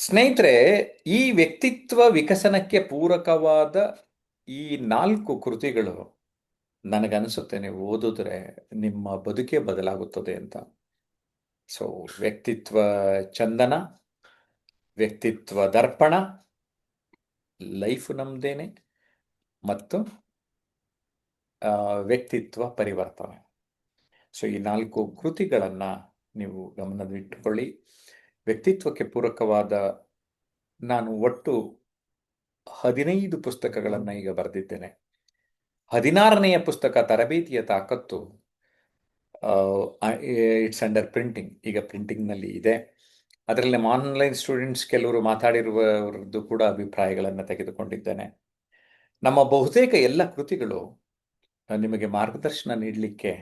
ಸ್ನೇಹಿತರೆ, ಈ ವ್ಯಕ್ತಿತ್ವ ವಿಕಸನಕ್ಕೆ ಪೂರಕವಾದ ಈ 4 ಕೃತಿಗಳು ನನಗನ್ಸುತ್ತೆ ನೀವು ಓದಿದ್ರೆ ನಿಮ್ಮ ಬದುಕೇ ಬದಲಾಗುತ್ತದೆ ಅಂತ. ಸೊ, ವ್ಯಕ್ತಿತ್ವ ಚಂದನ, ವ್ಯಕ್ತಿತ್ವ ದರ್ಪಣ, ಲೈಫ್ ನಮ್ದೇನೆ ಮತ್ತು ವ್ಯಕ್ತಿತ್ವ ಪರಿವರ್ತನೆ. ಸೊ, ಈ 4 ಕೃತಿಗಳನ್ನು ನೀವು ಗಮನದಲ್ಲಿಟ್ಟುಕೊಳ್ಳಿ. ವ್ಯಕ್ತಿತ್ವಕ್ಕೆ ಪೂರಕವಾದ ನಾನು ಒಟ್ಟು 15 ಪುಸ್ತಕಗಳನ್ನು ಈಗ ಬರೆದಿದ್ದೇನೆ. 16ನೆಯ ಪುಸ್ತಕ ತರಬೇತಿಯ ತಾಕತ್ತು ಇಟ್ಸ್ ಅಂಡರ್ ಪ್ರಿಂಟಿಂಗ್, ಈಗ ಪ್ರಿಂಟಿಂಗ್ನಲ್ಲಿ ಇದೆ. ಅದರಲ್ಲಿ ನಮ್ಮ ಆನ್ಲೈನ್ ಸ್ಟೂಡೆಂಟ್ಸ್ ಕೆಲವರು ಮಾತಾಡಿರುವವರದ್ದು ಕೂಡ ಅಭಿಪ್ರಾಯಗಳನ್ನು ತೆಗೆದುಕೊಂಡಿದ್ದೇನೆ. ನಮ್ಮ ಬಹುತೇಕ ಎಲ್ಲ ಕೃತಿಗಳು ನಿಮಗೆ ಮಾರ್ಗದರ್ಶನ ನೀಡಲಿಕ್ಕೆ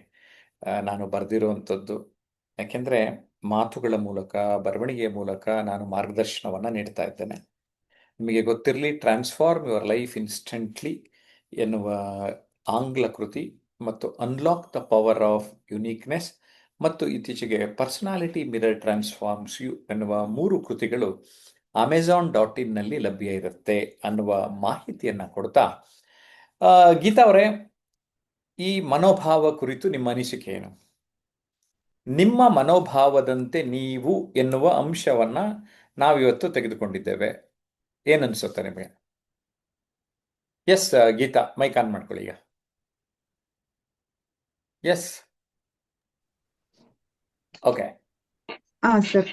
ನಾನು ಬರೆದಿರುವಂಥದ್ದು. ಯಾಕೆಂದರೆ ಮಾತುಗಳ ಮೂಲಕ, ಬರವಣಿಗೆಯ ಮೂಲಕ ನಾನು ಮಾರ್ಗದರ್ಶನವನ್ನು ನೀಡ್ತಾ ಇದ್ದೇನೆ. ನಿಮಗೆ ಗೊತ್ತಿರಲಿ, ಟ್ರಾನ್ಸ್ಫಾರ್ಮ್ ಯುವರ್ ಲೈಫ್ ಇನ್ಸ್ಟೆಂಟ್ಲಿ ಎನ್ನುವ ಆಂಗ್ಲ ಕೃತಿ ಮತ್ತು unlock the power of uniqueness ಮತ್ತು ಇತ್ತೀಚೆಗೆ ಪರ್ಸನಾಲಿಟಿ ಮಿರರ್ ಟ್ರಾನ್ಸ್ಫಾರ್ಮ್ಸ್ ಯು ಎನ್ನುವ 3 ಕೃತಿಗಳು Amazon.in ಲಭ್ಯ ಇರುತ್ತೆ ಅನ್ನುವ ಮಾಹಿತಿಯನ್ನು ಕೊಡ್ತಾ, ಗೀತಾ ಅವರೇ, ಈ ಮನೋಭಾವ ಕುರಿತು ನಿಮ್ಮ ಅನಿಸಿಕೆ ಏನು? ನಿಮ್ಮ ಮನೋಭಾವದಂತೆ ನೀವು ಎನ್ನುವ ಅಂಶವನ್ನು ನಾವಿವತ್ತು ತೆಗೆದುಕೊಂಡಿದ್ದೇವೆ. ಏನನ್ಸುತ್ತೆ ನಿಮಗೆ? ಎಸ್ ಗೀತಾ, ಮೈಕ್ ಆನ್ ಮಾಡ್ಕೊಳ್ಳಿ ಈಗ. S, okay. ಸರ್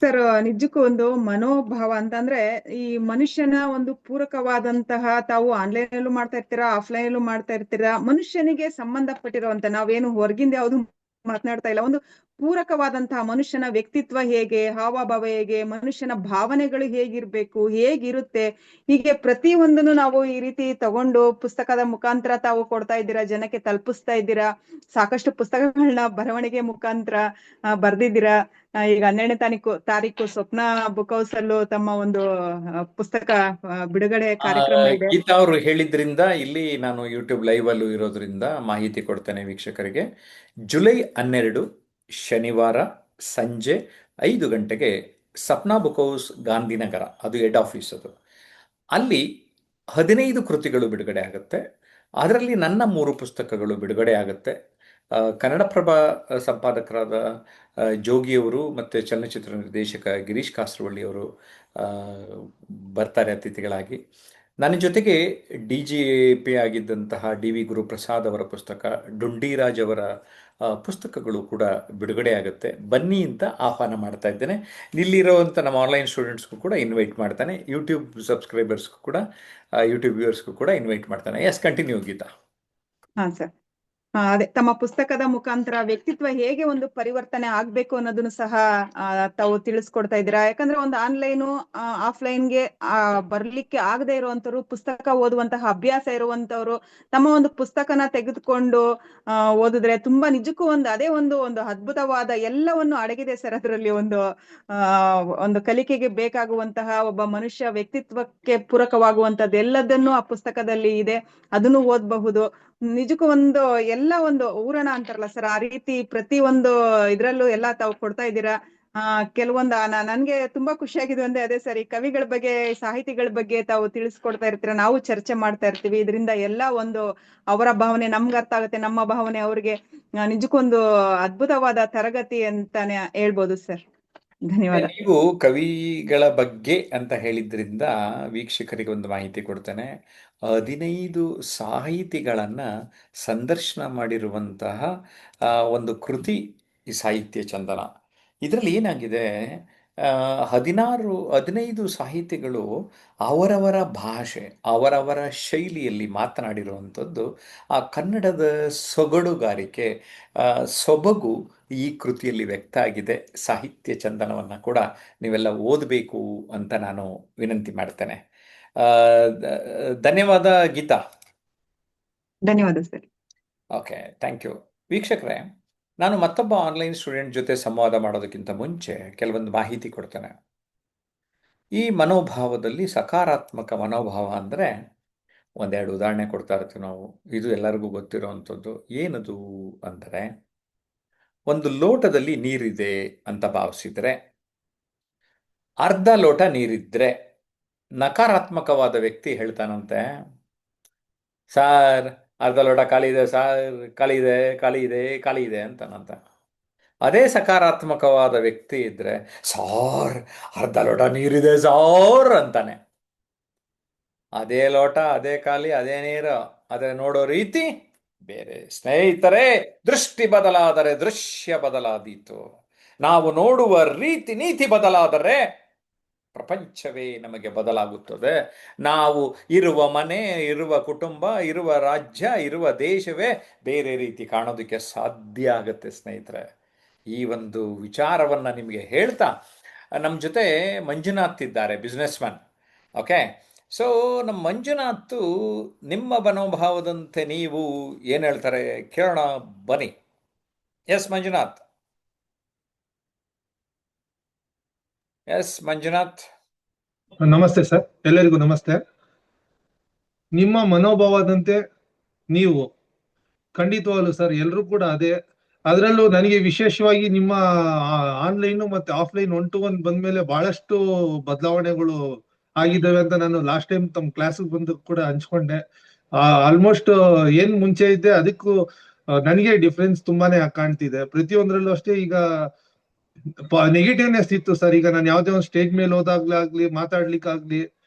ಸರ್ ನಿಜಕ್ಕೂ ಒಂದು ಮನೋಭಾವ ಅಂತಂದ್ರೆ ಈ ಮನುಷ್ಯನ ಒಂದು ಪೂರಕವಾದಂತಹ, ತಾವು ಆನ್ಲೈನ್ ಅಲ್ಲೂ ಮಾಡ್ತಾ ಇರ್ತೀರಾ, ಆಫ್ಲೈನ್ ಅಲ್ಲೂ ಮಾಡ್ತಾ ಇರ್ತೀರಾ, ಮನುಷ್ಯನಿಗೆ ಸಂಬಂಧಪಟ್ಟಿರುವಂತ, ನಾವೇನು ಹೊರಗಿಂದ ಯಾವ್ದು ಮಾತನಾಡ್ತಾ ಇಲ್ಲ, ಒಂದು ಪೂರಕವಾದಂತಹ ಮನುಷ್ಯನ ವ್ಯಕ್ತಿತ್ವ ಹೇಗೆ, ಹಾವಭಾವ ಹೇಗೆ, ಮನುಷ್ಯನ ಭಾವನೆಗಳು ಹೇಗಿರ್ಬೇಕು, ಹೇಗಿರುತ್ತೆ, ಹೀಗೆ ಪ್ರತಿಯೊಂದನ್ನು ನಾವು ಈ ರೀತಿ ತಗೊಂಡು ಪುಸ್ತಕದ ಮುಖಾಂತರ ತಾವು ಕೊಡ್ತಾ ಇದ್ದೀರಾ, ಜನಕ್ಕೆ ತಲುಪಿಸ್ತಾ ಇದ್ದೀರಾ. ಸಾಕಷ್ಟು ಪುಸ್ತಕಗಳನ್ನ ಬರವಣಿಗೆ ಮುಖಾಂತರ ಬರ್ದಿದ್ದೀರಾ. ಈಗ 12ನೇ ತಾರೀಕು ಸ್ವಪ್ನ ಬುಕ್ ಹೌಸ್ ಅಲ್ಲೂ ತಮ್ಮ ಒಂದು ಪುಸ್ತಕ ಬಿಡುಗಡೆ ಕಾರ್ಯಕ್ರಮ ಇದೆ. ಗೀತಾ ಅವರು ಹೇಳಿದ್ರಿಂದ ಇಲ್ಲಿ ನಾನು ಯೂಟ್ಯೂಬ್ ಲೈವ್ ಅಲ್ಲೂ ಇರೋದ್ರಿಂದ ಮಾಹಿತಿ ಕೊಡ್ತೇನೆ ವೀಕ್ಷಕರಿಗೆ. ಜುಲೈ 12 ಶನಿವಾರ ಸಂಜೆ 5 ಗಂಟೆಗೆ ಸಪ್ನಾ ಬುಕ್ ಹೌಸ್ ಗಾಂಧಿನಗರ, ಅದು ಹೆಡ್ ಆಫೀಸ್, ಅದು ಅಲ್ಲಿ 15 ಕೃತಿಗಳು ಬಿಡುಗಡೆ ಆಗುತ್ತೆ. ಅದರಲ್ಲಿ ನನ್ನ 3 ಪುಸ್ತಕಗಳು ಬಿಡುಗಡೆ ಆಗುತ್ತೆ. ಕನ್ನಡಪ್ರಭ ಸಂಪಾದಕರಾದ ಜೋಗಿಯವರು ಮತ್ತು ಚಲನಚಿತ್ರ ನಿರ್ದೇಶಕ ಗಿರೀಶ್ ಕಾಸರವಳ್ಳಿಯವರು ಬರ್ತಾರೆ ಅತಿಥಿಗಳಾಗಿ. ನನ್ನ ಜೊತೆಗೆ DGP ಆಗಿದ್ದಂತಹ DV ಗುರುಪ್ರಸಾದ್ ಅವರ ಪುಸ್ತಕ, ಡುಂಡಿರಾಜ್ ಅವರ ಪುಸ್ತಕಗಳು ಕೂಡ ಬಿಡುಗಡೆ ಆಗುತ್ತೆ. ಬನ್ನಿ ಅಂತ ಆಹ್ವಾನ ಮಾಡ್ತಾ ಇದ್ದೇನೆ. ಇಲ್ಲಿರುವಂಥ ನಮ್ಮ ಆನ್ಲೈನ್ ಸ್ಟೂಡೆಂಟ್ಸ್ಗೂ ಕೂಡ ಇನ್ವೈಟ್ ಮಾಡ್ತಾನೆ, ಯೂಟ್ಯೂಬ್ ಸಬ್ಸ್ಕ್ರೈಬರ್ಸ್ಗೂ ಕೂಡ, ಯೂಟ್ಯೂಬ್ ವ್ಯೂವರ್ಸ್ಗೂ ಕೂಡ ಇನ್ವೈಟ್ ಮಾಡ್ತಾನೆ. S, continue Geetha. ಸರ್, ಅದೇ ತಮ್ಮ ಪುಸ್ತಕದ ಮುಖಾಂತರ ವ್ಯಕ್ತಿತ್ವ ಹೇಗೆ ಒಂದು ಪರಿವರ್ತನೆ ಆಗ್ಬೇಕು ಅನ್ನೋದನ್ನು ಸಹ ತಾವು ತಿಳಿಸ್ಕೊಡ್ತಾ ಇದ್ದೀರಾ. ಯಾಕಂದ್ರೆ ಒಂದು ಆನ್ಲೈನು ಆಫ್ಲೈನ್ಗೆ ಬರ್ಲಿಕ್ಕೆ ಆಗದೆ ಇರುವಂತವ್ರು, ಪುಸ್ತಕ ಓದುವಂತಹ ಅಭ್ಯಾಸ ಇರುವಂತವ್ರು ತಮ್ಮ ಒಂದು ಪುಸ್ತಕನ ತೆಗೆದುಕೊಂಡು ಓದಿದ್ರೆ ತುಂಬಾ ನಿಜಕ್ಕೂ ಅದೇ ಒಂದು ಅದ್ಭುತವಾದ ಎಲ್ಲವನ್ನು ಅಡಗಿದೆ ಸರ್. ಅದರಲ್ಲಿ ಒಂದು ಕಲಿಕೆಗೆ ಬೇಕಾಗುವಂತಹ ಒಬ್ಬ ಮನುಷ್ಯ ವ್ಯಕ್ತಿತ್ವಕ್ಕೆ ಪೂರಕವಾಗುವಂತದ್ದು ಎಲ್ಲದನ್ನು ಆ ಪುಸ್ತಕದಲ್ಲಿ ಇದೆ. ಅದನ್ನು ಓದಬಹುದು. ನಿಜಕ್ಕೂ ಒಂದು ಊರಣ ಅಂತಾರಲ್ಲ ಸರ್, ಆ ರೀತಿ ಪ್ರತಿ ಒಂದು ಇದ್ರಲ್ಲೂ ಎಲ್ಲಾ ತಾವು ಕೊಡ್ತಾ ಇದ್ದೀರಾ. ಕೆಲವೊಂದು ನನ್ಗೆ ತುಂಬಾ ಖುಷಿಯಾಗಿದೆ ಅಂದ್ರೆ ಅದೇ ಸರ್, ಈ ಕವಿಗಳ ಬಗ್ಗೆ, ಸಾಹಿತಿಗಳ ಬಗ್ಗೆ ತಾವು ತಿಳಿಸ್ಕೊಡ್ತಾ ಇರ್ತೀರಾ, ನಾವು ಚರ್ಚೆ ಮಾಡ್ತಾ ಇರ್ತೀವಿ. ಇದರಿಂದ ಅವರ ಭಾವನೆ ನಮ್ಗೆ ಅರ್ಥ ಆಗುತ್ತೆ, ನಮ್ಮ ಭಾವನೆ ಅವ್ರಿಗೆ. ನಿಜಕ್ಕೊಂದು ಅದ್ಭುತವಾದ ತರಗತಿ ಅಂತಾನೆ ಹೇಳ್ಬೋದು ಸರ್. ಧನ್ಯವಾದ. ನೀವು ಕವಿಗಳ ಬಗ್ಗೆ ಅಂತ ಹೇಳಿದ್ರಿಂದ ವೀಕ್ಷಕರಿಗೆ ಒಂದು ಮಾಹಿತಿ ಕೊಡ್ತೇನೆ. 15 ಸಾಹಿತಿಗಳನ್ನ ಸಂದರ್ಶನ ಮಾಡಿರುವಂತಹ ಒಂದು ಕೃತಿ ಈ ಸಾಹಿತ್ಯ ಚಂದನ. ಇದರಲ್ಲಿ ಏನಾಗಿದೆ, 15 ಸಾಹಿತಿಗಳು ಅವರವರ ಭಾಷೆ, ಅವರವರ ಶೈಲಿಯಲ್ಲಿ ಮಾತನಾಡಿರುವಂಥದ್ದು. ಆ ಕನ್ನಡದ ಸೊಗಡುಗಾರಿಕೆ, ಸೊಬಗು ಈ ಕೃತಿಯಲ್ಲಿ ವ್ಯಕ್ತ ಆಗಿದೆ. ಸಾಹಿತ್ಯ ಚಂದನವನ್ನು ಕೂಡ ನೀವೆಲ್ಲ ಓದಬೇಕು ಅಂತ ನಾನು ವಿನಂತಿ ಮಾಡ್ತೇನೆ. ಧನ್ಯವಾದ ಗೀತಾ. ಧನ್ಯವಾದ ಸರ್. Okay, thank you. ವೀಕ್ಷಕರೇ, ನಾನು ಮತ್ತೊಬ್ಬ ಆನ್ಲೈನ್ ಸ್ಟೂಡೆಂಟ್ ಜೊತೆ ಸಂವಾದ ಮಾಡೋದಕ್ಕಿಂತ ಮುಂಚೆ ಕೆಲವೊಂದು ಮಾಹಿತಿ ಕೊಡ್ತೇನೆ. ಈ ಮನೋಭಾವದಲ್ಲಿ ಸಕಾರಾತ್ಮಕ ಮನೋಭಾವ ಅಂದರೆ ಒಂದೆರಡು ಉದಾಹರಣೆ ಕೊಡ್ತಾ ಇರ್ತೀವಿ ನಾವು. ಇದು ಎಲ್ಲರಿಗೂ ಗೊತ್ತಿರುವಂಥದ್ದು. ಏನದು ಅಂದರೆ, ಒಂದು ಲೋಟದಲ್ಲಿ ನೀರಿದೆ ಅಂತ ಭಾವಿಸಿದರೆ ಅರ್ಧ ಲೋಟ ನೀರಿದ್ರೆ ನಕಾರಾತ್ಮಕವಾದ ವ್ಯಕ್ತಿ ಹೇಳ್ತಾನಂತೆ, ಸಾರ್ ಅರ್ಧ ಲೋಟ ಖಾಲಿ ಇದೆ, ಸಾರ್ ಖಾಲಿ ಇದೆ, ಖಾಲಿ ಇದೆ, ಖಾಲಿ ಇದೆ ಅಂತಾನಂತ. ಅದೇ ಸಕಾರಾತ್ಮಕವಾದ ವ್ಯಕ್ತಿ ಇದ್ರೆ, ಸಾರ್ ಅರ್ಧ ಲೋಟ ನೀರಿದೆ ಸಾರ್ ಅಂತಾನೆ. ಅದೇ ಲೋಟ, ಅದೇ ಖಾಲಿ, ಅದೇ ನೀರು, ಆದರೆ ನೋಡೋ ರೀತಿ ಬೇರೆ. ಸ್ನೇಹಿತರೆ, ದೃಷ್ಟಿ ಬದಲಾದರೆ ದೃಶ್ಯ ಬದಲಾದೀತು. ನಾವು ನೋಡುವ ರೀತಿ ನೀತಿ ಬದಲಾದರೆ ಪ್ರಪಂಚವೇ ನಮಗೆ ಬದಲಾಗುತ್ತದೆ. ನಾವು ಇರುವ ಮನೆ, ಇರುವ ಕುಟುಂಬ, ಇರುವ ರಾಜ್ಯ, ಇರುವ ದೇಶವೇ ಬೇರೆ ರೀತಿ ಕಾಣೋದಕ್ಕೆ ಸಾಧ್ಯ ಆಗುತ್ತೆ ಸ್ನೇಹಿತರೆ. ಈ ಒಂದು ವಿಚಾರವನ್ನು ನಿಮಗೆ ಹೇಳ್ತಾ, ನಮ್ಮ ಜೊತೆ ಮಂಜುನಾಥ್ ಇದ್ದಾರೆ, ಬಿಸ್ನೆಸ್ ಮ್ಯಾನ್. ಓಕೆ, ಸೊ ನಮ್ಮ ಮಂಜುನಾಥ್ ನಿಮ್ಮ ಮನೋಭಾವದಂತೆ ನೀವು ಏನು ಹೇಳ್ತಾರೆ ಕೇಳೋಣ ಬನ್ನಿ. ಎಸ್ ಮಂಜುನಾಥ್. ಎಸ್ ಮಂಜುನಾಥ್. ನಮಸ್ತೆ ಸರ್, ಎಲ್ಲರಿಗೂ ನಮಸ್ತೆ. ನಿಮ್ಮ ಮನೋಭಾವದಂತೆ ನೀವು, ಖಂಡಿತವಾಗ್ಲು ಸರ್, ಎಲ್ಲರೂ ಕೂಡ ಅದೇ. ಅದರಲ್ಲೂ ನನಗೆ ವಿಶೇಷವಾಗಿ ನಿಮ್ಮ ಆನ್ಲೈನ್ ಮತ್ತೆ ಆಫ್ಲೈನ್ 1 to 1 ಬಂದ್ಮೇಲೆ ಬಹಳಷ್ಟು ಬದಲಾವಣೆಗಳು ಆಗಿದ್ದಾವೆ ಅಂತ ನಾನು ಲಾಸ್ಟ್ ಟೈಮ್ ತಮ್ಮ ಕ್ಲಾಸ್ ಬಂದು ಕೂಡ ಹಂಚ್ಕೊಂಡೆ. ಆಲ್ಮೋಸ್ಟ್ ಏನ್ ಮುಂಚೆ ಇದ್ದೆ ಅದಕ್ಕೂ ನನಗೆ ಡಿಫ್ರೆನ್ಸ್ ತುಂಬಾನೇ ಕಾಣ್ತಿದೆ. ಪ್ರತಿಯೊಂದ್ರಲ್ಲೂ ಅಷ್ಟೇ. ಈಗ ನೆಗೆಟಿವ್ನೆಸ್ ಇತ್ತು ಸರ್. ಈಗ ನಾನು ಯಾವ್ದೇ ಒಂದು ಸ್ಟೇಜ್ ಮೇಲೆ ಹೋದಾಗ್ಲಾಗ್ಲಿ, ಮಾತಾಡ್ಲಿಕ್ಕಾಗ್ಲಿ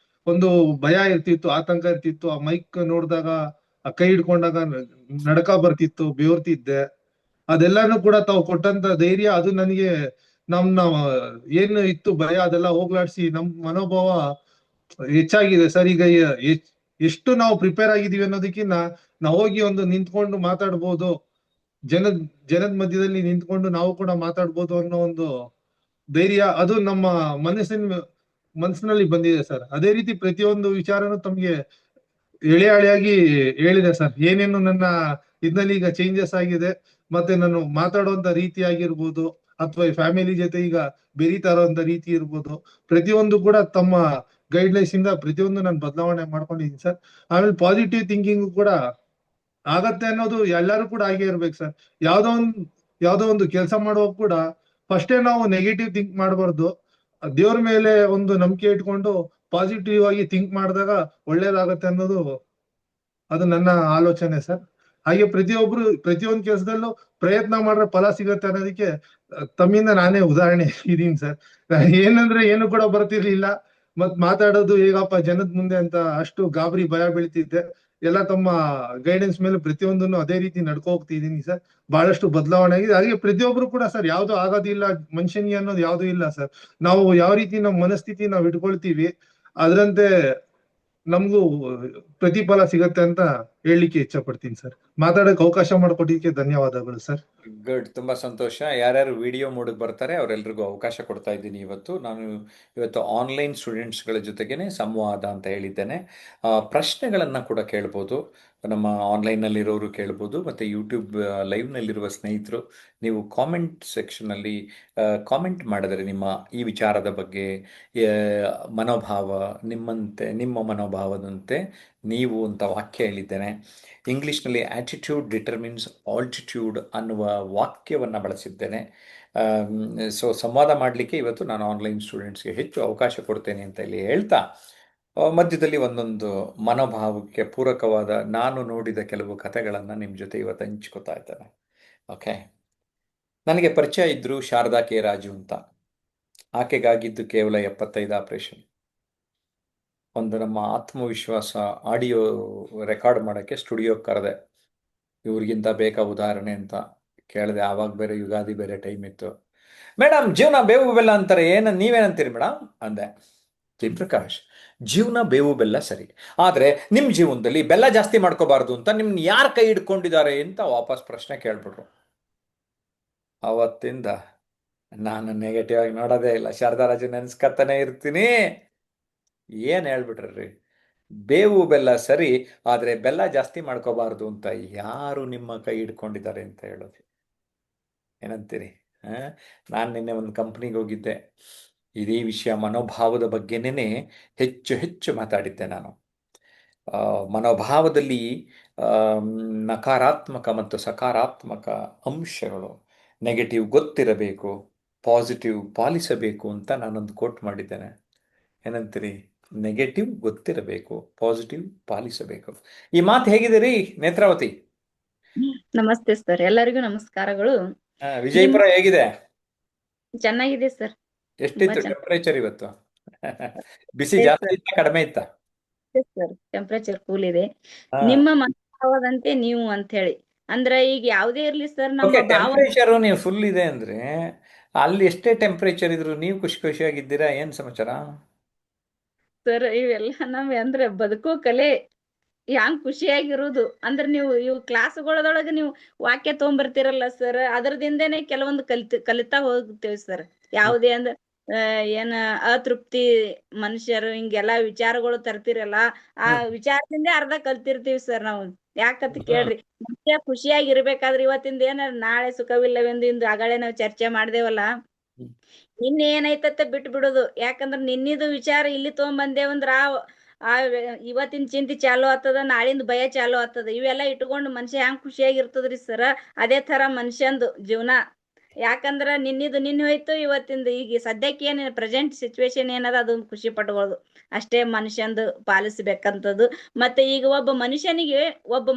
ಒಂದು ಭಯ ಇರ್ತಿತ್ತು, ಆತಂಕ ಇರ್ತಿತ್ತು. ಆ ಮೈಕ್ ನೋಡಿದಾಗ, ಆ ಕೈ ಹಿಡ್ಕೊಂಡಾಗ ನಡಕ ಬರ್ತಿತ್ತು, ಬೆವರ್ತಿದ್ದೆ. ಅದೆಲ್ಲಾನು ಕೂಡ ತಾವು ಕೊಟ್ಟಂತ ಧೈರ್ಯ, ಅದು ನನಗೆ ನಮ್ಮ ಏನು ಇತ್ತು ಭಯ ಅದೆಲ್ಲ ಹೋಗ್ಲಾಡ್ಸಿ ನಮ್ ಮನೋಭಾವ ಹೆಚ್ಚಾಗಿದೆ ಸರ್. ಈಗ ಎಷ್ಟು ನಾವು ಪ್ರಿಪೇರ್ ಆಗಿದೀವಿ ಅನ್ನೋದಕ್ಕಿಂತ ನಾವು ಹೋಗಿ ಒಂದು ನಿಂತ್ಕೊಂಡು ಮಾತಾಡ್ಬೋದು, ಜನದ ಮಧ್ಯದಲ್ಲಿ ನಿಂತ್ಕೊಂಡು ನಾವು ಕೂಡ ಮಾತಾಡ್ಬೋದು ಅನ್ನೋ ಒಂದು ಧೈರ್ಯ, ಅದು ನಮ್ಮ ಮನಸ್ಸಿನಲ್ಲಿ ಬಂದಿದೆ ಸರ್. ಅದೇ ರೀತಿ ಪ್ರತಿಯೊಂದು ವಿಚಾರನೂ ತಮ್ಗೆ ಎಳೆ ಎಳೆಯಾಗಿ ಹೇಳಿದೆ ಸರ್. ಏನೇನು ನನ್ನ ಇದ್ನಲ್ಲಿ ಈಗ ಚೇಂಜಸ್ ಆಗಿದೆ, ಮತ್ತೆ ನಾನು ಮಾತಾಡುವಂತ ರೀತಿ ಆಗಿರ್ಬೋದು, ಅಥವಾ ಫ್ಯಾಮಿಲಿ ಜೊತೆ ಈಗ ಬೆರೀತಾ ಇರೋಂತ ರೀತಿ ಇರ್ಬೋದು, ಪ್ರತಿಯೊಂದು ಕೂಡ ತಮ್ಮ ಗೈಡ್ಲೈನ್ಸ್ ಇಂದ ಪ್ರತಿಯೊಂದು ನಾನು ಬದಲಾವಣೆ ಮಾಡ್ಕೊಂಡಿದ್ದೀನಿ ಸರ್. ಆಮೇಲೆ ಪಾಸಿಟಿವ್ ಥಿಂಕಿಂಗ್ ಕೂಡ ಆಗತ್ತೆ ಅನ್ನೋದು ಎಲ್ಲರೂ ಕೂಡ ಆಗೇ ಇರ್ಬೇಕು ಸರ್. ಯಾವ್ದೋ ಒಂದು ಕೆಲಸ ಮಾಡುವಾಗ ಕೂಡ ಫಸ್ಟೇ ನಾವು ನೆಗೆಟಿವ್ ಥಿಂಕ್ ಮಾಡಬಾರ್ದು. ದೇವ್ರ ಮೇಲೆ ಒಂದು ನಂಬಿಕೆ ಇಟ್ಕೊಂಡು ಪಾಸಿಟಿವ್ ಆಗಿ ಥಿಂಕ್ ಮಾಡಿದಾಗ ಒಳ್ಳೇದಾಗತ್ತೆ ಅನ್ನೋದು ಅದು ನನ್ನ ಆಲೋಚನೆ ಸರ್. ಹಾಗೆ ಪ್ರತಿಯೊಂದು ಕೆಲಸದಲ್ಲೂ ಪ್ರಯತ್ನ ಮಾಡ್ರೆ ಫಲ ಸಿಗತ್ತೆ ಅನ್ನೋದಕ್ಕೆ ತಮ್ಮಿಂದ ನಾನೇ ಉದಾಹರಣೆ ಇದೀನಿ ಸರ್. ಏನಂದ್ರೆ ಏನು ಕೂಡ ಬರ್ತಿರ್ಲಿಲ್ಲ, ಮತ್ ಮಾತಾಡೋದು ಹೇಗಪ್ಪ ಜನದ ಮುಂದೆ ಅಂತ ಅಷ್ಟು ಗಾಬರಿ ಭಯ ಬೀಳ್ತಿದ್ದೆ. ಎಲ್ಲ ತಮ್ಮ ಗೈಡೆನ್ಸ್ ಮೇಲೆ ಪ್ರತಿಯೊಂದನ್ನು ಅದೇ ರೀತಿ ನಡ್ಕೊ ಹೋಗ್ತಿದೀನಿ ಸರ್. ಬಹಳಷ್ಟು ಬದಲಾವಣೆ ಆಗಿದೆ. ಹಾಗೆ ಪ್ರತಿಯೊಬ್ರು ಕೂಡ ಸರ್, ಯಾವ್ದು ಆಗೋದಿಲ್ಲ ಮನುಷ್ಯನಿಗೆ ಅನ್ನೋದು ಯಾವ್ದು ಇಲ್ಲ ಸರ್. ನಾವು ಯಾವ ರೀತಿ ನಮ್ಮ ಮನಸ್ಥಿತಿ ನಾವು ಇಟ್ಕೊಳ್ತೀವಿ, ಅದರಂತೆ ನಮ್ಗೂ ಪ್ರತಿಫಲ ಸಿಗತ್ತೆ ಅಂತ ಹೇಳಲಿಕ್ಕೆ ಇಚ್ಛೆ ಪಡ್ತೀನಿ ಸರ್. ಮಾತಾಡಕ್ ಅವಕಾಶ ಮಾಡಿಕೊಟ್ಟಿದ್ದಕ್ಕೆ ಧನ್ಯವಾದಗಳು ಸರ್. ಗುಡ್, ತುಂಬಾ ಸಂತೋಷ. ಯಾರ್ಯಾರು ವಿಡಿಯೋ ಮೋಡಿಗೆ ಬರ್ತಾರೆ ಅವರೆಲ್ರಿಗೂ ಅವಕಾಶ ಕೊಡ್ತಾ ಇದ್ದೀನಿ. ನಾನು ಇವತ್ತು ಆನ್ಲೈನ್ ಸ್ಟೂಡೆಂಟ್ಸ್ಗಳ ಜೊತೆಗೇನೆ ಸಂವಾದ ಅಂತ ಹೇಳಿದ್ದೇನೆ. ಪ್ರಶ್ನೆಗಳನ್ನು ಕೂಡ ಕೇಳ್ಬೋದು, ನಮ್ಮ ಆನ್ಲೈನ್ನಲ್ಲಿರೋರು ಕೇಳ್ಬೋದು, ಮತ್ತು ಯೂಟ್ಯೂಬ್ ಲೈವ್ನಲ್ಲಿರುವ ಸ್ನೇಹಿತರು ನೀವು ಕಾಮೆಂಟ್ ಸೆಕ್ಷನಲ್ಲಿ ಕಾಮೆಂಟ್ ಮಾಡಿದರೆ ನಿಮ್ಮ ಈ ವಿಚಾರದ ಬಗ್ಗೆ ಮನೋಭಾವ, ನಿಮ್ಮ ಮನೋಭಾವದಂತೆ ನೀವು ಅಂತ ವಾಕ್ಯ ಹೇಳಿದ್ದೇನೆ. ಇಂಗ್ಲೀಷ್ನಲ್ಲಿ ಆಟಿಟ್ಯೂಡ್ ಡಿಟರ್ಮಿನ್ಸ್ ಆಲ್ಟಿಟ್ಯೂಡ್ ಅನ್ನುವ ವಾಕ್ಯವನ್ನು ಬಳಸಿದ್ದೇನೆ. ಸೊ ಸಂವಾದ ಮಾಡಲಿಕ್ಕೆ ಇವತ್ತು ನಾನು ಆನ್ಲೈನ್ ಸ್ಟೂಡೆಂಟ್ಸ್ಗೆ ಹೆಚ್ಚು ಅವಕಾಶ ಕೊಡ್ತೇನೆ ಅಂತ ಇಲ್ಲಿ ಹೇಳ್ತಾ, ಮಧ್ಯದಲ್ಲಿ ಒಂದೊಂದು ಮನೋಭಾವಕ್ಕೆ ಪೂರಕವಾದ ನಾನು ನೋಡಿದ ಕೆಲವು ಕಥೆಗಳನ್ನು ನಿಮ್ಮ ಜೊತೆ ಇವತ್ತು ಹಂಚ್ಕೋತಾ ಇದ್ದೇನೆ. ಓಕೆ, ನನಗೆ ಪರಿಚಯ ಇದ್ದರು ಶಾರದಾ ಕೆ ರಾಜು ಅಂತ. ಆಕೆಗಾಗಿದ್ದು ಕೇವಲ 75 ಆಪರೇಷನ್. ಒಂದು ನಮ್ಮ ಆತ್ಮವಿಶ್ವಾಸ ಆಡಿಯೋ ರೆಕಾರ್ಡ್ ಮಾಡೋಕ್ಕೆ ಸ್ಟುಡಿಯೋಗೆ ಕರೆದೆ. ಇವ್ರಿಗಿಂತ ಬೇಕಾ ಉದಾಹರಣೆ ಅಂತ ಕೇಳಿದೆ. ಆವಾಗ ಬೇರೆ ಯುಗಾದಿ ಬೇರೆ ಟೈಮ್ ಇತ್ತು. ಮೇಡಮ್, ಜೀವನ ಬೇವು ಬೆಲ್ಲ ಅಂತಾರೆ, ನೀವೇನಂತೀರಿ ಮೇಡಮ್ ಅಂದೆ. ಪ್ರಕಾಶ್, ಜೀವನ ಬೇವು ಬೆಲ್ಲ ಸರಿ, ಆದರೆ ನಿಮ್ಮ ಜೀವನದಲ್ಲಿ ಬೆಲ್ಲ ಜಾಸ್ತಿ ಮಾಡ್ಕೋಬಾರ್ದು ಅಂತ ನಿಮ್ನ ಯಾರು ಕೈ ಹಿಡ್ಕೊಂಡಿದ್ದಾರೆ ಅಂತ ವಾಪಸ್ ಪ್ರಶ್ನೆ ಕೇಳ್ಬಿಟ್ರು. ಅವತ್ತಿಂದ ನಾನು ನೆಗೆಟಿವ್ ಆಗಿ ನೋಡೋದೇ ಇಲ್ಲ. ಶಾರದಾ ರಾಜು ನೆನೆಸ್ಕತ್ತಾನೆ ಇರ್ತೀನಿ. ಏನು ಹೇಳ್ಬಿಟ್ರಿ, ಬೇವು ಬೆಲ್ಲ ಸರಿ, ಆದರೆ ಬೆಲ್ಲ ಜಾಸ್ತಿ ಮಾಡ್ಕೋಬಾರ್ದು ಅಂತ ಯಾರು ನಿಮ್ಮ ಕೈ ಹಿಡ್ಕೊಂಡಿದ್ದಾರೆ ಅಂತ ಹೇಳೋದು? ಏನಂತೀರಿ? ನಾನು ನಿನ್ನೆ ಒಂದು ಕಂಪ್ನಿಗೆ ಹೋಗಿದ್ದೆ. ಇದೇ ವಿಷಯ ಮನೋಭಾವದ ಬಗ್ಗೆನೇ ಹೆಚ್ಚು ಮಾತಾಡಿದ್ದೆ ನಾನು. ಮನೋಭಾವದಲ್ಲಿ ನಕಾರಾತ್ಮಕ ಮತ್ತು ಸಕಾರಾತ್ಮಕ ಅಂಶಗಳು, ನೆಗೆಟಿವ್ ಗೊತ್ತಿರಬೇಕು, ಪಾಸಿಟಿವ್ ಪಾಲಿಸಬೇಕು ಅಂತ ನಾನೊಂದು ಕೋಟ್ ಮಾಡಿದ್ದೇನೆ. ಏನಂತೀರಿ? ನೆಗೆಟಿವ್ ಗೊತ್ತಿರಬೇಕು, ಪಾಸಿಟಿವ್ ಪಾಲಿಸಬೇಕು. ಈ ಮಾತು ಹೇಗಿದೆ ರೀ ನೇತ್ರಾವತಿ? ನಮಸ್ತೆ ಸರ್, ಎಲ್ಲರಿಗೂ ನಮಸ್ಕಾರಗಳು. ವಿಜಯಪುರ ಹೇಗಿದೆ? ಚೆನ್ನಾಗಿದೆ ಸರ್. ಎಷ್ಟಿತ್ತು ತುಂಬಾ ಟೆಂಪರೇಚರ್ ಇವತ್ತು? ಬಿಸಿ ಇದೆ ಜಾಸ್ತಿ ಸರ್. ಇತ್ತ ಕಡಿಮೆ ಇತ್ತ? ಸರ್ ಟೆಂಪರೇಚರ್ ಕೂಲ್ ಇದೆ. ಹಾ. ನಿಮ್ಮ ಮನೋಭಾವದಂತೆ ನೀವು ಅಂತ ಹೇಳಿ ಅಂದ್ರೆ ಈಗ ಯಾವುದೇ ಇರ್ಲಿ ಸರ್, ನಮ್ಮ ಓಕೆ, ಭಾವ ಟೆಂಪರೇಚರ್ ನೀವು ಫುಲ್ ಇದೆ ಅಂದ್ರೆ ಅಲ್ಲಿ ಎಷ್ಟೇ ಟೆಂಪರೇಚರ್ ಇದ್ರು ನೀವು ಖುಷಿ ಖುಷಿಯಾಗಿದ್ದೀರಾ? ಏನ್ ಸಮಾಚಾರ? ಸರ್ ಇವೆಲ್ಲ ನಮ್ಗೆ ಅಂದ್ರೆ ಬದುಕೋ ಕಲೆ. ಹ್ಯಾಂಗ್ ಖುಷಿಯಾಗಿರುವುದು ಅಂದ್ರೆ ನೀವು ಇವು ಕ್ಲಾಸ್ಗಳದೊಳಗೆ ನೀವು ವಾಕ್ಯ ತಗೊಂಡ್ಬರ್ತೀರಲ್ಲ ಸರ್, ಅದರದಿಂದನೇ ಕೆಲವೊಂದು ಕಲಿತಾ ಹೋಗ್ತೇವೆ ಸರ್. ಯಾವುದೇ ಅಂದ್ರೆ ಏನ ಅತೃಪ್ತಿ ಮನುಷ್ಯರು ಹಿಂಗೆಲ್ಲಾ ವಿಚಾರಗಳು ತರ್ತಿರಲ್ಲ, ಆ ವಿಚಾರದಿಂದ ಅರ್ಧ ಕಲ್ತಿರ್ತೀವಿ ಸರ್ ನಾವು. ಯಾಕಂತ ಕೇಳ್ರಿ, ಮನುಷ್ಯ ಖುಷಿಯಾಗಿರ್ಬೇಕಾದ್ರೆ ಇವತ್ತಿಂದ ಏನ ನಾಳೆ ಸುಖವಿಲ್ಲವೆಂದು ಇಂದು ಆಗಳೇ ನಾವು ಚರ್ಚೆ ಮಾಡ್ದೇವಲ್ಲ, ನಿನ್ನೆ ಏನಾಯ್ತತ್ತೆ ಬಿಟ್ಟು ಬಿಡೋದು. ಯಾಕಂದ್ರ ನಿನ್ನಿದು ವಿಚಾರ ಇಲ್ಲಿ ತಗೊಂಡ್ಬಂದೇವಂದ್ರ ಇವತ್ತಿನ ಚಿಂತೆ ಚಾಲು ಆಗ್ತದ, ನಾಳಿಂದ ಭಯ ಚಾಲು ಆಗ್ತದ. ಇವೆಲ್ಲ ಇಟ್ಕೊಂಡು ಮನುಷ್ಯ ಹ್ಯಾಂಗ್ ಖುಷಿಯಾಗಿರ್ತದ್ರಿ ಸರ, ಅದೇ ತರ ಮನುಷ್ಯಂದು ಜೀವನ. ಯಾಕಂದ್ರ ನಿನ್ನಿದು ನಿನ್ನೆ ಹೋಯ್ತು, ಇವತ್ತಿಂದ ಈಗ ಸದ್ಯಕ್ಕೆ ಏನ್ ಪ್ರೆಸೆಂಟ್ ಸಿಚುವೇಶನ್ ಏನದ ಅದು ಖುಷಿ ಪಟ್ಕೊಳ್ಳೋದು ಅಷ್ಟೇ ಮನುಷ್ಯಂದು ಪಾಲಿಸ್ಬೇಕಂತದ್ದು. ಮತ್ತೆ ಈಗ ಒಬ್ಬ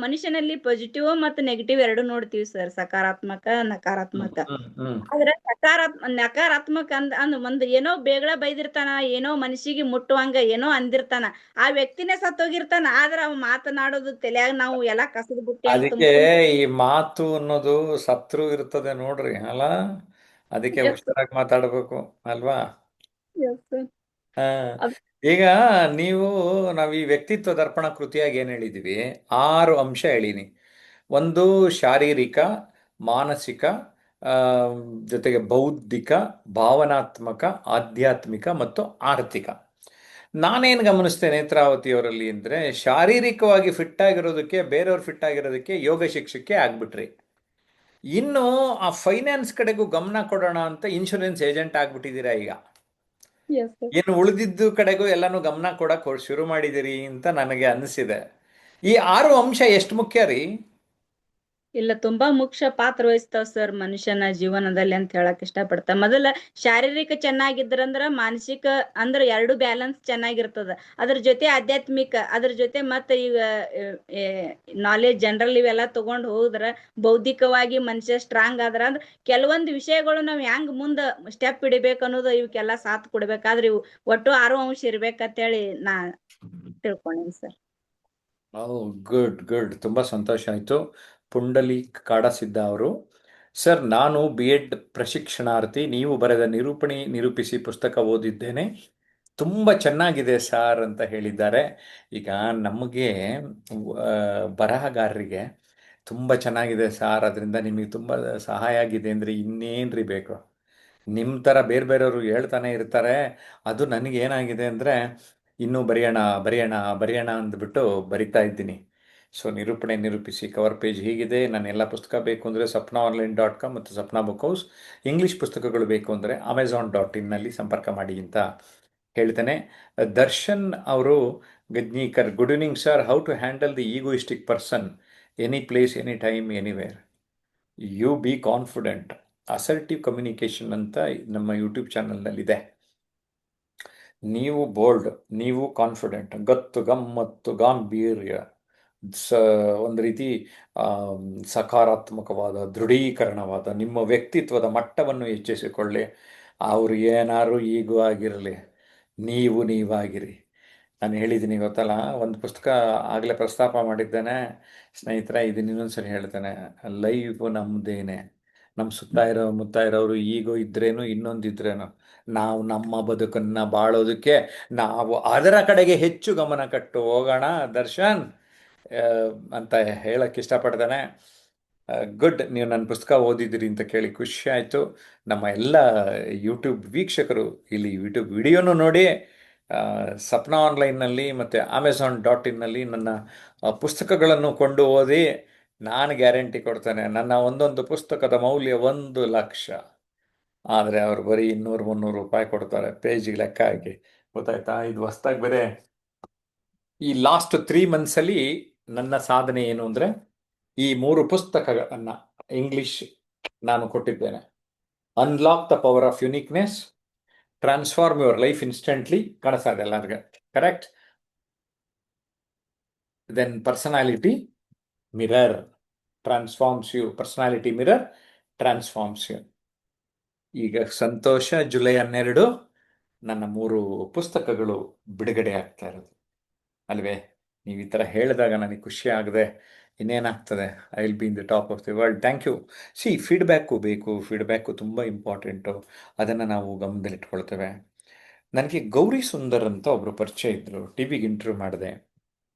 ಮನುಷ್ಯನಲ್ಲಿ ಪಾಸಿಟಿವ್ ಮತ್ತು ನೆಗೆಟಿವ್ ಎರಡು ನೋಡ್ತೀವಿ ಸರ್, ಸಕಾರಾತ್ಮಕ ನಕಾರಾತ್ಮಕ. ಆದ್ರೆ ನಕಾರಾತ್ಮಕ ಒಂದು ಏನೋ ಬೇಗಳ ಬೈದಿರ್ತಾನ, ಏನೋ ಮನಸ್ಸಿಗೆ ಮುಟ್ಟುವಂಗ ಏನೋ ಅಂದಿರ್ತಾನ, ಆ ವ್ಯಕ್ತಿನೇ ಸತ್ತೋಗಿರ್ತಾನ. ಆದ್ರ ಅವ್ ಮಾತನಾಡೋದು ತಲೆಯಾಗ ನಾವು ಎಲ್ಲಾ ಕಸದ ಬುಟ್ಟಿ ಅಂತ ಅದಕ್ಕೆ ಈ ಮಾತು ಅನ್ನೋದು ಸತ್ರು ಇರ್ತದೆ ನೋಡ್ರಿ, ಅಲ್ಲ? ಅದಕ್ಕೆ ಹುಷಾರಾಗಿ ಮಾತಾಡ್ಬೇಕು ಅಲ್ವಾ? ಹಾ. ಈಗ ನಾವು ಈ ವ್ಯಕ್ತಿತ್ವ ದರ್ಪಣ ಕೃತಿಯಾಗಿ ಏನ್ ಹೇಳಿದೀವಿ? 6 ಅಂಶ ಹೇಳಿನಿ. ಒಂದು ಶಾರೀರಿಕ, ಮಾನಸಿಕ, ಆ, ಜೊತೆಗೆ ಬೌದ್ಧಿಕ, ಭಾವನಾತ್ಮಕ, ಆಧ್ಯಾತ್ಮಿಕ ಮತ್ತು ಆರ್ಥಿಕ. ನಾನೇನು ಗಮನಿಸ್ತೇನೆ ನೇತ್ರಾವತಿಯವರಲ್ಲಿ ಅಂದರೆ, ಶಾರೀರಿಕವಾಗಿ ಫಿಟ್ ಆಗಿರೋದಕ್ಕೆ, ಬೇರೆಯವ್ರು ಫಿಟ್ ಆಗಿರೋದಕ್ಕೆ ಯೋಗ ಶಿಕ್ಷಕಕ್ಕೆ ಆಗ್ಬಿಟ್ರಿ. ಇನ್ನು ಆ ಫೈನಾನ್ಸ್ ಕಡೆಗೂ ಗಮನ ಕೊಡೋಣ ಅಂತ ಇನ್ಶೂರೆನ್ಸ್ ಏಜೆಂಟ್ ಆಗ್ಬಿಟ್ಟಿದ್ದೀರಾ ಈಗ. ಇನ್ನು ಉಳಿದಿದ್ದು ಕಡೆಗೂ ಎಲ್ಲಾನು ಗಮನ ಕೊಡಕ್ ಶುರು ಮಾಡಿದಿರಿ ಅಂತ ನನಗೆ ಅನಿಸಿದೆ. ಈ 6 ಅಂಶ ಎಷ್ಟು ಮುಖ್ಯ ರೀ? ಇಲ್ಲ, ತುಂಬಾ ಮುಖ್ಯ ಪಾತ್ರ ವಹಿಸ್ತಾವ ಸರ್ ಮನುಷ್ಯನ ಜೀವನದಲ್ಲಿ ಅಂತ ಹೇಳಕ್ ಇಷ್ಟಪಡ್ತ. ಮೊದಲ ಶಾರೀರಿಕ ಚೆನ್ನಾಗಿದ್ರಂದ್ರ ಮಾನಸಿಕ ಅಂದ್ರ ಎರಡು ಬ್ಯಾಲೆನ್ಸ್ ಚೆನ್ನಾಗಿರ್ತದ. ಅದ್ರ ಜೊತೆ ಆಧ್ಯಾತ್ಮಿಕ, ಅದ್ರ ಜೊತೆ ಮತ್ತೆ ಈಗ ನಾಲೆಜ್ ಜನರಲ್ ಇವೆಲ್ಲ ತಗೊಂಡ್ ಹೋದ್ರ ಬೌದ್ಧಿಕವಾಗಿ ಮನುಷ್ಯ ಸ್ಟ್ರಾಂಗ್ ಆದ್ರ ಅಂದ್ರ ಕೆಲವೊಂದು ವಿಷಯಗಳು ನಾವ್ ಹೆಂಗ್ ಮುಂದ ಸ್ಟೆಪ್ ಹಿಡಿಬೇಕು ಅನ್ನೋದು ಇವಕ್ಕೆಲ್ಲ ಸಾಥ್ ಕೊಡ್ಬೇಕಾದ್ರೆ ಇವು ಒಟ್ಟು 6 ಅಂಶ ಇರ್ಬೇಕಂತೇಳಿ ನಾ ತಿಳ್ಕೊಂಡೇನಿ ಸರ್. ಗುಡ್ ಗುಡ್, ತುಂಬ ಸಂತೋಷ ಆಯಿತು. ಪುಂಡಲೀಕ್ ಕಾಡಸಿದ್ದ ಅವರು, ಸರ್ ನಾನು BEd ಪ್ರಶಿಕ್ಷಣಾರ್ಥಿ, ನೀವು ಬರೆದ ನಿರೂಪಿಸಿ ಪುಸ್ತಕ ಓದಿದ್ದೇನೆ, ತುಂಬ ಚೆನ್ನಾಗಿದೆ ಸಾರ್ ಅಂತ ಹೇಳಿದ್ದಾರೆ. ಈಗ ನಮಗೆ ಬರಹಗಾರರಿಗೆ ತುಂಬ ಚೆನ್ನಾಗಿದೆ ಸಾರ್, ಅದರಿಂದ ನಿಮಗೆ ತುಂಬ ಸಹಾಯ ಆಗಿದೆ ಅಂದರೆ ಇನ್ನೇನ್ರಿ ಬೇಕು? ನಿಮ್ಮ ಥರ ಬೇರೆ ಬೇರೆಯವರು ಹೇಳ್ತಾನೆ ಇರ್ತಾರೆ. ಅದು ನನಗೇನಾಗಿದೆ ಅಂದರೆ ಇನ್ನೂ ಬರೆಯೋಣ ಬರೆಯೋಣ ಬರೆಯೋಣ ಅಂದ್ಬಿಟ್ಟು ಬರಿತಾ ಇದ್ದೀನಿ. ಸೊ ನಿರೂಪಿಸಿ ಕವರ್ ಪೇಜ್ ಹೀಗಿದೆ. ನಾನು ಎಲ್ಲ ಪುಸ್ತಕ ಬೇಕು ಅಂದರೆ sapnaonline.com ಮತ್ತು ಸಪ್ನಾ ಬುಕ್ ಹೌಸ್. ಇಂಗ್ಲೀಷ್ ಪುಸ್ತಕಗಳು ಬೇಕು ಅಂದರೆ amazon.in ಸಂಪರ್ಕ ಮಾಡಿ ಅಂತ ಹೇಳ್ತೇನೆ. ದರ್ಶನ್ ಅವರು Gajnikar, good evening sir, how to handle the egoistic person any place any time anywhere, you be confident, assertive communication ಅಂತ ನಮ್ಮ ಯೂಟ್ಯೂಬ್ ಚಾನಲ್ನಲ್ಲಿದೆ. ನೀವು ಬೋಲ್ಡ್, ನೀವು ಕಾನ್ಫಿಡೆಂಟ್, ಗತ್ತು ಗಮ್ಮತ್ತು ಗಾಂಭೀರ್ಯ, ಒಂದು ರೀತಿ ಸಕಾರಾತ್ಮಕವಾದ ದೃಢೀಕರಣವಾದ ನಿಮ್ಮ ವ್ಯಕ್ತಿತ್ವದ ಮಟ್ಟವನ್ನು ಹೆಚ್ಚಿಸಿಕೊಳ್ಳಿ. ಅವರು ಏನಾರು ಈಗೂ ಆಗಿರಲಿ, ನೀವಾಗಿರಿ. ನಾನು ಹೇಳಿದ್ದೀನಿ ಗೊತ್ತಲ್ಲ, ಒಂದು ಪುಸ್ತಕ ಆಗಲೇ ಪ್ರಸ್ತಾಪ ಮಾಡಿದ್ದೇನೆ ಸ್ನೇಹಿತರೆ, ಇದನ್ನ ಇನ್ನೊಂದ್ಸರಿ ಹೇಳ್ತೇನೆ. ಲೈಫ್ ನಮ್ಮದೇನೆ, ನಮ್ಮ ಮುತ್ತ ಇರೋರು ಈಗೋ ಇದ್ರೇನು ಇನ್ನೊಂದಿದ್ರೇನು, ನಾವು ನಮ್ಮ ಬದುಕನ್ನು ಬಾಳೋದಕ್ಕೆ ನಾವು ಅದರ ಕಡೆಗೆ ಹೆಚ್ಚು ಗಮನ ಕೊಟ್ಟು ಹೋಗೋಣ ದರ್ಶನ್ ಅಂತ ಹೇಳಕ್ಕೆ ಇಷ್ಟಪಡ್ತಾನೆ. ಗುಡ್, ನೀವು ನನ್ನ ಪುಸ್ತಕ ಓದಿದ್ದೀರಿ ಅಂತ ಕೇಳಿ ಖುಷಿ ಆಯಿತು. ನಮ್ಮ ಎಲ್ಲ ಯೂಟ್ಯೂಬ್ ವೀಕ್ಷಕರು ಇಲ್ಲಿ ಯೂಟ್ಯೂಬ್ ವಿಡಿಯೋನು ನೋಡಿ ಸಪ್ನಾ ಆನ್ಲೈನ್ನಲ್ಲಿ ಮತ್ತು amazon.in ನನ್ನ ಪುಸ್ತಕಗಳನ್ನು ಕೊಂಡು ಓದಿ. ನಾನು ಗ್ಯಾರಂಟಿ ಕೊಡ್ತೇನೆ, ನನ್ನ ಒಂದೊಂದು ಪುಸ್ತಕದ ಮೌಲ್ಯ 1,00,000. ಆದರೆ ಅವರು ಬರೀ 200-300 ರೂಪಾಯಿ ಕೊಡ್ತಾರೆ ಪೇಜಿಗೆ ಲೆಕ್ಕ ಹಾಕಿ, ಗೊತ್ತಾಯ್ತಾ? ಇದು ಹೊಸ್ದಾಗಿ ಬೇರೆ. ಈ ಲಾಸ್ಟ್ 3 ಮಂತ್ಸಲ್ಲಿ ನನ್ನ ಸಾಧನೆ ಏನು ಅಂದರೆ, ಈ 3 ಪುಸ್ತಕಗಳನ್ನು ಇಂಗ್ಲಿಷ್ ನಾನು ಕೊಟ್ಟಿದ್ದೇನೆ. Unlock the power of uniqueness, transform your life instantly. ಕಾಣಿಸ್ತಾ ಇದೆ ಎಲ್ಲರಿಗೆ? Correct. Then personality mirror transforms you. Personality mirror transforms you. ಈಗ ಸಂತೋಷ, ಜುಲೈ 12 ನನ್ನ 3 ಪುಸ್ತಕಗಳು ಬಿಡುಗಡೆ ಆಗ್ತಾ ಇರೋದು ಅಲ್ವೇ? ನೀವು ಈ ಥರ ಹೇಳಿದಾಗ ನನಗೆ ಖುಷಿ ಆಗದೆ ಇನ್ನೇನಾಗ್ತದೆ? I will be in the top of the world. Thank you. Feedback ಬೇಕು. ಫೀಡ್ಬ್ಯಾಕು ತುಂಬ ಇಂಪಾರ್ಟೆಂಟು. ಅದನ್ನು ನಾವು ಗಮನದಲ್ಲಿಟ್ಕೊಳ್ತೇವೆ. ನನಗೆ ಗೌರಿ ಸುಂದರ್ ಅಂತ ಒಬ್ಬರು ಪರಿಚಯ ಇದ್ದರು. ಟಿವಿಗೆ ಇಂಟರ್ವ್ಯೂ ಮಾಡಿದೆ.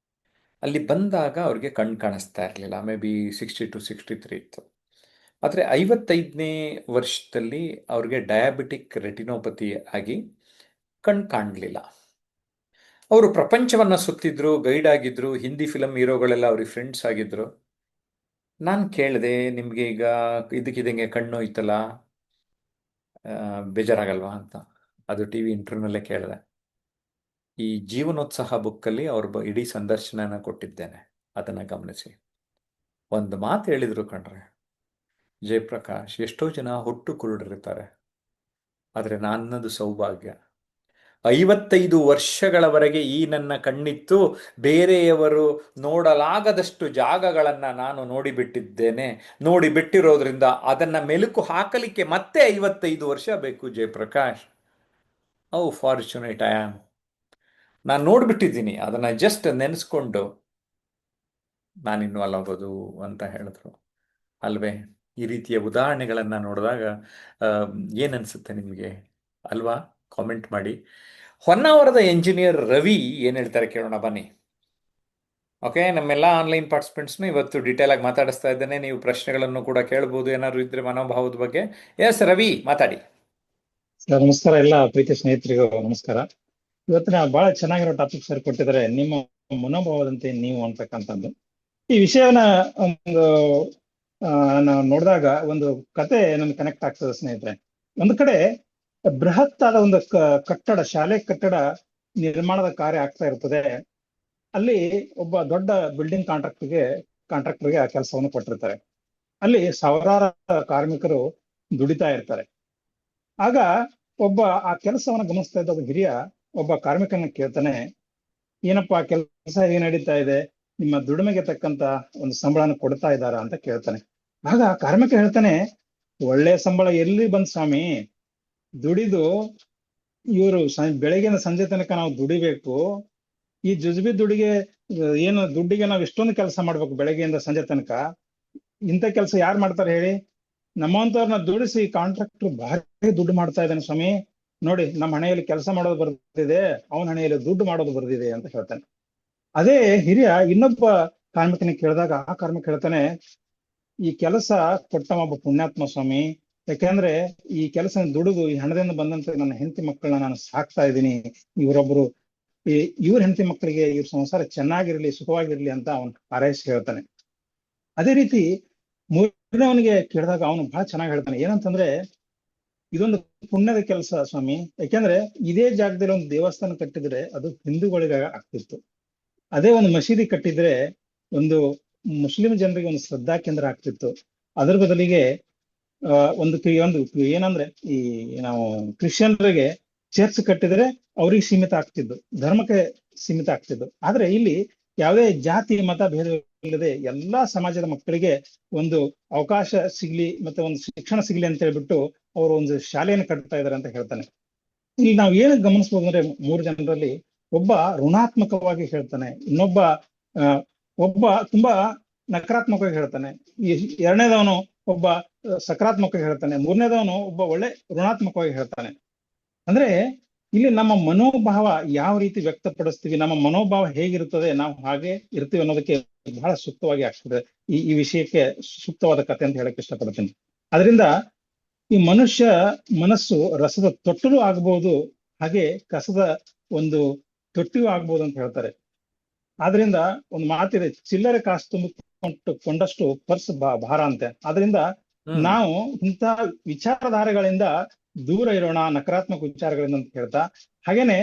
ಅಲ್ಲಿ ಬಂದಾಗ ಅವ್ರಿಗೆ ಕಣ್ಣು ಕಾಣಿಸ್ತಾ ಇರಲಿಲ್ಲ. ಮೇ ಬಿ 60 to 63 ಇತ್ತು. ಆದರೆ 55ನೇ ವರ್ಷದಲ್ಲಿ ಅವ್ರಿಗೆ ಡಯಾಬಿಟಿಕ್ ರೆಟಿನೋಪತಿ ಆಗಿ ಕಣ್ಣು ಕಾಣಲಿಲ್ಲ. ಅವರು ಪ್ರಪಂಚವನ್ನು ಸುತ್ತಿದ್ರು, ಗೈಡ್ ಆಗಿದ್ರು, ಹಿಂದಿ ಫಿಲಮ್ ಹೀರೋಗಳೆಲ್ಲ ಅವ್ರಿಗೆ ಫ್ರೆಂಡ್ಸ್ ಆಗಿದ್ರು. ನಾನು ಕೇಳಿದೆ, ನಿಮಗೆ ಈಗ ಇದಕ್ಕಿದಂಗೆ ಕಣ್ಣು ಹೋಯ್ತಲ್ಲ, ಬೇಜಾರಾಗಲ್ವಾ ಅಂತ. ಅದು ಟಿ ವಿ ಇಂಟರ್ವ್ಯೂನಲ್ಲೇ ಕೇಳಿದೆ. ಈ ಜೀವನೋತ್ಸಾಹ ಬುಕ್ಕಲ್ಲಿ ಅವ್ರ ಇಡೀ ಸಂದರ್ಶನನ ಕೊಟ್ಟಿದ್ದೇನೆ, ಅದನ್ನು ಗಮನಿಸಿ. ಒಂದು ಮಾತು ಹೇಳಿದರು ಕಣ್ರೆ, ಜಯಪ್ರಕಾಶ್, ಎಷ್ಟೋ ಜನ ಹುಟ್ಟು ಕುರುಡರಿರ್ತಾರೆ, ಆದರೆ ನನ್ನದು ಸೌಭಾಗ್ಯ. 55 ವರ್ಷಗಳವರೆಗೆ ಈ ನನ್ನ ಕಣ್ಣಿತ್ತು. ಬೇರೆಯವರು ನೋಡಲಾಗದಷ್ಟು ಜಾಗಗಳನ್ನು ನಾನು ನೋಡಿಬಿಟ್ಟಿದ್ದೇನೆ. ನೋಡಿಬಿಟ್ಟಿರೋದ್ರಿಂದ ಅದನ್ನು ಮೆಲುಕು ಹಾಕಲಿಕ್ಕೆ ಮತ್ತೆ 55 ವರ್ಷ ಬೇಕು Jayaprakash. How fortunate I am. ನಾನು ನೋಡಿಬಿಟ್ಟಿದ್ದೀನಿ. ಅದನ್ನು ಜಸ್ಟ್ ನೆನೆಸ್ಕೊಂಡು ನಾನು ಇನ್ವಾಲ್ವ್ ಆಗೋದು ಅಂತ ಹೇಳಿದ್ರು ಅಲ್ವೇ? ಈ ರೀತಿಯ ಉದಾಹರಣೆಗಳನ್ನು ನೋಡಿದಾಗ ಏನನ್ಸುತ್ತೆ ನಿಮಗೆ ಅಲ್ವಾ? ಕಾಮೆಂಟ್ ಮಾಡಿ. ಹೊನ್ನಾವರದ ಎಂಜಿನಿಯರ್ ರವಿ ಏನು ಹೇಳ್ತಾರೆ ಕೇಳೋಣ ಬನ್ನಿ. ಓಕೆ, ನಮ್ಮೆಲ್ಲ ಆನ್ಲೈನ್ ಪಾರ್ಟಿಸಿಪೆಂಟ್ಸ್ನು ಇವತ್ತು ಡೀಟೇಲ್ ಆಗಿ ಮಾತಾಡಿಸ್ತಾ ಇದ್ದೇನೆ. ನೀವು ಪ್ರಶ್ನೆಗಳನ್ನು ಕೂಡ ಕೇಳ್ಬೋದು, ಏನಾದ್ರು ಇದ್ರೆ ಮನೋಭಾವದ ಬಗ್ಗೆ. ಎಸ್ ರವಿ, ಮಾತಾಡಿ. ಸರ್ ನಮಸ್ಕಾರ. ಎಲ್ಲ ಪ್ರೀತಿ ಸ್ನೇಹಿತರಿಗೂ ನಮಸ್ಕಾರ. ಇವತ್ತಿನ ಬಹಳ ಚೆನ್ನಾಗಿರೋ ಟಾಪಿಕ್ ಸರ್ ಕೊಟ್ಟಿದ್ದಾರೆ, ನಿಮ್ಮ ಮನೋಭಾವದಂತೆ ನೀವು ಅಂತಕ್ಕಂಥದ್ದು. ಈ ವಿಷಯವನ್ನ ಒಂದು ನಾವು ನೋಡಿದಾಗ ಒಂದು ಕತೆ ನಮ್ಗೆ ಕನೆಕ್ಟ್ ಆಗ್ತದೆ ಸ್ನೇಹಿತರೆ. ಒಂದು ಕಡೆ ಬೃಹತ್ ಆದ ಒಂದು ಕಟ್ಟಡ, ಶಾಲೆ ಕಟ್ಟಡ ನಿರ್ಮಾಣದ ಕಾರ್ಯ ಆಗ್ತಾ ಇರ್ತದೆ. ಅಲ್ಲಿ ಒಬ್ಬ ದೊಡ್ಡ ಬಿಲ್ಡಿಂಗ್ ಕಾಂಟ್ರಾಕ್ಟರ್ಗೆ ಆ ಕೆಲಸವನ್ನು ಕೊಟ್ಟಿರ್ತಾರೆ. ಅಲ್ಲಿ ಸಾವಿರಾರು ಕಾರ್ಮಿಕರು ದುಡಿತಾ ಇರ್ತಾರೆ. ಆಗ ಒಬ್ಬ ಆ ಕೆಲಸವನ್ನು ಗಮನಿಸ್ತಾ ಇದ್ದ ಒಬ್ಬ ಹಿರಿಯ ಒಬ್ಬ ಕಾರ್ಮಿಕನ ಕೇಳ್ತಾನೆ, ಏನಪ್ಪಾ ಕೆಲಸ ಹೇಗೆ ನಡೀತಾ ಇದೆ, ನಿಮ್ಮ ದುಡಿಮೆಗೆ ತಕ್ಕಂತ ಒಂದು ಸಂಬಳನ ಕೊಡ್ತಾ ಇದ್ದಾರಾ ಅಂತ ಕೇಳ್ತಾನೆ. ಆಗ ಕಾರ್ಮಿಕ ಹೇಳ್ತಾನೆ, ಒಳ್ಳೆ ಸಂಬಳ ಎಲ್ಲಿ ಬಂದ್ ಸ್ವಾಮಿ, ದುಡಿದು ಇವರು ಬೆಳಗ್ಗಿನ ಸಂಜೆ ತನಕ ನಾವು ದುಡಿಬೇಕು. ಈ ಜುಜುಬಿ ದುಡ್ಡಿಗೆ ನಾವು ಎಷ್ಟೊಂದು ಕೆಲಸ ಮಾಡ್ಬೇಕು ಬೆಳಗ್ಗೆಯಿಂದ ಸಂಜೆ ತನಕ. ಇಂಥ ಕೆಲಸ ಯಾರು ಮಾಡ್ತಾರೆ ಹೇಳಿ? ನಮ್ಮಂತವ್ರನ್ನ ದುಡಿಸಿ ಕಾಂಟ್ರಾಕ್ಟರ್ ಭಾರಿ ದುಡ್ಡು ಮಾಡ್ತಾ ಇದ್ದಾನೆ ಸ್ವಾಮಿ, ನೋಡಿ ನಮ್ಮ ಹಣೆಯಲ್ಲಿ ಕೆಲಸ ಮಾಡೋದು ಬರ್ದಿದೆ, ಅವನ ಹಣೆಯಲ್ಲಿ ದುಡ್ಡು ಮಾಡೋದು ಬರ್ದಿದೆ ಅಂತ ಹೇಳ್ತಾನೆ. ಅದೇ ಹಿರಿಯ ಇನ್ನೊಬ್ಬ ಕಾರ್ಮಿಕನಿಗೆ ಕೇಳಿದಾಗ ಆ ಕಾರ್ಮಿಕ ಹೇಳ್ತಾನೆ, ಈ ಕೆಲಸ ಕೊಟ್ಟ ಒಬ್ಬ ಪುಣ್ಯಾತ್ಮ ಸ್ವಾಮಿ, ಯಾಕೆಂದ್ರೆ ಈ ಕೆಲಸ ದುಡಿದು ಈ ಹಣದಿಂದ ಬಂದಂತ ನನ್ನ ಹೆಂಡತಿ ಮಕ್ಕಳನ್ನ ನಾನು ಸಾಕ್ತಾ ಇದ್ದೀನಿ. ಇವ್ರ ಹೆಂಡತಿ ಮಕ್ಕಳಿಗೆ ಇವ್ರ ಸಂಸಾರ ಚೆನ್ನಾಗಿರ್ಲಿ, ಸುಖವಾಗಿರ್ಲಿ ಅಂತ ಅವನು ಹಾರೈಸಿ ಹೇಳ್ತಾನೆ. ಅದೇ ರೀತಿ ಮೂರನೇವನಿಗೆ ಕೇಳಿದಾಗ ಅವನು ಬಹಳ ಚೆನ್ನಾಗಿ ಹೇಳ್ತಾನೆ, ಏನಂತಂದ್ರೆ ಇದೊಂದು ಪುಣ್ಯದ ಕೆಲಸ ಸ್ವಾಮಿ, ಯಾಕೆಂದ್ರೆ ಇದೇ ಜಾಗದಲ್ಲಿ ಒಂದು ದೇವಸ್ಥಾನ ಕಟ್ಟಿದ್ರೆ ಅದು ಹಿಂದೂಗಳಿಗೆ ಆಗ್ತಿತ್ತು. ಅದೇ ಒಂದು ಮಸೀದಿ ಕಟ್ಟಿದ್ರೆ ಒಂದು ಮುಸ್ಲಿಂ ಜನರಿಗೆ ಒಂದು ಶ್ರದ್ಧಾ ಕೇಂದ್ರ ಆಗ್ತಿತ್ತು. ಅದರ ಬದಲಿಗೆ ಒಂದು ಏನಂದ್ರೆ ಈ ನಾವು ಕ್ರಿಶ್ಚಿಯನ್ರಿಗೆ ಚರ್ಚ್ ಕಟ್ಟಿದ್ರೆ ಅವ್ರಿಗೆ ಸೀಮಿತ ಆಗ್ತಿದ್ದು, ಧರ್ಮಕ್ಕೆ ಸೀಮಿತ ಆಗ್ತಿದ್ದು. ಆದ್ರೆ ಇಲ್ಲಿ ಯಾವುದೇ ಜಾತಿ ಮತ ಭೇದ ಇಲ್ಲದೆ ಎಲ್ಲಾ ಸಮಾಜದ ಮಕ್ಕಳಿಗೆ ಒಂದು ಅವಕಾಶ ಸಿಗ್ಲಿ ಮತ್ತೆ ಒಂದು ಶಿಕ್ಷಣ ಸಿಗ್ಲಿ ಅಂತ ಹೇಳ್ಬಿಟ್ಟು ಅವರು ಒಂದು ಶಾಲೆಯನ್ನು ಕಟ್ತಾ ಇದಾರೆ ಅಂತ ಹೇಳ್ತಾನೆ. ಇಲ್ಲಿ ನಾವು ಏನು ಗಮನಿಸ್ಬೋದು ಅಂದ್ರೆ 3 ಜನರಲ್ಲಿ ಒಬ್ಬ ಋಣಾತ್ಮಕವಾಗಿ ಹೇಳ್ತಾನೆ, ಒಬ್ಬ ತುಂಬಾ ನಕಾರಾತ್ಮಕವಾಗಿ ಹೇಳ್ತಾನೆ, ಎರಡನೇದವನು ಒಬ್ಬ ಸಕಾರಾತ್ಮಕವಾಗಿ ಹೇಳ್ತಾನೆ, ಮೂರನೇದವನು ಒಬ್ಬ ಒಳ್ಳೆ ಋಣಾತ್ಮಕವಾಗಿ ಹೇಳ್ತಾನೆ. ಅಂದ್ರೆ ಇಲ್ಲಿ ನಮ್ಮ ಮನೋಭಾವ ಯಾವ ರೀತಿ ವ್ಯಕ್ತಪಡಿಸ್ತೀವಿ, ನಮ್ಮ ಮನೋಭಾವ ಹೇಗಿರ್ತದೆ, ನಾವು ಹಾಗೆ ಇರ್ತೀವಿ ಅನ್ನೋದಕ್ಕೆ ಬಹಳ ಸೂಕ್ತವಾಗಿ ಆಗ್ತದೆ ಈ ವಿಷಯಕ್ಕೆ ಸೂಕ್ತವಾದ ಕಥೆ ಅಂತ ಹೇಳಕ್ ಇಷ್ಟಪಡ್ತೀನಿ. ಅದರಿಂದ ಈ ಮನುಷ್ಯ ಮನಸ್ಸು ರಸದ ತೊಟ್ಟಲು ಆಗ್ಬಹುದು, ಹಾಗೆ ಕಸದ ಒಂದು ತೊಟ್ಟಿಯೂ ಆಗ್ಬಹುದು ಅಂತ ಹೇಳ್ತಾರೆ. ಆದ್ರಿಂದ ಒಂದು ಮಾತಿದೆ, ಚಿಲ್ಲರೆ ಕಾಸು ತುಂಬಿಕೊಂಡಷ್ಟು ಪರ್ಸ್ ಭಾರ ಅಂತೆ. ಆದ್ರಿಂದ ನಾವು ಇಂತಹ ವಿಚಾರಧಾರೆಗಳಿಂದ ದೂರ ಇರೋಣ, ನಕಾರಾತ್ಮಕ ವಿಚಾರಗಳಿಂದ ಅಂತ ಹೇಳ್ತಾ, ಹಾಗೇನೆ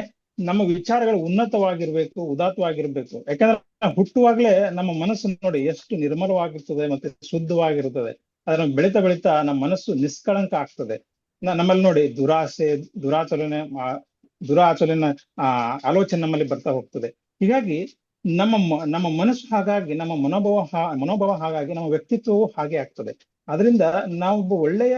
ನಮ್ಮ ವಿಚಾರಗಳು ಉನ್ನತವಾಗಿರ್ಬೇಕು, ಉದಾತ್ತವಾಗಿರ್ಬೇಕು. ಯಾಕಂದ್ರೆ ಹುಟ್ಟುವಾಗ್ಲೇ ನಮ್ಮ ಮನಸ್ಸು ನೋಡಿ ಎಷ್ಟು ನಿರ್ಮಲವಾಗಿರ್ತದೆ ಮತ್ತೆ ಶುದ್ಧವಾಗಿರ್ತದೆ. ಅದನ್ನ ಬೆಳೀತಾ ನಮ್ಮ ಮನಸ್ಸು ನಿಷ್ಕಳಂಕ ಆಗ್ತದೆ. ನಮ್ಮಲ್ಲಿ ನೋಡಿ ದುರಾಸೆ, ದುರಾಚರಣೆ ದುರಾಚರಣೆ ಆಲೋಚನೆ ನಮ್ಮಲ್ಲಿ ಬರ್ತಾ ಹೋಗ್ತದೆ. ಹೀಗಾಗಿ ನಮ್ಮ ಮನಸ್ಸು ಹಾಗಾಗಿ, ನಮ್ಮ ಮನೋಭಾವ ಹಾಗಾಗಿ, ನಮ್ಮ ವ್ಯಕ್ತಿತ್ವವು ಹಾಗೆ ಆಗ್ತದೆ. ಅದರಿಂದ ನಾವೊಬ್ಬ ಒಳ್ಳೆಯ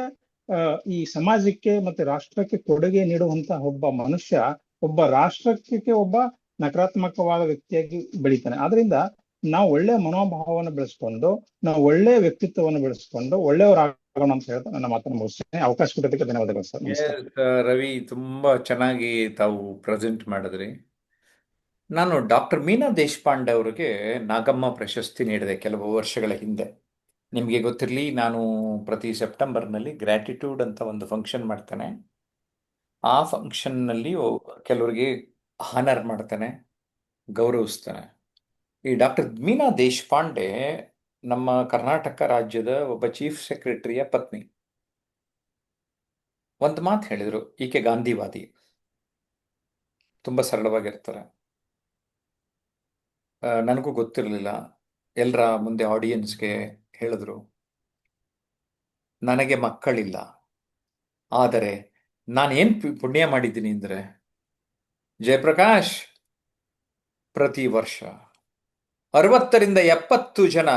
ಈ ಸಮಾಜಕ್ಕೆ ಮತ್ತೆ ರಾಷ್ಟ್ರಕ್ಕೆ ಕೊಡುಗೆ ನೀಡುವಂತ ಒಬ್ಬ ಮನುಷ್ಯ ಒಬ್ಬ ರಾಷ್ಟ್ರಕ್ಕೆ ಒಬ್ಬ ನಕಾರಾತ್ಮಕವಾದ ವ್ಯಕ್ತಿಯಾಗಿ ಬೆಳಿತಾನೆ. ಆದ್ರಿಂದ ನಾವು ಒಳ್ಳೆಯ ಮನೋಭಾವವನ್ನು ಬೆಳೆಸ್ಕೊಂಡು, ನಾವು ಒಳ್ಳೆಯ ವ್ಯಕ್ತಿತ್ವವನ್ನು ಬೆಳೆಸ್ಕೊಂಡು ಒಳ್ಳೆಯವರಾಗೋಣ ಅಂತ ಹೇಳ್ತಾ ನನ್ನ ಮಾತನ್ನು ಮುಗಿಸ್ತೇನೆ. ಅವಕಾಶ ಕೊಡೋದಕ್ಕೆ ಧನ್ಯವಾದಗಳು ಸರ್. ನಮಸ್ಕಾರ. ರವಿ, ತುಂಬಾ ಚೆನ್ನಾಗಿ ತಾವು ಪ್ರೆಸೆಂಟ್ ಮಾಡಿದ್ರಿ. ನಾನು ಡಾಕ್ಟರ್ ಮೀನಾ ದೇಶಪಾಂಡೆ ಅವರಿಗೆ ನಾಗಮ್ಮ ಪ್ರಶಸ್ತಿ ನೀಡಿದೆ ಕೆಲವು ವರ್ಷಗಳ ಹಿಂದೆ. ನಿಮಗೆ ಗೊತ್ತಿರಲಿ, ನಾನು ಪ್ರತಿ ಸೆಪ್ಟೆಂಬರ್ನಲ್ಲಿ ಗ್ರ್ಯಾಟಿಟ್ಯೂಡ್ ಅಂತ ಒಂದು ಫಂಕ್ಷನ್ ಮಾಡ್ತೇನೆ. ಆ ಫಂಕ್ಷನ್ನಲ್ಲಿ ಕೆಲವರಿಗೆ ಹಾನರ್ ಮಾಡ್ತಾನೆ, ಗೌರವಿಸ್ತಾನೆ. ಈ ಡಾಕ್ಟರ್ ಮೀನಾ ದೇಶಪಾಂಡೆ ನಮ್ಮ ಕರ್ನಾಟಕ ರಾಜ್ಯದ ಒಬ್ಬ ಚೀಫ್ ಸೆಕ್ರೆಟರಿಯ ಪತ್ನಿ. ಒಂದು ಮಾತು ಹೇಳಿದರು, ಈಕೆ ಗಾಂಧಿವಾದಿ, ತುಂಬ ಸರಳವಾಗಿರ್ತಾರೆ. ನನಗೂ ಗೊತ್ತಿರಲಿಲ್ಲ. ಎಲ್ಲರ ಮುಂದೆ ಆಡಿಯನ್ಸ್ಗೆ ಹೇಳಿದ್ರು, ನನಗೆ ಮಕ್ಕಳಿಲ್ಲ, ಆದರೆ ನಾನೇನು ಪುಣ್ಯ ಮಾಡಿದ್ದೀನಿ ಅಂದರೆ, ಜಯಪ್ರಕಾಶ್, ಪ್ರತಿ ವರ್ಷ 60ರಿಂದ 70 ಜನ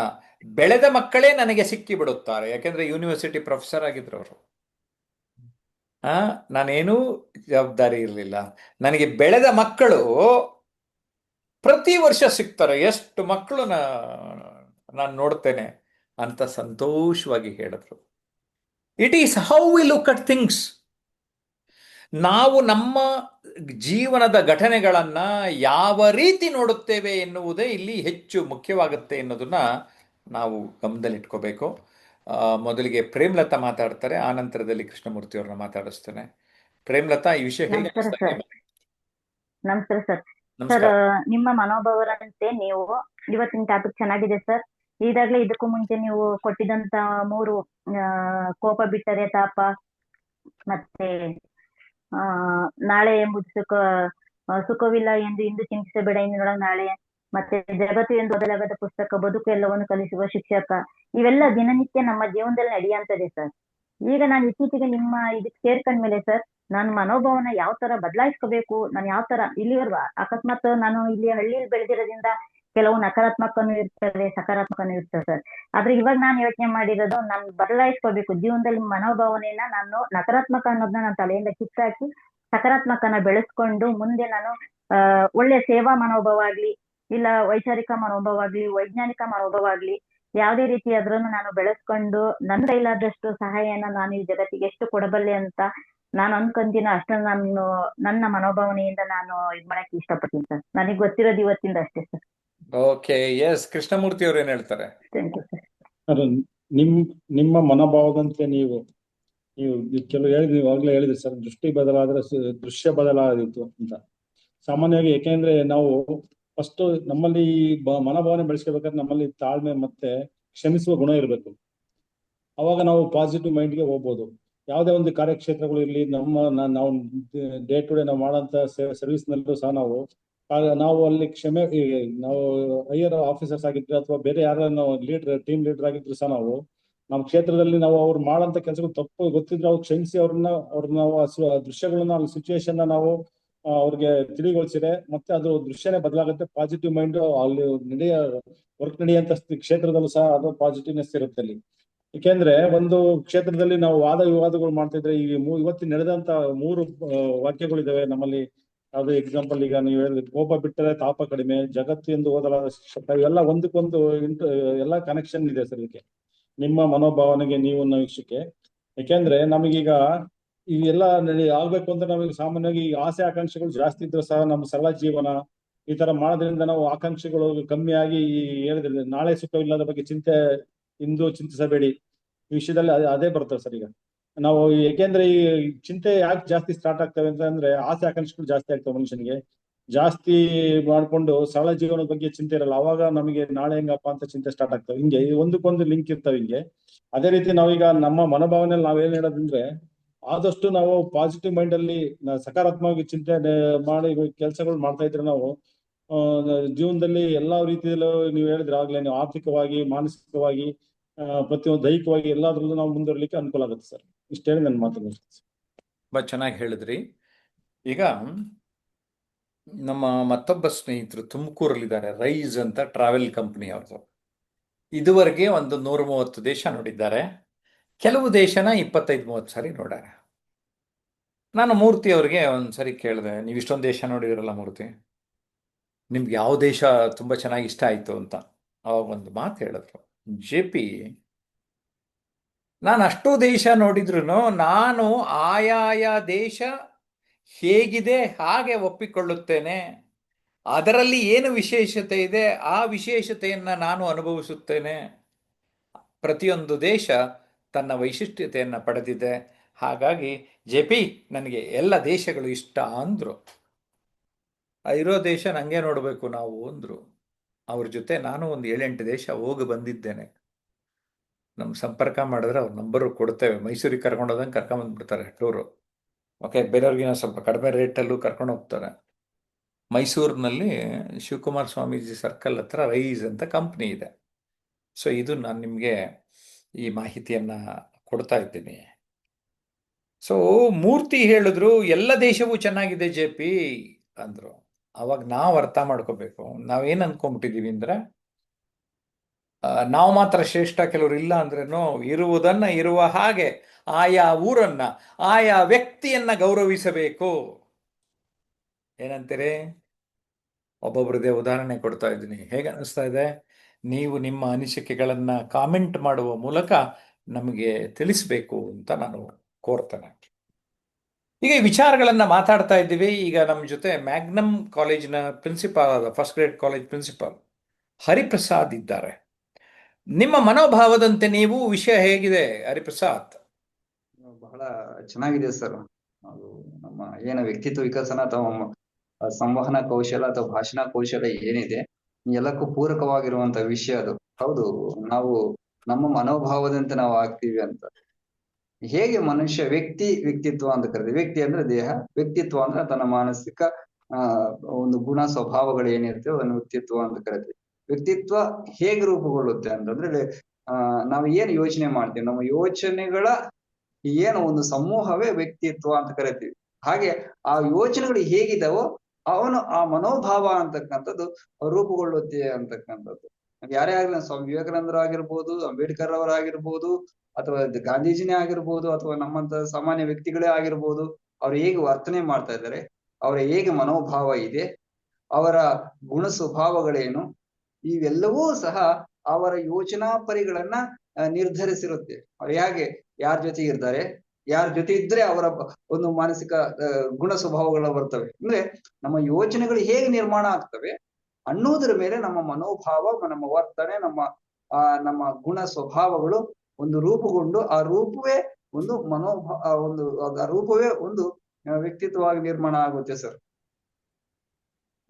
ಬೆಳೆದ ಮಕ್ಕಳೇ ನನಗೆ ಸಿಕ್ಕಿ ಬಿಡುತ್ತಾರೆ. ಯಾಕೆಂದ್ರೆ ಯೂನಿವರ್ಸಿಟಿ ಪ್ರೊಫೆಸರ್ ಆಗಿದ್ರು ಅವರು. ನಾನೇನೂ ಜವಾಬ್ದಾರಿ ಇರಲಿಲ್ಲ, ನನಗೆ ಬೆಳೆದ ಮಕ್ಕಳು ಪ್ರತಿ ವರ್ಷ ಸಿಗ್ತಾರೆ. ಎಷ್ಟು ಮಕ್ಕಳು ನಾನು ನೋಡ್ತೇನೆ ಅಂತ ಸಂತೋಷವಾಗಿ ಹೇಳಿದ್ರು. It is how we look at things. ನಾವು ನಮ್ಮ ಜೀವನದ ಘಟನೆಗಳನ್ನ ಯಾವ ರೀತಿ ನೋಡುತ್ತೇವೆ ಎನ್ನುವುದೇ ಇಲ್ಲಿ ಹೆಚ್ಚು ಮುಖ್ಯವಾಗುತ್ತೆ ಎನ್ನುವುದನ್ನ ನಾವು ಗಮನದಲ್ಲಿಟ್ಕೋಬೇಕು. ಮೊದಲಿಗೆ ಪ್ರೇಮ್ಲತಾ ಮಾತಾಡ್ತಾರೆ, ಆ ನಂತರದಲ್ಲಿ ಕೃಷ್ಣಮೂರ್ತಿ ಅವ್ರನ್ನ ಮಾತಾಡಿಸ್ತೇನೆ. ಪ್ರೇಮ್ಲತಾ, ಈ ವಿಷಯ ಹೇಗೆ ನಮಸ್ಕಾರ ಸರ್. ಸರ್, ನಿಮ್ಮ ಮನೋಭಾವರಂತೆ ನೀವು ಇವತ್ತಿನ ಟಾಪಿಕ್ ಚೆನ್ನಾಗಿದೆ ಸರ್. ಈಗಾಗಲೇ ಇದಕ್ಕೂ ಮುಂಚೆ ನೀವು ಕೊಟ್ಟಿದಂತ 3 ಕೋಪ ಬಿಟ್ಟರೆ ತಾಪ, ಮತ್ತೆ ನಾಳೆ ಎಂಬುದು ಸುಖವಿಲ್ಲ ಎಂದು ಇಂದು ಚಿಂತಿಸಬೇಡ ಇನ್ನೊಳಗೆ ನಾಳೆ, ಮತ್ತೆ ಜಗತ್ತು ಎಂದು ಓದಲಾಗದ ಪುಸ್ತಕ, ಬದುಕು ಎಲ್ಲವನ್ನು ಕಲಿಸುವ ಶಿಕ್ಷಕ, ಇವೆಲ್ಲ ದಿನನಿತ್ಯ ನಮ್ಮ ಜೀವನದಲ್ಲಿ ನಡೆಯುವಂತದೆ ಸರ್. ಈಗ ನಾನು ಇತ್ತೀಚೆಗೆ ನಿಮ್ಮ ಇದಕ್ಕೆ ಸೇರ್ಕೊಂಡ್ಮೇಲೆ ಸರ್, ನಾನು ಮನೋಭಾವನ ಯಾವ ತರ ಬದಲಾಯಿಸ್ಕೋಬೇಕು, ನಾನು ಯಾವ ತರ ಇಲ್ಲಿವರೆಗೂ ಅಕಸ್ಮಾತ್ ನಾನು ಇಲ್ಲಿ ಹಳ್ಳಿಯಲ್ಲಿ ಬೆಳೆದಿರೋದ್ರಿಂದ ಕೆಲವು ನಕಾರಾತ್ಮಕನೂ ಇರ್ತದೆ, ಸಕಾರಾತ್ಮಕನೂ ಇರ್ತದೆ ಸರ್. ಆದ್ರೆ ಇವಾಗ ನಾನು ಯೋಚನೆ ಮಾಡಿರೋದು, ನಾನು ಬದಲಾಯಿಸ್ಕೋಬೇಕು ಜೀವನದಲ್ಲಿ ಮನೋಭಾವನೆಯನ್ನ. ನಾನು ನಕಾರಾತ್ಮಕ ಅನ್ನೋದನ್ನ ನನ್ನ ತಲೆಯಿಂದ ಕಿತ್ತಾಕಿ ಸಕಾರಾತ್ಮಕನ ಬೆಳೆಸ್ಕೊಂಡು ಮುಂದೆ ನಾನು ಒಳ್ಳೆ ಸೇವಾ ಮನೋಭಾವ ಆಗ್ಲಿ, ಇಲ್ಲ ವೈಚಾರಿಕ ಮನೋಭಾವ ಆಗ್ಲಿ, ವೈಜ್ಞಾನಿಕ ಮನೋಭಾವ ಆಗ್ಲಿ, ಯಾವುದೇ ರೀತಿ ಅದ್ರನ್ನು ನಾನು ಬೆಳೆಸ್ಕೊಂಡು ನನ್ನ ಕೈಲಾದಷ್ಟು ಸಹಾಯನ ನಾನು ಈ ಜಗತ್ತಿಗೆ ಎಷ್ಟು ಕೊಡಬಲ್ಲೆ ಅಂತ ನಾನು ಅನ್ಕೊಂತೀನಿ. ಅಷ್ಟನ್ನು ನಾನು ನನ್ನ ಮನೋಭಾವನೆಯಿಂದ ನಾನು ಇದ್ ಮಾಡಕ್ಕೆ ಇಷ್ಟಪಡ್ತೀನಿ ಸರ್. ನನಗೆ ಗೊತ್ತಿರೋದು ಇವತ್ತಿಂದ ಅಷ್ಟೇ ಸರ್. ಓಕೆ, ಎಸ್, ಕೃಷ್ಣಮೂರ್ತಿ ಅವ್ರು ಏನ್ ಹೇಳ್ತಾರೆ? Thank you sir. ನಿಮ್ಮ ಮನೋಭಾವದಂತೆ ನೀವು ಕೆಲವು ಹೇಳಿದ್ರಿ, ನೀವು ಆಗ್ಲೇ ಹೇಳಿದ್ರಿ ಸರ್, ದೃಷ್ಟಿ ಬದಲಾದ್ರೆ ದೃಶ್ಯ ಬದಲಾದಿತ್ತು ಅಂತ. ಸಾಮಾನ್ಯವಾಗಿ ಯಾಕೆಂದ್ರೆ ನಾವು ಫಸ್ಟ್ ನಮ್ಮಲ್ಲಿ ಮನೋಭಾವನೆ ಬೆಳೆಸ್ಕೋಬೇಕಾದ್ರೆ ನಮ್ಮಲ್ಲಿ ತಾಳ್ಮೆ ಮತ್ತೆ ಕ್ಷಮಿಸುವ ಗುಣ ಇರಬೇಕು. ಅವಾಗ ನಾವು ಪಾಸಿಟಿವ್ ಮೈಂಡ್ಗೆ ಹೋಗ್ಬೋದು. ಯಾವುದೇ ಒಂದು ಕಾರ್ಯಕ್ಷೇತ್ರಗಳು ಇರಲಿ, ನಾವು ಡೇ ಟು ಡೇ ನಾವು ಮಾಡೋಂಥ ಸರ್ವಿಸ್ ನಲ್ಲೂ ಸಹ ನಾವು ಅಲ್ಲಿ ನಾವು ಹೈಯರ್ ಆಫೀಸರ್ಸ್ ಆಗಿದ್ರೆ ಅಥವಾ ಬೇರೆ ಯಾರ ನಾವು ಟೀಮ್ ಲೀಡರ್ ಆಗಿದ್ರು ಸಹ ನಮ್ಮ ಕ್ಷೇತ್ರದಲ್ಲಿ ನಾವು ಅವ್ರು ಮಾಡೋಂಥ ಕೆಲಸಗಳು ತಪ್ಪು ಗೊತ್ತಿದ್ರೆ ಅವ್ರು ಕ್ಷಮಿಸಿ ಅವ್ರನ್ನ ನಾವು ದೃಶ್ಯಗಳನ್ನ ಸಿಚುವೇಶನ್ ನಾವು ಅವ್ರಿಗೆ ತಿಳಿಗೊಳಿಸಿದ್ರೆ ಮತ್ತೆ ಅದು ದೃಶ್ಯನೇ ಬದಲಾಗುತ್ತೆ. ಪಾಸಿಟಿವ್ ಮೈಂಡ್ ಅಲ್ಲಿ ವರ್ಕ್ ನಡೆಯುವಂತ ಕ್ಷೇತ್ರದಲ್ಲೂ ಸಹ ಅದು ಪಾಸಿಟಿವ್ನೆಸ್ ಇರುತ್ತೆ ಅಲ್ಲಿ. ಏಕೆಂದ್ರೆ ಒಂದು ಕ್ಷೇತ್ರದಲ್ಲಿ ನಾವು ವಾದ ವಿವಾದಗಳು ಮಾಡ್ತಿದ್ರೆ ಈಗ ಇವತ್ತಿನ ನಡೆದಂತ 3 ವಾಕ್ಯಗಳಿದಾವೆ ನಮ್ಮಲ್ಲಿ. ಯಾವ್ದು ಎಕ್ಸಾಂಪಲ್, ಈಗ ನೀವು ಹೇಳಿದ್ರೆ ಕೋಪ ಬಿಟ್ಟರೆ ತಾಪ ಕಡಿಮೆ, ಜಗತ್ತು ಎಂದು ಓದಲಾದ ಶಿಕ್ಷಕ, ಇವೆಲ್ಲ ಒಂದಕ್ಕೊಂದು ಎಲ್ಲ ಕನೆಕ್ಷನ್ ಇದೆ ಸರ್ ಇದಕ್ಕೆ, ನಿಮ್ಮ ಮನೋಭಾವನೆಗೆ ನೀವು ವೀಕ್ಷಕ್ಕೆ. ಯಾಕೆಂದ್ರೆ ನಮಗೀಗ ಇವೆಲ್ಲ ಆಗ್ಬೇಕು ಅಂತ ನಮಗೆ ಸಾಮಾನ್ಯವಾಗಿ ಆಸೆ ಆಕಾಂಕ್ಷೆಗಳು ಜಾಸ್ತಿ ಇದ್ರು ಸಹ ನಮ್ಮ ಸರಳ ಜೀವನ ಈ ತರ ಮಾಡೋದ್ರಿಂದ ನಾವು ಆಕಾಂಕ್ಷೆಗಳು ಕಮ್ಮಿಯಾಗಿ ಹೇಳಿದ್ರೆ ನಾಳೆ ಸುಖವಿಲ್ಲದ ಬಗ್ಗೆ ಇಂದು ಚಿಂತಿಸಬೇಡಿ ಈ ವಿಷಯದಲ್ಲಿ ಅದೇ ಬರ್ತದೆ ಸರ್. ಈಗ ನಾವು ಯಾಕೆಂದ್ರೆ ಈ ಚಿಂತೆ ಯಾಕೆ ಜಾಸ್ತಿ ಸ್ಟಾರ್ಟ್ ಆಗ್ತವೆ ಅಂತಂದ್ರೆ ಆಸೆ ಆಕಾಂಕ್ಷೆಗಳು ಜಾಸ್ತಿ ಆಗ್ತವೆ. ಮನುಷ್ಯನಿಗೆ ಜಾಸ್ತಿ ಮಾಡ್ಕೊಂಡು ಸರಳ ಜೀವನದ ಬಗ್ಗೆ ಚಿಂತೆ ಇರಲ್ಲ, ಅವಾಗ ನಮಗೆ ನಾಳೆ ಹೆಂಗಪ್ಪ ಅಂತ ಚಿಂತೆ ಸ್ಟಾರ್ಟ್ ಆಗ್ತವೆ. ಹಿಂಗೆ ಒಂದಕ್ಕೊಂದು ಲಿಂಕ್ ಇರ್ತವೆ ಹಿಂಗೆ. ಅದೇ ರೀತಿ ನಾವೀಗ ನಮ್ಮ ಮನೋಭಾವನೆಯಲ್ಲಿ ನಾವೇನ್ ಹೇಳೋದಂದ್ರೆ, ಆದಷ್ಟು ನಾವು ಪಾಸಿಟಿವ್ ಮೈಂಡ್ ಅಲ್ಲಿ ಸಕಾರಾತ್ಮಕವಾಗಿ ಚಿಂತೆ ಮಾಡಿ ಕೆಲಸಗಳು ಮಾಡ್ತಾ ಇದ್ರೆ ನಾವು ಜೀವನದಲ್ಲಿ ಎಲ್ಲಾ ರೀತಿಯಲ್ಲೂ ನೀವು ಹೇಳಿದ್ರೆ ಆಗ್ಲೇ, ನೀವು ಆರ್ಥಿಕವಾಗಿ, ಮಾನಸಿಕವಾಗಿ, ಪ್ರತಿಯೊಂದು ದೈಹಿಕವಾಗಿ ಎಲ್ಲಾದ್ರಲ್ಲೂ ನಾವು ಮುಂದುವರಲಿಕ್ಕೆ ಅನುಕೂಲ ಆಗುತ್ತೆ ಸರ್. ಇಷ್ಟೇ ನನ್ನ ಮಾತು. ತುಂಬ ಚೆನ್ನಾಗಿ ಹೇಳಿದ್ರಿ. ಈಗ ನಮ್ಮ ಮತ್ತೊಬ್ಬ ಸ್ನೇಹಿತರು ತುಮಕೂರಲ್ಲಿದ್ದಾರೆ, ರೈಸ್ ಅಂತ ಟ್ರಾವೆಲ್ ಕಂಪನಿ ಅವ್ರದ್ದು. ಇದುವರೆಗೆ ಒಂದು 130 ದೇಶ ನೋಡಿದ್ದಾರೆ. ಕೆಲವು ದೇಶನ 25-30 ಸಾರಿ ನೋಡ್ಯಾರ. ನಾನು ಮೂರ್ತಿ ಅವ್ರಿಗೆ ಒಂದ್ಸರಿ ಕೇಳಿದೆ, ನೀವು ಇಷ್ಟೊಂದು ದೇಶ ನೋಡಿದಿರಲ್ಲ ಮೂರ್ತಿ, ನಿಮ್ಗೆ ಯಾವ ದೇಶ ತುಂಬ ಚೆನ್ನಾಗಿ ಇಷ್ಟ ಆಯಿತು ಅಂತ. ಅವಾಗ ಒಂದು ಮಾತು ಹೇಳಿದ್ರು, JP, ನಾನು ಅಷ್ಟೂ ದೇಶ ನೋಡಿದ್ರು ನಾನು ಆಯಾಯ ದೇಶ ಹೇಗಿದೆ ಹಾಗೆ ಒಪ್ಪಿಕೊಳ್ಳುತ್ತೇನೆ. ಅದರಲ್ಲಿ ಏನು ವಿಶೇಷತೆ ಇದೆ ಆ ವಿಶೇಷತೆಯನ್ನು ನಾನು ಅನುಭವಿಸುತ್ತೇನೆ. ಪ್ರತಿಯೊಂದು ದೇಶ ತನ್ನ ವೈಶಿಷ್ಟ್ಯತೆಯನ್ನು ಪಡೆದಿದೆ. ಹಾಗಾಗಿ JP, ನನಗೆ ಎಲ್ಲ ದೇಶಗಳು ಇಷ್ಟ ಅಂದರು. ಇರೋ ದೇಶ ನನಗೆ ನೋಡಬೇಕು ನಾವು ಅಂದರು. ಅವ್ರ ಜೊತೆ ನಾನು ಒಂದು 7-8 ದೇಶ ಹೋಗಿ ಬಂದಿದ್ದೇನೆ. ನಮ್ಮ ಸಂಪರ್ಕ ಮಾಡಿದ್ರೆ ಅವ್ರ ನಂಬರು ಕೊಡ್ತೇವೆ. ಮೈಸೂರಿಗೆ ಕರ್ಕೊಂಡೋದಂಗೆ ಕರ್ಕೊಂಬಂದ್ಬಿಡ್ತಾರೆ ಟೂರು. ಓಕೆ, ಬೇರೆಯವ್ರಿಗಿನ ಸ್ವಲ್ಪ ಕಡಿಮೆ ರೇಟಲ್ಲೂ ಕರ್ಕೊಂಡು ಹೋಗ್ತಾರೆ. ಮೈಸೂರಿನಲ್ಲಿ ಶಿವಕುಮಾರ ಸ್ವಾಮೀಜಿ ಸರ್ಕಲ್ ಹತ್ರ ರೈಸ್ ಅಂತ ಕಂಪ್ನಿ ಇದೆ. ಸೊ ಇದು ನಾನು ನಿಮಗೆ ಈ ಮಾಹಿತಿಯನ್ನು ಕೊಡ್ತಾ ಇದ್ದೀನಿ. ಸೊ ಮೂರ್ತಿ ಹೇಳಿದ್ರು ಎಲ್ಲ ದೇಶವೂ ಚೆನ್ನಾಗಿದೆ JP ಅಂದರು. ಅವಾಗ ನಾವು ಅರ್ಥ ಮಾಡ್ಕೋಬೇಕು, ನಾವೇನು ಅಂದ್ಕೊಂಡ್ಬಿಟ್ಟಿದ್ದೀವಿ ಅಂದರೆ ನಾವು ಮಾತ್ರ ಶ್ರೇಷ್ಠ, ಕೆಲವರು ಇಲ್ಲ ಅಂದ್ರೇನು, ಇರುವುದನ್ನು ಇರುವ ಹಾಗೆ ಆಯಾ ಊರನ್ನು ಆಯಾ ವ್ಯಕ್ತಿಯನ್ನು ಗೌರವಿಸಬೇಕು. ಏನಂತೀರಿ? ಒಬ್ಬೊಬ್ರದೇ ಉದಾಹರಣೆ ಕೊಡ್ತಾ ಇದ್ದೀನಿ. ಹೇಗೆ ಅನ್ನಿಸ್ತಾ ಇದೆ? ನೀವು ನಿಮ್ಮ ಅನಿಸಿಕೆಗಳನ್ನು ಕಾಮೆಂಟ್ ಮಾಡುವ ಮೂಲಕ ನಮಗೆ ತಿಳಿಸಬೇಕು ಅಂತ ನಾನು ಕೋರ್ತೇನೆ. ಈಗ ಈ ವಿಚಾರಗಳನ್ನು ಮಾತಾಡ್ತಾ ಇದ್ದೀವಿ. ಈಗ ನಮ್ಮ ಜೊತೆ ಮ್ಯಾಗ್ನಮ್ ಕಾಲೇಜಿನ principal, first grade college principal Hariprasad ಇದ್ದಾರೆ. ನಿಮ್ಮ ಮನೋಭಾವದಂತೆ ನೀವು ವಿಷಯ ಹೇಗಿದೆ ಹರಿಪ್ರಸಾದ್? ಬಹಳ ಚೆನ್ನಾಗಿದೆ ಸರ್. ಅದು ನಮ್ಮ ಏನು ವ್ಯಕ್ತಿತ್ವ ವಿಕಸನ ಅಥವಾ ಸಂವಹನ ಕೌಶಲ ಅಥವಾ ಭಾಷಣ ಕೌಶಲ ಏನಿದೆ ಎಲ್ಲಕ್ಕೂ ಪೂರಕವಾಗಿರುವಂತ ವಿಷಯ ಅದು. ಹೌದು, ನಾವು ನಮ್ಮ ಮನೋಭಾವದಂತೆ ನಾವು ಆಗ್ತೀವಿ ಅಂತ. ಹೇಗೆ ಮನುಷ್ಯ ವ್ಯಕ್ತಿತ್ವ ಅಂತ ಕರೀತೀವಿ. ವ್ಯಕ್ತಿ ಅಂದ್ರೆ ದೇಹ, ವ್ಯಕ್ತಿತ್ವ ಅಂದ್ರೆ ತನ್ನ ಮಾನಸಿಕ ಒಂದು ಗುಣ ಸ್ವಭಾವಗಳು ಏನಿರ್ತೇವೆ ಅದನ್ನು ವ್ಯಕ್ತಿತ್ವ ಅಂತ ಕರಿತೀವಿ. ವ್ಯಕ್ತಿತ್ವ ಹೇಗೆ ರೂಪುಗೊಳ್ಳುತ್ತೆ ಅಂತಂದ್ರೆ ನಾವು ಏನು ಯೋಚನೆ ಮಾಡ್ತೀವಿ, ನಮ್ಮ ಯೋಚನೆಗಳ ಏನು ಒಂದು ಸಮೂಹವೇ ವ್ಯಕ್ತಿತ್ವ ಅಂತ ಕರಿತೀವಿ. ಹಾಗೆ ಆ ಯೋಚನೆಗಳು ಹೇಗಿದಾವೋ ಅವನು ಆ ಮನೋಭಾವ ಅಂತಕ್ಕಂಥದ್ದು ರೂಪುಗೊಳ್ಳುತ್ತೆ ಅಂತಕ್ಕಂಥದ್ದು. ಯಾರೇ ಆಗ್ಲಿ, ಸ್ವಾಮಿ ವಿವೇಕಾನಂದರು ಆಗಿರ್ಬೋದು, ಅಂಬೇಡ್ಕರ್ ಅವರಾಗಿರ್ಬೋದು, ಅಥವಾ ಗಾಂಧೀಜಿನೇ ಆಗಿರ್ಬೋದು, ಅಥವಾ ನಮ್ಮಂತ ಸಾಮಾನ್ಯ ವ್ಯಕ್ತಿಗಳೇ ಆಗಿರ್ಬೋದು, ಅವ್ರು ಹೇಗೆ ವರ್ತನೆ ಮಾಡ್ತಾ ಇದ್ದಾರೆ, ಅವರ ಹೇಗೆ ಮನೋಭಾವ ಇದೆ, ಅವರ ಗುಣ ಸ್ವಭಾವಗಳೇನು, ಇವೆಲ್ಲವೂ ಸಹ ಅವರ ಯೋಚನಾ ಪರಿಗಳನ್ನ ನಿರ್ಧರಿಸಿರುತ್ತೆ. ಅವ್ರು ಹೇಗೆ ಯಾರ ಜೊತೆ ಇರ್ತಾರೆ, ಯಾರ ಜೊತೆ ಇದ್ರೆ ಅವರ ಒಂದು ಮಾನಸಿಕ ಗುಣ ಸ್ವಭಾವಗಳು ಬರ್ತವೆ. ಅಂದ್ರೆ ನಮ್ಮ ಯೋಚನೆಗಳು ಹೇಗೆ ನಿರ್ಮಾಣ ಆಗ್ತವೆ ಅನ್ನೋದ್ರ ಮೇಲೆ ನಮ್ಮ ಮನೋಭಾವ, ನಮ್ಮ ವರ್ತನೆ, ನಮ್ಮ ಗುಣ ಸ್ವಭಾವಗಳು ಒಂದು ರೂಪುಗೊಂಡು ಆ ರೂಪವೇ ಒಂದು ಆ ರೂಪವೇ ಒಂದು ವ್ಯಕ್ತಿತ್ವವಾಗಿ ನಿರ್ಮಾಣ ಆಗುತ್ತೆ ಸರ್.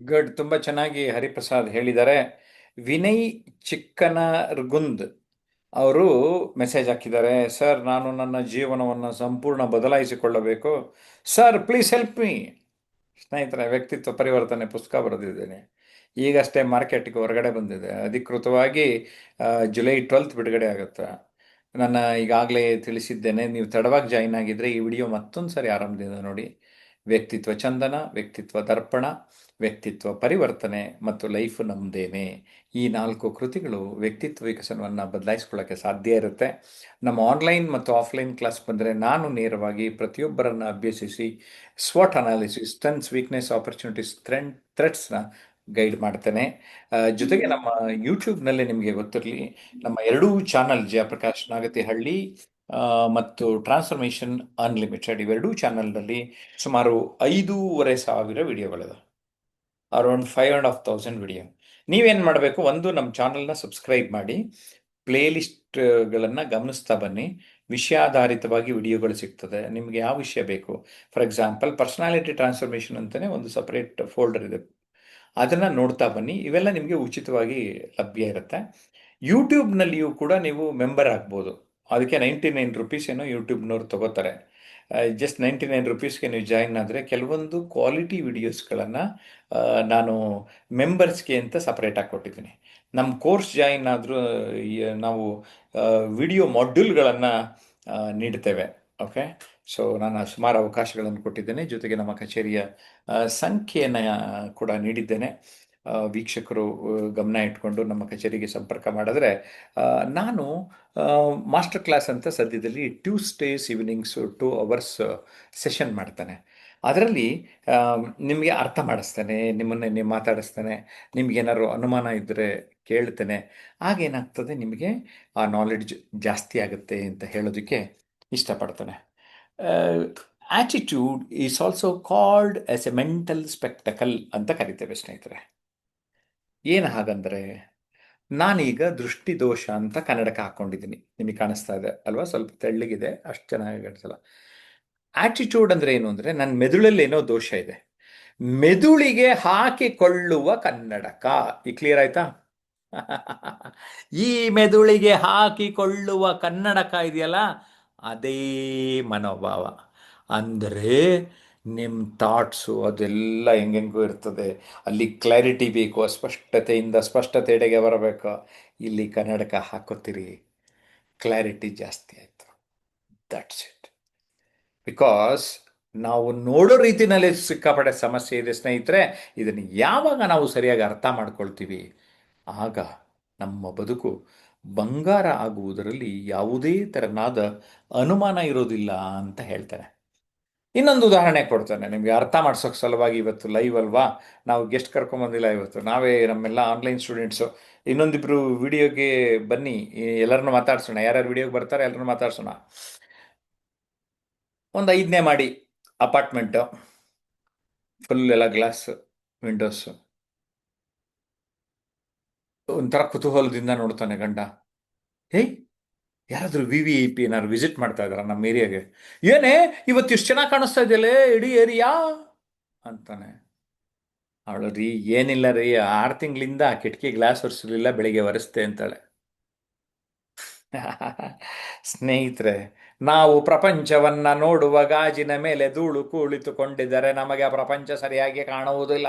ಗುಡ್, ತುಂಬಾ ಚೆನ್ನಾಗಿ ಹರಿಪ್ರಸಾದ್ ಹೇಳಿದ್ದಾರೆ. ವಿನಯ್ ಚಿಕ್ಕನರ್ಗುಂದ್ ಅವರು ಮೆಸೇಜ್ ಹಾಕಿದ್ದಾರೆ, ಸರ್ ನಾನು ನನ್ನ ಜೀವನವನ್ನು ಸಂಪೂರ್ಣ ಬದಲಾಯಿಸಿಕೊಳ್ಳಬೇಕು, ಸರ್ ಪ್ಲೀಸ್ ಹೆಲ್ಪ್ ಮೀ. ಸ್ನೇಹಿತರೆ, ವ್ಯಕ್ತಿತ್ವ ಪರಿವರ್ತನೆ ಪುಸ್ತಕ ಬರೆದಿದ್ದೇನೆ. ಈಗಷ್ಟೇ ಮಾರ್ಕೆಟ್ಗೆ ಹೊರಗಡೆ ಬಂದಿದೆ. ಅಧಿಕೃತವಾಗಿ ಜುಲೈ 12 ಬಿಡುಗಡೆ ಆಗುತ್ತೆ. ನಾನು ಈಗಾಗಲೇ ತಿಳಿಸಿದ್ದೇನೆ, ನೀವು ತಡವಾಗಿ ಜಾಯಿನ್ ಆಗಿದ್ದರೆ ಈ ವಿಡಿಯೋ ಮತ್ತೊಂದು ಸಾರಿ ಆರಂಭದಿಂದ ನೋಡಿ. ವ್ಯಕ್ತಿತ್ವ ಚಂದನ, ವ್ಯಕ್ತಿತ್ವ ದರ್ಪಣ, ವ್ಯಕ್ತಿತ್ವ ಪರಿವರ್ತನೆ ಮತ್ತು ಲೈಫ್ ನಮ್ಮದೇನೆ, ಈ 4 ಕೃತಿಗಳು ವ್ಯಕ್ತಿತ್ವ ವಿಕಸನವನ್ನು ಬದಲಾಯಿಸ್ಕೊಳ್ಳೋಕ್ಕೆ ಸಾಧ್ಯ ಇರುತ್ತೆ. ನಮ್ಮ ಆನ್ಲೈನ್ ಮತ್ತು ಆಫ್ಲೈನ್ ಕ್ಲಾಸ್ ಬಂದರೆ ನಾನು ನೇರವಾಗಿ ಪ್ರತಿಯೊಬ್ಬರನ್ನು ಅಭ್ಯಸಿಸಿ SWOT analysis, strengths, weakness, opportunities, ಥ್ರೆಟ್ಸ್ನ ಗೈಡ್ ಮಾಡ್ತೇನೆ. ಜೊತೆಗೆ ನಮ್ಮ ಯೂಟ್ಯೂಬ್ನಲ್ಲಿ ನಿಮಗೆ ಗೊತ್ತಿರಲಿ, ನಮ್ಮ 2 ಚಾನಲ್, ಜಯಪ್ರಕಾಶ್ ನಾಗತಿಹಳ್ಳಿ ಮತ್ತು ಟ್ರಾನ್ಸ್ಫಾರ್ಮೇಷನ್ ಅನ್ಲಿಮಿಟೆಡ್, ಇವೆರಡೂ ಚಾನಲ್ನಲ್ಲಿ ಸುಮಾರು 5,500 ವಿಡಿಯೋಗಳಿದೆ. Around 5,500 video. ನೀವೇನು ಮಾಡಬೇಕು, ಒಂದು ನಮ್ಮ ಚಾನಲ್ನ ಸಬ್ಸ್ಕ್ರೈಬ್ ಮಾಡಿ, ಪ್ಲೇಲಿಸ್ಟ್ಗಳನ್ನು ಗಮನಿಸ್ತಾ ಬನ್ನಿ. ವಿಷಯಾಧಾರಿತವಾಗಿ ವಿಡಿಯೋಗಳು ಸಿಗ್ತದೆ. ನಿಮಗೆ ಯಾವ ವಿಷಯ ಬೇಕು, ಫಾರ್ ಎಕ್ಸಾಂಪಲ್ ಪರ್ಸನಾಲಿಟಿ ಟ್ರಾನ್ಸ್ಫಾರ್ಮೇಷನ್ ಅಂತಲೇ ಒಂದು ಸಪ್ರೇಟ್ ಫೋಲ್ಡರ್ ಇದೆ, ಅದನ್ನು ನೋಡ್ತಾ ಬನ್ನಿ. ಇವೆಲ್ಲ ನಿಮಗೆ ಉಚಿತವಾಗಿ ಲಭ್ಯ ಇರುತ್ತೆ. ಯೂಟ್ಯೂಬ್ನಲ್ಲಿಯೂ ಕೂಡ ನೀವು ಮೆಂಬರ್ ಆಗ್ಬೋದು. ಅದಕ್ಕೆ 99 ರುಪೀಸ್ ಏನೋ ಯೂಟ್ಯೂಬ್ನವ್ರು ತಗೋತಾರೆ. ಜಸ್ಟ್ 99 ರುಪೀಸ್ಗೆ ನೀವು ಜಾಯಿನ್ ಆದರೆ ಕೆಲವೊಂದು ಕ್ವಾಲಿಟಿ ವಿಡಿಯೋಸ್ಗಳನ್ನು ನಾನು ಮೆಂಬರ್ಸ್ಗೆ ಅಂತ ಸಪ್ರೇಟಾಗಿ ಕೊಟ್ಟಿದ್ದೀನಿ. ನಮ್ಮ ಕೋರ್ಸ್ ಜಾಯಿನ್ ಆದರೂ ನಾವು ವಿಡಿಯೋ ಮಾಡ್ಯೂಲ್ಗಳನ್ನು ನೀಡ್ತೇವೆ. ಓಕೆ. ಸೊ ನಾನು ಸುಮಾರು ಅವಕಾಶಗಳನ್ನು ಕೊಟ್ಟಿದ್ದೇನೆ, ಜೊತೆಗೆ ನಮ್ಮ ಕಚೇರಿಯ ಸಂಖ್ಯೆಯನ್ನು ಕೂಡ ನೀಡಿದ್ದೇನೆ. ವೀಕ್ಷಕರು ಗಮನ ಇಟ್ಕೊಂಡು ನಮ್ಮ ಕಚೇರಿಗೆ ಸಂಪರ್ಕ ಮಾಡಿದ್ರೆ ನಾನು ಮಾಸ್ಟರ್ ಕ್ಲಾಸ್ ಅಂತ ಸದ್ಯದಲ್ಲಿ ಟ್ಯೂಸ್ಡೇಸ್ ಈವ್ನಿಂಗ್ಸು 2 hours ಸೆಷನ್ ಮಾಡ್ತಾನೆ. ಅದರಲ್ಲಿ ನಿಮಗೆ ಅರ್ಥ ಮಾಡಿಸ್ತೇನೆ, ನಿಮ್ಮನ್ನು ಮಾತಾಡಿಸ್ತೇನೆ, ನಿಮ್ಗೇನಾದ್ರು ಅನುಮಾನ ಇದ್ದರೆ ಕೇಳ್ತೇನೆ. ಆಗೇನಾಗ್ತದೆ, ನಿಮಗೆ ಆ ನಾಲೆಡ್ಜ್ ಜಾಸ್ತಿ ಆಗುತ್ತೆ ಅಂತ ಹೇಳೋದಕ್ಕೆ ಇಷ್ಟಪಡ್ತಾನೆ. Attitude is also called as a mental spectacle ಅಂತ ಕರಿತೇವೆ ಸ್ನೇಹಿತರೆ. ಏನು ಹಾಗಂದರೆ, ನಾನೀಗ ದೃಷ್ಟಿದೋಷ ಅಂತ ಕನ್ನಡಕ ಹಾಕ್ಕೊಂಡಿದ್ದೀನಿ, ನಿಮಗೆ ಕಾಣಿಸ್ತಾ ಇದೆ ಅಲ್ವಾ? ಸ್ವಲ್ಪ ತೆಳ್ಳಗಿದೆ, ಅಷ್ಟು ಚೆನ್ನಾಗಿ ಕಾಣಿಸಲ್ಲ. ಆಟಿಟ್ಯೂಡ್ ಅಂದರೆ ಏನು ಅಂದರೆ, ನನ್ನ ಮೆದುಳಲ್ಲಿ ಏನೋ ದೋಷ ಇದೆ, ಮೆದುಳಿಗೆ ಹಾಕಿಕೊಳ್ಳುವ ಕನ್ನಡಕ. ಈ ಕ್ಲಿಯರ್ ಆಯ್ತಾ? ಈ ಮೆದುಳಿಗೆ ಹಾಕಿಕೊಳ್ಳುವ ಕನ್ನಡಕ ಇದೆಯಲ್ಲ, ಅದೇ ಮನೋಭಾವ. ಅಂದರೆ ನಿಮ್ಮ ಥಾಟ್ಸು ಅದೆಲ್ಲ ಹೆಂಗೆಂಗೂ ಇರ್ತದೆ, ಅಲ್ಲಿ ಕ್ಲಾರಿಟಿ ಬೇಕು, ಅಸ್ಪಷ್ಟತೆಯಿಂದ ಸ್ಪಷ್ಟತೆಡೆಗೆ ಬರಬೇಕು. ಇಲ್ಲಿ ಕನ್ನಡಕ ಹಾಕೋತೀರಿ, ಕ್ಲಾರಿಟಿ ಜಾಸ್ತಿ ಆಯಿತು. That's it. ಬಿಕಾಸ್ ನಾವು ನೋಡೋ ರೀತಿಯಲ್ಲಿ ಸಿಕ್ಕಾಪಟ್ಟೆ ಸಮಸ್ಯೆ ಇದೆ ಸ್ನೇಹಿತರೆ. ಇದನ್ನು ಯಾವಾಗ ನಾವು ಸರಿಯಾಗಿ ಅರ್ಥ ಮಾಡ್ಕೊಳ್ತೀವಿ, ಆಗ ನಮ್ಮ ಬದುಕು ಬಂಗಾರ ಆಗುವುದರಲ್ಲಿ ಯಾವುದೇ ತೆರನಾದ ಅನುಮಾನ ಇರೋದಿಲ್ಲ ಅಂತ ಹೇಳ್ತಾನೆ. ಇನ್ನೊಂದು ಉದಾಹರಣೆ ಕೊಡ್ತಾನೆ ನಿಮಗೆ ಅರ್ಥ ಮಾಡಿಸೋಕೆ ಸಲುವಾಗಿ. ಇವತ್ತು ಲೈವ್ ಅಲ್ವಾ, ನಾವು ಗೆಸ್ಟ್ ಕರ್ಕೊಂಬಂದಿಲ್ಲ, ಇವತ್ತು ನಾವೇ ನಮ್ಮೆಲ್ಲ ಆನ್ಲೈನ್ ಸ್ಟೂಡೆಂಟ್ಸು. ಇನ್ನೊಂದಿಬ್ರು ವಿಡಿಯೋಗೆ ಬನ್ನಿ, ಎಲ್ಲರನ್ನೂ ಮಾತಾಡ್ಸೋಣ. ಯಾರ್ಯಾರು ವಿಡಿಯೋಗೆ ಬರ್ತಾರೆ ಎಲ್ಲರನ್ನೂ ಮಾತಾಡ್ಸೋಣ. ಒಂದು 5ನೇ ಮಾಡಿ ಅಪಾರ್ಟ್ಮೆಂಟು, ಫುಲ್ ಎಲ್ಲ ಗ್ಲಾಸ್ ವಿಂಡೋಸು. ಒಂಥರ ಕುತೂಹಲದಿಂದ ನೋಡ್ತಾನೆ ಗಂಡ. ಹೇಯ್, ಯಾರಾದರೂ VIP ಏನಾದ್ರು ವಿಸಿಟ್ ಮಾಡ್ತಾ ಇದ್ದಾರ ನಮ್ಮ ಏರಿಯಾಗೆ? ಏನೇ ಇವತ್ತು ಇಷ್ಟು ಚೆನ್ನಾಗಿ ಕಾಣಿಸ್ತಾ ಇದೆಯಲ್ಲೇ ಇಡೀ ಏರಿಯಾ ಅಂತಾನೆ. ಅವಳು, ರೀ ಏನಿಲ್ಲ ರೀ, 6 ತಿಂಗಳಿಂದ ಕಿಟಕಿ ಗ್ಲಾಸ್ ಒರೆಸಲಿಲ್ಲ, ಬೆಳಿಗ್ಗೆ ಒರೆಸ್ತೆ ಅಂತಾಳೆ. ಸ್ನೇಹಿತರೆ, ನಾವು ಪ್ರಪಂಚವನ್ನ ನೋಡುವ ಗಾಜಿನ ಮೇಲೆ ಧೂಳು ಕುಳಿತುಕೊಂಡಿದ್ದರೆ ನಮಗೆ ಆ ಪ್ರಪಂಚ ಸರಿಯಾಗಿ ಕಾಣುವುದಿಲ್ಲ.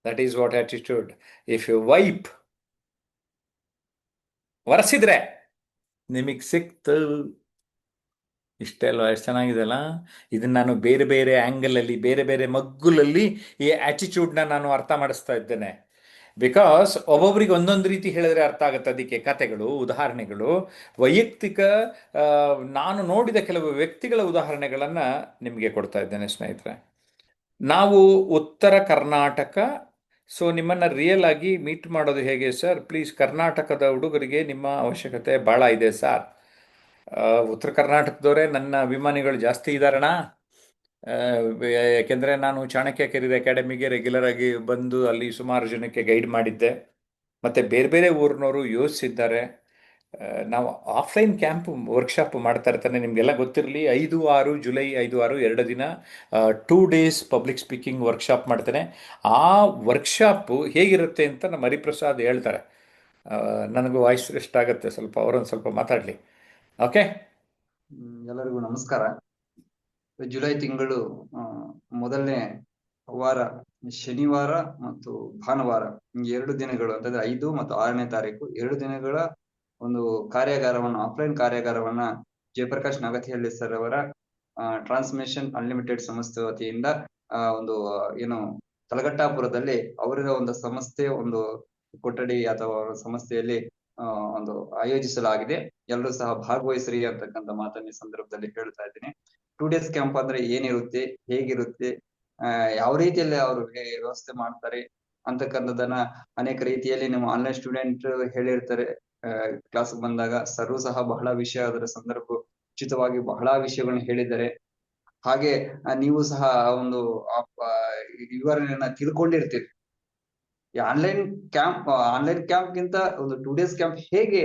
That is what attitude. If you wipe, ಒರೆಸಿದ್ರೆ ನಿಮಗೆ ಸಿಕ್ತು. ಇಷ್ಟೇ ಅಲ್ವಾ? ಎಷ್ಟು ಚೆನ್ನಾಗಿದೆಲ್ಲ. ಇದನ್ನು ನಾನು ಬೇರೆ ಬೇರೆ ಆ್ಯಂಗಲಲ್ಲಿ, ಬೇರೆ ಬೇರೆ ಮಗ್ಗುಲಲ್ಲಿ ಈ ಆಟಿಟ್ಯೂಡ್ನ ನಾನು ಅರ್ಥ ಮಾಡಿಸ್ತಾ ಇದ್ದೇನೆ. ಬಿಕಾಸ್ ಒಬ್ಬೊಬ್ರಿಗೆ ಒಂದೊಂದು ರೀತಿ ಹೇಳಿದ್ರೆ ಅರ್ಥ ಆಗುತ್ತೆ. ಅದಕ್ಕೆ ಕಥೆಗಳು, ಉದಾಹರಣೆಗಳು, ವೈಯಕ್ತಿಕ ನಾನು ನೋಡಿದ ಕೆಲವು ವ್ಯಕ್ತಿಗಳ ಉದಾಹರಣೆಗಳನ್ನು ನಿಮಗೆ ಕೊಡ್ತಾ ಇದ್ದೇನೆ ಸ್ನೇಹಿತರೆ. ನಾವು ಉತ್ತರ ಕರ್ನಾಟಕ. ಸೊ ನಿಮ್ಮನ್ನು ರಿಯಲ್ ಆಗಿ ಮೀಟ್ ಮಾಡೋದು ಹೇಗೆ ಸರ್? ಪ್ಲೀಸ್, ಕರ್ನಾಟಕದ ಹುಡುಗರಿಗೆ ನಿಮ್ಮ ಅವಶ್ಯಕತೆ ಭಾಳ ಇದೆ ಸರ್. ಉತ್ತರ ಕರ್ನಾಟಕದವರೇ ನನ್ನ ಅಭಿಮಾನಿಗಳು ಜಾಸ್ತಿ ಇದ್ದಾರಣ. ಯಾಕೆಂದರೆ ನಾನು ಚಾಣಕ್ಯ ಕೆರಿಯರ್ ಅಕಾಡೆಮಿಗೆ ರೆಗ್ಯುಲರ್ ಆಗಿ ಬಂದು ಅಲ್ಲಿ ಸುಮಾರು ಜನಕ್ಕೆ ಗೈಡ್ ಮಾಡಿದ್ದೆ. ಮತ್ತು ಬೇರೆ ಬೇರೆ ಊರಿನವರು ಯೋಚಿಸಿದ್ದಾರೆ. ನಾವು ಆಫ್ಲೈನ್ ಕ್ಯಾಂಪ್ ವರ್ಕ್ಶಾಪ್ ಮಾಡ್ತಾ ಇರ್ತಾನೆ, ನಿಮಗೆಲ್ಲ ಗೊತ್ತಿರಲಿ. 5-6 ಜುಲೈ 5-6 2 ದಿನ 2 days ಪಬ್ಲಿಕ್ ಸ್ಪೀಕಿಂಗ್ ವರ್ಕ್ಶಾಪ್ ಮಾಡ್ತೇನೆ. ಆ ವರ್ಕ್ಶಾಪು ಹೇಗಿರುತ್ತೆ ಅಂತ ನಮ್ಮ ಹರಿಪ್ರಸಾದ್ ಹೇಳ್ತಾರೆ. ನನಗೂ ವಾಯ್ಸ್ ರೆಸ್ಟ್ ಆಗುತ್ತೆ ಸ್ವಲ್ಪ, ಅವರೊಂದು ಸ್ವಲ್ಪ ಮಾತಾಡಲಿ. ಓಕೆ. ಎಲ್ಲರಿಗೂ ನಮಸ್ಕಾರ. ಜುಲೈ ತಿಂಗಳು ಮೊದಲನೇ ವಾರ ಶನಿವಾರ ಮತ್ತು ಭಾನುವಾರ 2 ದಿನಗಳು, ಅಂತಂದ್ರೆ 5 ಮತ್ತು 6ನೇ ತಾರೀಕು 2 ದಿನಗಳ ಒಂದು ಕಾರ್ಯಾಗಾರವನ್ನು, ಆಫ್ಲೈನ್ ಕಾರ್ಯಾಗಾರವನ್ನ ಜಯಪ್ರಕಾಶ್ ನಾಗತಿಹಳ್ಳಿ ಸರ್ ಅವರ ಟ್ರಾನ್ಸ್ಮಿಷನ್ ಅನ್ಲಿಮಿಟೆಡ್ ಸಂಸ್ಥೆ ವತಿಯಿಂದ ಒಂದು ಏನು ತಲಗಟ್ಟಾಪುರದಲ್ಲಿ ಅವರ ಒಂದು ಸಂಸ್ಥೆಯ ಒಂದು ಕೊಠಡಿ ಅಥವಾ ಸಂಸ್ಥೆಯಲ್ಲಿ ಒಂದು ಆಯೋಜಿಸಲಾಗಿದೆ. ಎಲ್ಲರೂ ಸಹ ಭಾಗವಹಿಸ್ರಿ ಅಂತಕ್ಕಂಥ ಮಾತನ್ನ ಈ ಸಂದರ್ಭದಲ್ಲಿ ಹೇಳ್ತಾ ಇದ್ದೀನಿ. 2 days ಕ್ಯಾಂಪ್ ಅಂದ್ರೆ ಏನಿರುತ್ತೆ, ಹೇಗಿರುತ್ತೆ, ಯಾವ ರೀತಿಯಲ್ಲಿ ಅವರು ವ್ಯವಸ್ಥೆ ಮಾಡ್ತಾರೆ ಅಂತಕ್ಕಂಥದ್ದನ್ನ ಅನೇಕ ರೀತಿಯಲ್ಲಿ ನಿಮ್ಮ ಆನ್ಲೈನ್ ಸ್ಟೂಡೆಂಟ್ ಹೇಳಿರ್ತಾರೆ. ಕ್ಲಾಸ್ ಬಂದಾಗ ಸರ್ರು ಸಹ ಬಹಳ ವಿಷಯ, ಅದರ ಸಂದರ್ಭ ಉಚಿತವಾಗಿ ಬಹಳ ವಿಷಯಗಳನ್ನ ಹೇಳಿದ್ದಾರೆ. ಹಾಗೆ ನೀವು ಸಹ ಒಂದು ವಿವರಣೆಯನ್ನ ತಿಳ್ಕೊಂಡಿರ್ತೀರಿ. ಈ ಆನ್ಲೈನ್ ಕ್ಯಾಂಪ್ ಗಿಂತ ಒಂದು 2 days ಕ್ಯಾಂಪ್ ಹೇಗೆ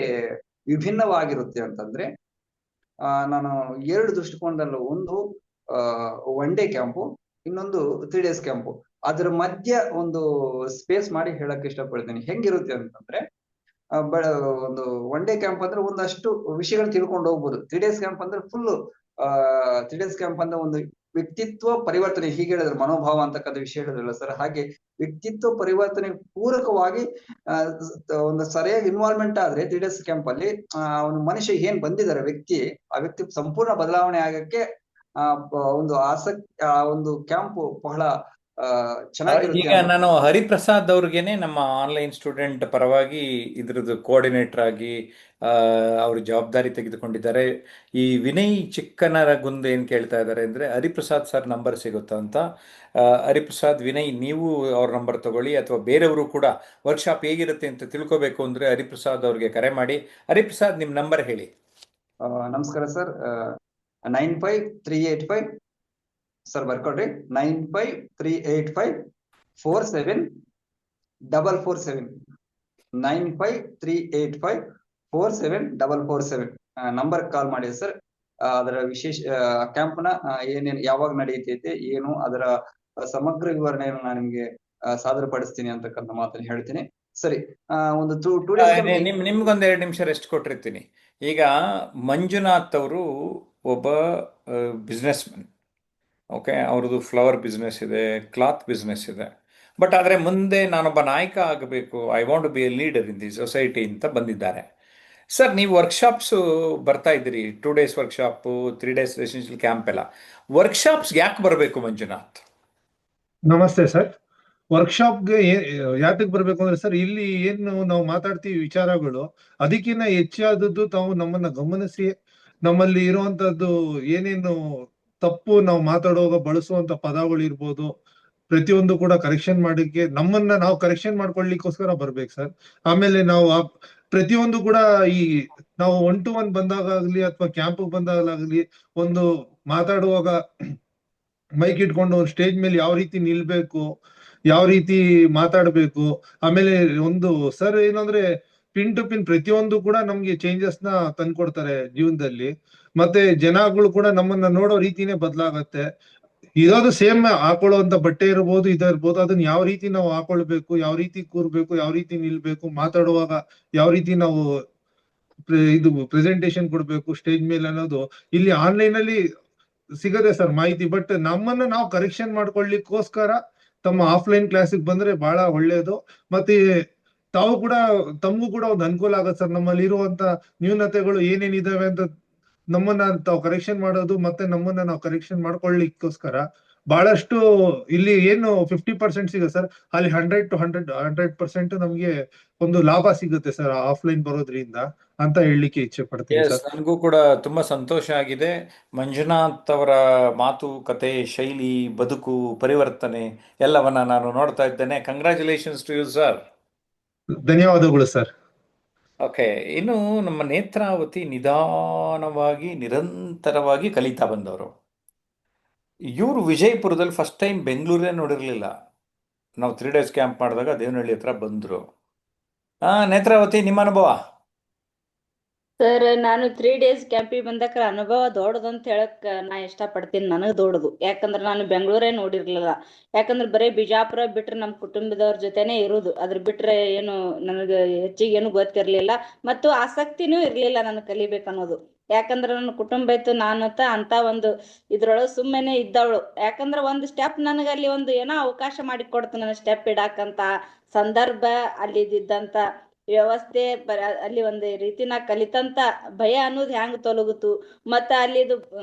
ವಿಭಿನ್ನವಾಗಿರುತ್ತೆ ಅಂತಂದ್ರೆ, ನಾನು 2 ದೃಷ್ಟಿಕೋನದಲ್ಲೂ, ಒಂದು 1 day ಕ್ಯಾಂಪು, ಇನ್ನೊಂದು 3 days ಕ್ಯಾಂಪು. ಅದ್ರ ಮಧ್ಯ ಒಂದು ಸ್ಪೇಸ್ ಮಾಡಿ ಹೇಳಕ್ ಇಷ್ಟಪಡ್ತೀನಿ. ಹೆಂಗಿರುತ್ತೆ ಅಂತಂದ್ರೆ, ಒಂದು 1 day ಕ್ಯಾಂಪ್ ಅಂದ್ರೆ ಒಂದಷ್ಟು ವಿಷಯಗಳು ತಿಳ್ಕೊಂಡು ಹೋಗ್ಬೋದು. 3 days ಕ್ಯಾಂಪ್ ಅಂದ್ರೆ ಫುಲ್ 3 days ಕ್ಯಾಂಪ್ ಅಂತ ಒಂದು ವ್ಯಕ್ತಿತ್ವ ಪರಿವರ್ತನೆ ಹೀಗೆ ಹೇಳಿದ್ರು, ಮನೋಭಾವ ಅಂತಕ್ಕಂಥ ವಿಷಯ ಹೇಳಿದ್ರಲ್ಲ ಸರ್, ಹಾಗೆ ವ್ಯಕ್ತಿತ್ವ ಪರಿವರ್ತನೆ ಪೂರಕವಾಗಿ ಒಂದು ಸರಿಯಾಗಿ ಇನ್ವಾಲ್ವ್ಮೆಂಟ್ ಆದ್ರೆ 3 days ಕ್ಯಾಂಪ್ ಅಲ್ಲಿ ಒಂದು ಮನುಷ್ಯ ಏನ್ ಬಂದಿದ್ದಾರೆ ವ್ಯಕ್ತಿ, ಆ ವ್ಯಕ್ತಿ ಸಂಪೂರ್ಣ ಬದಲಾವಣೆ ಆಗಕ್ಕೆ ಒಂದು ಒಂದು ಕ್ಯಾಂಪ್ ಬಹಳ ಚೆನ್ನಾಗಿರುತ್ತೆ. ಈಗ ನಾನು ಹರಿಪ್ರಸಾದ್ ಅವ್ರಿಗೇನೆ ನಮ್ಮ ಆನ್ಲೈನ್ ಸ್ಟೂಡೆಂಟ್ ಪರವಾಗಿ ಇದ್ರದ್ದು ಕೋಆರ್ಡಿನೇಟರ್ ಆಗಿ ಅವ್ರ ಜವಾಬ್ದಾರಿ ತೆಗೆದುಕೊಂಡಿದ್ದಾರೆ. ಈ ವಿನಯ್ ಚಿಕ್ಕನರಗುಂದ್ ಏನ್ ಕೇಳ್ತಾ ಇದ್ದಾರೆ ಅಂದ್ರೆ ಹರಿಪ್ರಸಾದ್ ಸರ್ ನಂಬರ್ ಸಿಗುತ್ತಾ ಅಂತ. ಹರಿಪ್ರಸಾದ್, ವಿನಯ್, ನೀವು ಅವ್ರ ನಂಬರ್ ತಗೊಳ್ಳಿ, ಅಥವಾ ಬೇರೆಯವರು ಕೂಡ ವರ್ಕ್ಶಾಪ್ ಹೇಗಿರುತ್ತೆ ಅಂತ ತಿಳ್ಕೊಬೇಕು ಅಂದ್ರೆ ಹರಿಪ್ರಸಾದ್ ಅವ್ರಿಗೆ ಕರೆ ಮಾಡಿ. ಹರಿಪ್ರಸಾದ್, ನಿಮ್ ನಂಬರ್ ಹೇಳಿ. ನಮಸ್ಕಾರ ಸರ್. 95-385 ಸರ್ ಬರ್ಕೊಡ್ರಿ. 95-385-47447 95-385-47447 ನಂಬರ್ ಕಾಲ್ ಮಾಡಿ ಸರ್. ಅದರ ವಿಶೇಷ ಕ್ಯಾಂಪ್ನ ಏನೇನು ಯಾವಾಗ ನಡೆಯುತ್ತೈತೆ ಏನು ಅದರ ಸಮಗ್ರ ವಿವರಣೆಯನ್ನು ನಾನು ನಿಮ್ಗೆ ಸಾದರಪಡಿಸ್ತೀನಿ ಅಂತಕ್ಕಂಥ ಮಾತನ್ನು ಹೇಳ್ತೀನಿ. ಸರಿ, ಒಂದು 2 days ನಿಮ್ಗೊಂದ್ 2 ನಿಮಿಷ ರೆಸ್ಟ್ ಕೊಟ್ಟಿರ್ತೀನಿ. ಈಗ ಮಂಜುನಾಥ್ ಅವರು ಒಬ್ಬ ಬಿಸ್ನೆಸ್ ಮ್ಯಾನ್. ಓಕೆ, ಅವ್ರದ್ದು ಫ್ಲವರ್ ಬಿಸ್ನೆಸ್ ಇದೆ, ಕ್ಲಾತ್ ಬಿಸ್ನೆಸ್ ಇದೆ. ಬಟ್ ಆದರೆ ಮುಂದೆ ನಾನೊಬ್ಬ ನಾಯಕ ಆಗಬೇಕು, I want to be a leader in the society ಅಂತ ಬಂದಿದ್ದಾರೆ. ಸರ್, ನೀವು ವರ್ಕ್ಶಾಪ್ಸ್ ಬರ್ತಾ ಇದ್ದೀರಿ, 2 days workshop, 3 days residential camp ಎಲ್ಲ. ವರ್ಕ್ಶಾಪ್ಸ್ ಯಾಕೆ ಬರಬೇಕು ಮಂಜುನಾಥ್? ನಮಸ್ತೆ ಸರ್. ವರ್ಕ್ಶಾಪ್ಗೆ ಯಾತಕ್ಕೆ ಬರ್ಬೇಕು ಅಂದ್ರೆ ಸರ್, ಇಲ್ಲಿ ಏನು ನಾವು ಮಾತಾಡ್ತೀವಿ ವಿಚಾರಗಳು, ಅದಕ್ಕಿಂತ ಹೆಚ್ಚಾದದ್ದು ತಾವು ನಮ್ಮನ್ನ ಗಮನಿಸಿ ನಮ್ಮಲ್ಲಿ ಇರುವಂತದ್ದು ಏನೇನು ತಪ್ಪು ನಾವು ಮಾತಾಡುವಾಗ ಬಳಸುವಂತ ಪದಗಳು ಇರ್ಬೋದು, ಪ್ರತಿಯೊಂದು ಕೂಡ ಕರೆಕ್ಷನ್ ಮಾಡಲಿಕ್ಕೆ ನಮ್ಮನ್ನ ನಾವು ಕರೆಕ್ಷನ್ ಮಾಡ್ಕೊಳ್ಳಿಕ್ಕೋಸ್ಕರ ಬರ್ಬೇಕು ಸರ್. ಆಮೇಲೆ ನಾವು ಪ್ರತಿಯೊಂದು ಕೂಡ ನಾವು 1 to 1 ಬಂದಾಗಲಿ ಅಥವಾ ಕ್ಯಾಂಪ್ ಬಂದಾಗಲಾಗ್ಲಿ, ಒಂದು ಮಾತಾಡುವಾಗ ಮೈಕ್ ಇಟ್ಕೊಂಡು ಒಂದು ಸ್ಟೇಜ್ ಮೇಲೆ ಯಾವ ರೀತಿ ನಿಲ್ಬೇಕು, ಯಾವ ರೀತಿ ಮಾತಾಡ್ಬೇಕು. ಆಮೇಲೆ ಒಂದು ಸರ್ ಏನಂದ್ರೆ ಪಿನ್ ಟು ಪಿನ್ ಪ್ರತಿಯೊಂದು ಕೂಡ ನಮ್ಗೆ ಚೇಂಜಸ್ ನ ತಂದ್ಕೊಡ್ತಾರೆ ಜೀವನದಲ್ಲಿ. ಮತ್ತೆ ಜನಗಳು ಕೂಡ ನಮ್ಮನ್ನ ನೋಡೋ ರೀತಿನೇ ಬದಲಾಗತ್ತೆ. ಇರೋದು ಸೇಮ್ ಹಾಕೊಳ್ಳುವಂತ ಬಟ್ಟೆ ಇರ್ಬೋದು, ಇದಿರ್ಬೋದು, ಅದನ್ನ ಯಾವ ರೀತಿ ನಾವು ಹಾಕೊಳ್ಬೇಕು, ಯಾವ ರೀತಿ ಕೂರ್ಬೇಕು, ಯಾವ ರೀತಿ ನಿಲ್ಬೇಕು, ಮಾತಾಡುವಾಗ ಯಾವ ರೀತಿ ನಾವು ಇದು ಪ್ರೆಸೆಂಟೇಶನ್ ಕೊಡ್ಬೇಕು ಸ್ಟೇಜ್ ಮೇಲೆ ಅನ್ನೋದು ಇಲ್ಲಿ ಆನ್ಲೈನ್ ಅಲ್ಲಿ ಸಿಗದೆ ಸರ್ ಮಾಹಿತಿ. ಬಟ್ ನಮ್ಮನ್ನ ನಾವು ಕರೆಕ್ಷನ್ ಮಾಡ್ಕೊಳ್ಳಿಕ್ಕೋಸ್ಕರ ತಮ್ಮ ಆಫ್ಲೈನ್ ಕ್ಲಾಸಿಗೆ ಬಂದ್ರೆ ಬಹಳ ಒಳ್ಳೇದು. ಮತ್ತೆ ತಾವು ಕೂಡ ತಮಗೂ ಕೂಡ ಒಂದು ಅನುಕೂಲ ಆಗತ್ತೆ ಸರ್. ನಮ್ಮಲ್ಲಿ ಇರುವಂತ ನ್ಯೂನತೆಗಳು ಏನೇನಿದಾವೆ ಅಂತ ನಮ್ಮನ್ನ ತಾವು ಕರೆಕ್ಷನ್ ಮಾಡೋದು, ಮತ್ತೆ ನಮ್ಮನ್ನ ನಾವು ಕರೆಕ್ಷನ್ ಮಾಡ್ಕೊಳ್ಳಿಕ್ಕೋಸ್ಕರ ಬಹಳಷ್ಟು ಇಲ್ಲಿ ಏನು 50% ಸಿಗುತ್ತೆ ಸರ್, ಅಲ್ಲಿ 100% ನಮ್ಗೆ ಒಂದು ಲಾಭ ಸಿಗುತ್ತೆ ಸರ್ ಆಫ್ಲೈನ್ ಬರೋದ್ರಿಂದ ಅಂತ ಹೇಳಲಿಕ್ಕೆ ಇಚ್ಛೆ ಪಡ್ತೀನಿ ಸರ್. ನನಗೂ ಕೂಡ ತುಂಬಾ ಸಂತೋಷ ಆಗಿದೆ. ಮಂಜುನಾಥ್ ಅವರ ಮಾತುಕತೆ, ಶೈಲಿ, ಬದುಕು, ಪರಿವರ್ತನೆ ಎಲ್ಲವನ್ನ ನಾನು ನೋಡ್ತಾ ಇದ್ದೇನೆ. Congratulations to you sir. ಧನ್ಯವಾದಗಳು ಸರ್. ಓಕೆ, ಇನ್ನು ನಮ್ಮ ನೇತ್ರಾವತಿ ನಿಧಾನವಾಗಿ ನಿರಂತರವಾಗಿ ಕಲಿತಾ ಬಂದವರು. ಇವರು ವಿಜಯಪುರದಲ್ಲಿ ಫಸ್ಟ್ ಟೈಮ್ ಬೆಂಗಳೂರೇ ನೋಡಿರ್ಲಿಲ್ಲ. ನಾವು 3 days ಕ್ಯಾಂಪ್ ಮಾಡಿದಾಗ ದೇವನಹಳ್ಳಿ ಹತ್ರ ಬಂದ್ರು. ನೇತ್ರಾವತಿ, ನಿಮ್ಮ ಅನುಭವ? ಸರ್, ನಾನು 3 days ಕ್ಯಾಂಪಿಗೆ ಬಂದಕ್ಕ ಅನುಭವ ದೊಡ್ಡದಂತ ಹೇಳಕ್ ನಾ ಇಷ್ಟ ಪಡ್ತೀನಿ. ನನಗ್ ದೊಡ್ಡದು, ಯಾಕಂದ್ರೆ ನಾನು ಬೆಂಗಳೂರೇ ನೋಡಿರ್ಲಿಲ್ಲ. ಯಾಕಂದ್ರೆ ಬರೀ ಬಿಜಾಪುರ ಬಿಟ್ರೆ ನಮ್ಮ ಕುಟುಂಬದವ್ರ ಜೊತೆನೆ ಇರುದು, ಅದ್ರ ಬಿಟ್ರೆ ಏನು ನನಗೆ ಹೆಚ್ಚಿಗೆ ಏನು ಗೊತ್ತಿರ್ಲಿಲ್ಲ ಮತ್ತು ಆಸಕ್ತಿನೂ ಇರ್ಲಿಲ್ಲ ನನಗೆ ಕಲಿಬೇಕನ್ನೋದು. ಯಾಕಂದ್ರೆ ನನ್ನ ಕುಟುಂಬ ಇತ್ತು, ನಾನಂತ ಅಂತ ಒಂದು ಇದ್ರೊಳಗೆ ಸುಮ್ಮನೆ ಇದ್ದವಳು. ಯಾಕಂದ್ರೆ ಒಂದು ಸ್ಟೆಪ್ ನನಗೆ ಅಲ್ಲಿ ಒಂದು ಏನೋ ಅವಕಾಶ ಮಾಡಿ ಕೊಡ್ತು, ನನ್ನ ಸ್ಟೆಪ್ ಇಡಾಕಂತ ಸಂದರ್ಭ, ಅಲ್ಲಿ ಇದ್ದಂತ ವ್ಯವಸ್ಥೆ, ಅಲ್ಲಿ ಒಂದು ರೀತಿ ನಾ ಕಲಿತಂತ ಭಯ ಅನ್ನೋದು ಹೆಂಗ್ ತೊಲಗುತ್ತು, ಮತ್ತ ಅಲ್ಲಿದು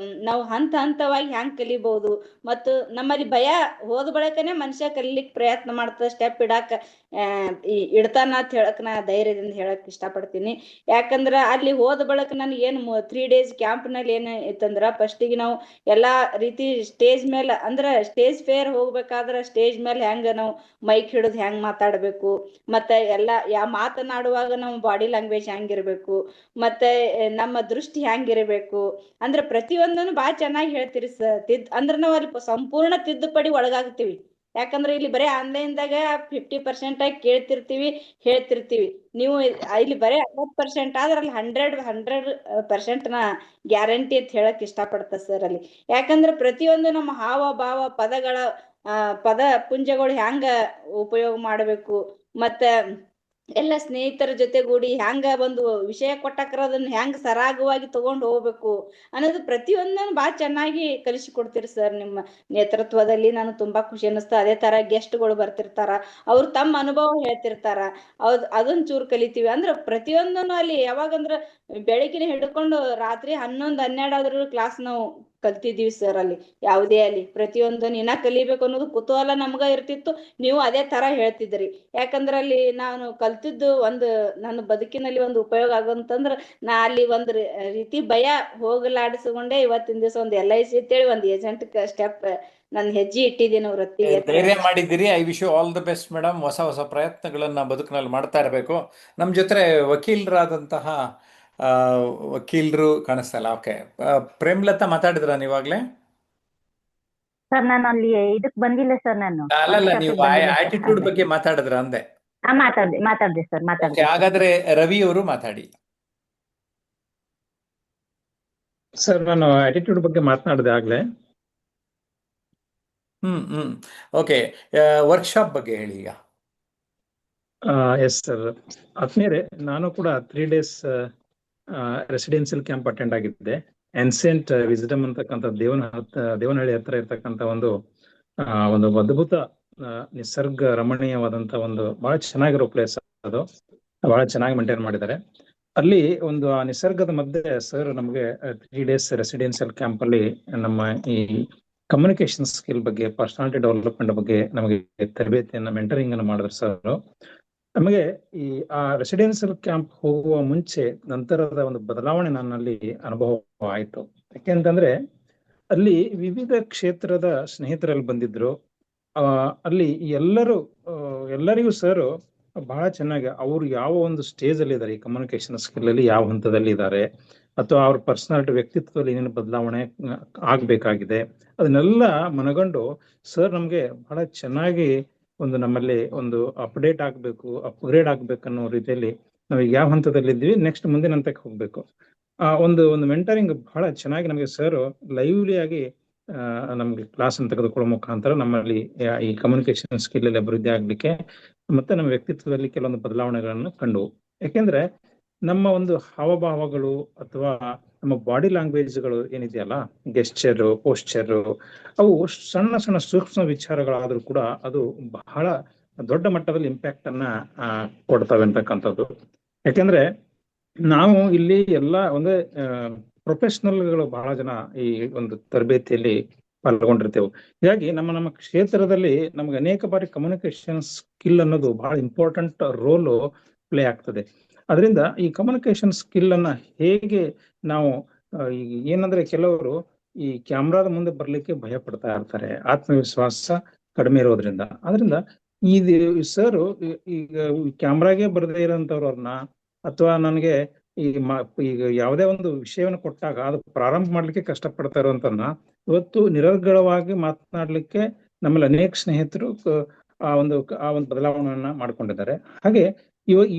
ನಾವು ಹಂತವಾಗಿ ಹೆಂಗ್ ಕಲಿಬಹುದು, ಮತ್ತು ನಮ್ಮಲ್ಲಿ ಭಯ ಹೋದ ಬಳಿಕನೆ ಮನುಷ್ಯ ಕಲಿಲಿಕ್ ಪ್ರಯತ್ನ ಮಾಡ್ತದ, ಸ್ಟೆಪ್ ಇಡಾಕ ಇಡ್ತಾನ ಅಂತ ಹೇಳಕ್ ನಾ ಧೈರ್ಯದಿಂದ ಹೇಳಕ್ ಇಷ್ಟಪಡ್ತೀನಿ. ಯಾಕಂದ್ರ ಅಲ್ಲಿ ಹೋದ ಬಳಿಕ ನನ್ಗೆ ಏನು 3 days ಕ್ಯಾಂಪ್ ನಲ್ಲಿ ಏನ್ ಇತ್ತಂದ್ರ, ಫಸ್ಟಿಗೆ ನಾವು ಎಲ್ಲಾ ರೀತಿ ಸ್ಟೇಜ್ ಮೇಲೆ, ಅಂದ್ರ ಸ್ಟೇಜ್ ಫೇರ್ ಹೋಗ್ಬೇಕಾದ್ರ ಸ್ಟೇಜ್ ಮೇಲೆ ಹೆಂಗ ನಾವು ಮೈಕ್ ಹಿಡಿದು ಹೆಂಗ್ ಮಾತಾಡ್ಬೇಕು, ಮತ್ತೆ ಎಲ್ಲಾ ಮಾತನಾಡುವಾಗ ನಮ್ಮ ಬಾಡಿ ಲ್ಯಾಂಗ್ವೇಜ್ ಹೆಂಗಿರ್ಬೇಕು, ಮತ್ತೆ ನಮ್ಮ ದೃಷ್ಟಿ ಹೆಂಗಿರ್ಬೇಕು, ಅಂದ್ರೆ ಪ್ರತಿಯೊಂದನ್ನು ಬಾಳ ಚೆನ್ನಾಗಿ ಹೇಳ್ತೀರಿ ಸರ್. ಅಂದ್ರೆ ನಾವು ಅಲ್ಲಿ ಸಂಪೂರ್ಣ ತಿದ್ದುಪಡಿ ಒಳಗಾಗ್ತೀವಿ. ಯಾಕಂದ್ರೆ ಇಲ್ಲಿ ಬರೀ ಆನ್ಲೈನ್ದಾಗ 50% ಆಗಿ ಕೇಳ್ತಿರ್ತೀವಿ, ಹೇಳ್ತಿರ್ತೀವಿ. ನೀವು ಇಲ್ಲಿ ಬರೀ 50% ಆದ್ರೆ ಅಲ್ಲಿ 100% ನಾ ಗ್ಯಾರಂಟಿ ಅಂತ ಹೇಳಕ್ ಇಷ್ಟಪಡ್ತ ಸರ್ ಅಲ್ಲಿ. ಯಾಕಂದ್ರೆ ಪ್ರತಿಯೊಂದು ನಮ್ಮ ಹಾವ ಭಾವ ಪದ ಪುಂಜಗಳು ಹೆಂಗ ಉಪಯೋಗ ಮಾಡ್ಬೇಕು, ಮತ್ತೆ ಎಲ್ಲ ಸ್ನೇಹಿತರ ಜೊತೆಗೂಡಿ ಹ್ಯಾಂಗ ಒಂದು ವಿಷಯ ಕೊಟ್ಟಾಕ್ರ ಅದನ್ನ ಹ್ಯಾಂಗ ಸರಾಗವಾಗಿ ತಗೊಂಡು ಹೋಗ್ಬೇಕು ಅನ್ನೋದು ಪ್ರತಿಯೊಂದನ್ನು ಭಾಳ ಚೆನ್ನಾಗಿ ಕಲಿಸಿಕೊಡ್ತೀರಿ ಸರ್. ನಿಮ್ಮ ನೇತೃತ್ವದಲ್ಲಿ ನಾನು ತುಂಬಾ ಖುಷಿ ಅನ್ನಿಸ್ತು. ಅದೇ ತರ ಗೆಸ್ಟ್ಗಳು ಬರ್ತಿರ್ತಾರ, ಅವ್ರು ತಮ್ಮ ಅನುಭವ ಹೇಳ್ತಿರ್ತಾರ, ಅದನ್ನ ಚೂರು ಕಲಿತೀವಿ. ಅಂದ್ರೆ ಪ್ರತಿಯೊಂದನ್ನು ಅಲ್ಲಿ ಯಾವಾಗಂದ್ರ ಬೆಳಗಿನ ಹಿಡ್ಕೊಂಡು ರಾತ್ರಿ 11, 12 ಆದ್ರೂ ಕ್ಲಾಸ್ ನಾವು ಕಲ್ತಿದೀವಿ ಸರ್. ಅಲ್ಲಿ ಯಾವುದೇ ಅಲ್ಲಿ ಪ್ರತಿಯೊಂದನ್ನು ಇನ್ನ ಕಲಿಬೇಕು ಅನ್ನೋದು ಕುತೂಹಲ ನಮ್ಗ ಇರ್ತಿತ್ತು. ನೀವು ಅದೇ ತರ ಹೇಳ್ತಿದ್ರಿ. ಯಾಕಂದ್ರ ಅಲ್ಲಿ ನಾನು ಕಲ್ತಿದ್ದು ಒಂದು ನನ್ನ ಬದುಕಿನಲ್ಲಿ ಒಂದು ಉಪಯೋಗ ಆಗುವಂತಂದ್ರ ನಾ ಅಲ್ಲಿ ಒಂದ್ ರೀತಿ ಭಯ ಹೋಗಲಾಡಿಸ್ಕೊಂಡೆ ಇವತ್ತಿನ ದಿವಸ ಒಂದು LIC ಅಂತೇಳಿ ಒಂದು ಏಜೆಂಟ್ ಸ್ಟೆಪ್ ನನ್ನ ಹೆಜ್ಜೆ ಇಟ್ಟಿದ್ದೀನಿ ವೃತ್ತಿಗೆ. ಧೈರ್ಯ ಮಾಡಿದ್ದೀರಿ. I wish you all the best madam. ಹೊಸ ಹೊಸ ಪ್ರಯತ್ನಗಳನ್ನ ಬದುಕಿನಲ್ಲಿ ಮಾಡ್ತಾ ಇರಬೇಕು. ನಮ್ಮ ಜೊತೆ ವಕೀಲರಾದಂತಹ ವಕೀಲರು ಕಾಣಿಸ್ತಾ ಇಲ್ಲ. ಓಕೆ, ಪ್ರೇಮ್ಲತಾ ಮಾತಾಡಿದ್ರ ನೀವಾಗ್ಲೇ? ಸರ್ ನಾನು ಅಲ್ಲಿ ಇದಕ್ ಬಂದಿಲ್ಲ ಸರ್. ನಾನು ಅಲ್ಲಲ್ಲ, ನೀವು ಆಟಿಟ್ಯೂಡ್ ಬಗ್ಗೆ ಮಾತಾಡಿದ್ರ ಅಂದೆ. ಮಾತಾಡ್ದೆ ಸರ್, ಓಕೆ, ಮಾತಾಡ್ದೆ. ಹಾಗಾದ್ರೆ ರವಿ ಅವರು ಮಾತಾಡಿ. ಸರ್ ನಾನು ಆಟಿಟ್ಯೂಡ್ ಬಗ್ಗೆ ಮಾತನಾಡಿದೆ ಆಗ್ಲೇ. ಓಕೆ, ವರ್ಕ್ಶಾಪ್ ಬಗ್ಗೆ ಹೇಳಿ ಈಗ. ಎಸ್ ಸರ್, ಆತ್ಮೀಯರೇ, ನಾನು ಕೂಡ 3 days ರೆಸಿಡೆನ್ಸಿಯಲ್ ಕ್ಯಾಂಪ್ ಅಟೆಂಡ್ ಆಗಿದ್ದೆ. ಎನ್ಸೆಂಟ್ ವಿಸ್ಡಮ್ ಅಂತಕ್ಕಂಥ ದೇವನಹಳ್ಳಿ ಹತ್ರ ಇರ್ತಕ್ಕಂಥ ಒಂದು ಅದ್ಭುತ ನಿಸರ್ಗ ರಮಣೀಯವಾದಂತ ಒಂದು ಬಹಳ ಚೆನ್ನಾಗಿರೋ ಪ್ಲೇಸ್. ಅದು ಬಹಳ ಚೆನ್ನಾಗಿ ಮೇಂಟೈನ್ ಮಾಡಿದ್ದಾರೆ. ಅಲ್ಲಿ ಒಂದು ಆ ನಿಸರ್ಗದ ಮಧ್ಯೆ ಸರ್ ನಮಗೆ 3 days ರೆಸಿಡೆನ್ಸಿಯಲ್ ಕ್ಯಾಂಪ್ ಅಲ್ಲಿ ನಮ್ಮ ಈ ಕಮ್ಯುನಿಕೇಶನ್ ಸ್ಕಿಲ್ ಬಗ್ಗೆ, ಪರ್ಸನಾಲಿಟಿ ಡೆವಲಪ್ಮೆಂಟ್ ಬಗ್ಗೆ ನಮಗೆ ತರಬೇತಿಯನ್ನ, ಮೆಂಟರಿಂಗ್ ಅನ್ನು ಮಾಡಿದ್ರು ಸರ್. ನಮಗೆ ಆ ರೆಸಿಡೆನ್ಸಿಯಲ್ ಕ್ಯಾಂಪ್ ಹೋಗುವ ಮುಂಚೆ ನಂತರದ ಒಂದು ಬದಲಾವಣೆ ನನ್ನಲ್ಲಿ ಅನುಭವ ಆಯಿತು. ಯಾಕೆಂತಂದ್ರೆ ಅಲ್ಲಿ ವಿವಿಧ ಕ್ಷೇತ್ರದ ಸ್ನೇಹಿತರಲ್ಲಿ ಬಂದಿದ್ರು. ಅಲ್ಲಿ ಎಲ್ಲರಿಗೂ ಸರ್ ಬಹಳ ಚೆನ್ನಾಗಿ ಅವರು ಯಾವ ಒಂದು ಸ್ಟೇಜ್ ಅಲ್ಲಿ ಇದ್ದಾರೆ, ಈ ಕಮ್ಯುನಿಕೇಶನ್ ಸ್ಕಿಲ್ ಅಲ್ಲಿ ಯಾವ ಹಂತದಲ್ಲಿ ಇದ್ದಾರೆ, ಅಥವಾ ಅವ್ರ ಪರ್ಸನಾಲಿಟಿ, ವ್ಯಕ್ತಿತ್ವದಲ್ಲಿ ಏನೇನು ಬದಲಾವಣೆ ಆಗ್ಬೇಕಾಗಿದೆ, ಅದನ್ನೆಲ್ಲ ಮನಗಂಡು ಸರ್ ನಮ್ಗೆ ಬಹಳ ಚೆನ್ನಾಗಿ ನಮ್ಮಲ್ಲಿ ಒಂದು ಅಪ್ಡೇಟ್ ಆಗ್ಬೇಕು, ಅಪ್ಗ್ರೇಡ್ ಆಗ್ಬೇಕನ್ನೋ ರೀತಿಯಲ್ಲಿ ನಾವು ಯಾವ ಹಂತದಲ್ಲಿ ಇದ್ವಿ, ನೆಕ್ಸ್ಟ್ ಮುಂದಿನ ಹಂತಕ್ಕೆ ಹೋಗ್ಬೇಕು, ಒಂದು ಮೆಂಟರಿಂಗ್ ಬಹಳ ಚೆನ್ನಾಗಿ ನಮಗೆ ಸರ್ ಲೈವ್ಲಿ ಆಗಿ ನಮ್ಗೆ ಕ್ಲಾಸ್ ಅನ್ನು ತೆಗೆದುಕೊಳ್ಳೋ ಮುಖಾಂತರ ನಮ್ಮಲ್ಲಿ ಈ ಕಮ್ಯುನಿಕೇಶನ್ ಸ್ಕಿಲ್ ಅಲ್ಲಿ ಅಭಿವೃದ್ಧಿ ಆಗ್ಲಿಕ್ಕೆ ಮತ್ತೆ ನಮ್ಮ ವ್ಯಕ್ತಿತ್ವದಲ್ಲಿ ಕೆಲವೊಂದು ಬದಲಾವಣೆಗಳನ್ನು ಕಂಡು. ಯಾಕೆಂದ್ರೆ ನಮ್ಮ ಒಂದು ಹಾವಭಾವಗಳು ಅಥವಾ ನಮ್ಮ ಬಾಡಿ ಲ್ಯಾಂಗ್ವೇಜ್ಗಳು ಏನಿದೆಯಲ್ಲ, ಗೆಸ್ಚರ್, ಪೋಸ್ಚರ್, ಅವು ಸಣ್ಣ ಸಣ್ಣ ಸೂಕ್ಷ್ಮ ವಿಚಾರಗಳಾದ್ರೂ ಕೂಡ ಅದು ಬಹಳ ದೊಡ್ಡ ಮಟ್ಟದಲ್ಲಿ ಇಂಪ್ಯಾಕ್ಟ್ ಅನ್ನ ಕೊಡ್ತವೆ ಅಂತಕ್ಕಂಥದ್ದು. ಯಾಕೆಂದ್ರೆ ನಾವು ಇಲ್ಲಿ ಎಲ್ಲ ಒಂದೇ ಪ್ರೊಫೆಷನಲ್ಗಳು ಬಹಳ ಜನ ಈ ಒಂದು ತರಬೇತಿಯಲ್ಲಿ ಪಾಲ್ಗೊಂಡಿರ್ತೇವೆ. ಹೀಗಾಗಿ ನಮ್ಮ ಕ್ಷೇತ್ರದಲ್ಲಿ ನಮ್ಗೆ ಅನೇಕ ಬಾರಿ ಕಮ್ಯುನಿಕೇಶನ್ ಸ್ಕಿಲ್ ಅನ್ನೋದು ಬಹಳ ಇಂಪಾರ್ಟೆಂಟ್ ರೋಲ್ ಪ್ಲೇ ಆಗ್ತದೆ. ಅದರಿಂದ ಈ ಕಮ್ಯುನಿಕೇಶನ್ ಸ್ಕಿಲ್ ಅನ್ನ ಹೇಗೆ ನಾವು ಏನಂದ್ರೆ ಕೆಲವರು ಈ ಕ್ಯಾಮ್ರಾದ ಮುಂದೆ ಬರ್ಲಿಕ್ಕೆ ಭಯ ಪಡ್ತಾ ಇರ್ತಾರೆ, ಆತ್ಮವಿಶ್ವಾಸ ಕಡಿಮೆ ಇರೋದ್ರಿಂದ. ಅದರಿಂದ ಈ ಸರ್ ಈಗ ಕ್ಯಾಮ್ರಾಗೆ ಬರದೇ ಇರೋಂಥವ್ರನ್ನ, ಅಥವಾ ನನಗೆ ಈಗ ಯಾವುದೇ ಒಂದು ವಿಷಯವನ್ನು ಕೊಟ್ಟಾಗ ಅದು ಪ್ರಾರಂಭ ಮಾಡ್ಲಿಕ್ಕೆ ಕಷ್ಟಪಡ್ತಾ ಇರುವಂತನ್ನ ಇವತ್ತು ನಿರರ್ಗಳವಾಗಿ ಮಾತನಾಡ್ಲಿಕ್ಕೆ ನಮ್ಮಲ್ಲಿ ಅನೇಕ ಸ್ನೇಹಿತರು ಆ ಒಂದು ಬದಲಾವಣೆಯನ್ನ ಮಾಡ್ಕೊಂಡಿದ್ದಾರೆ. ಹಾಗೆ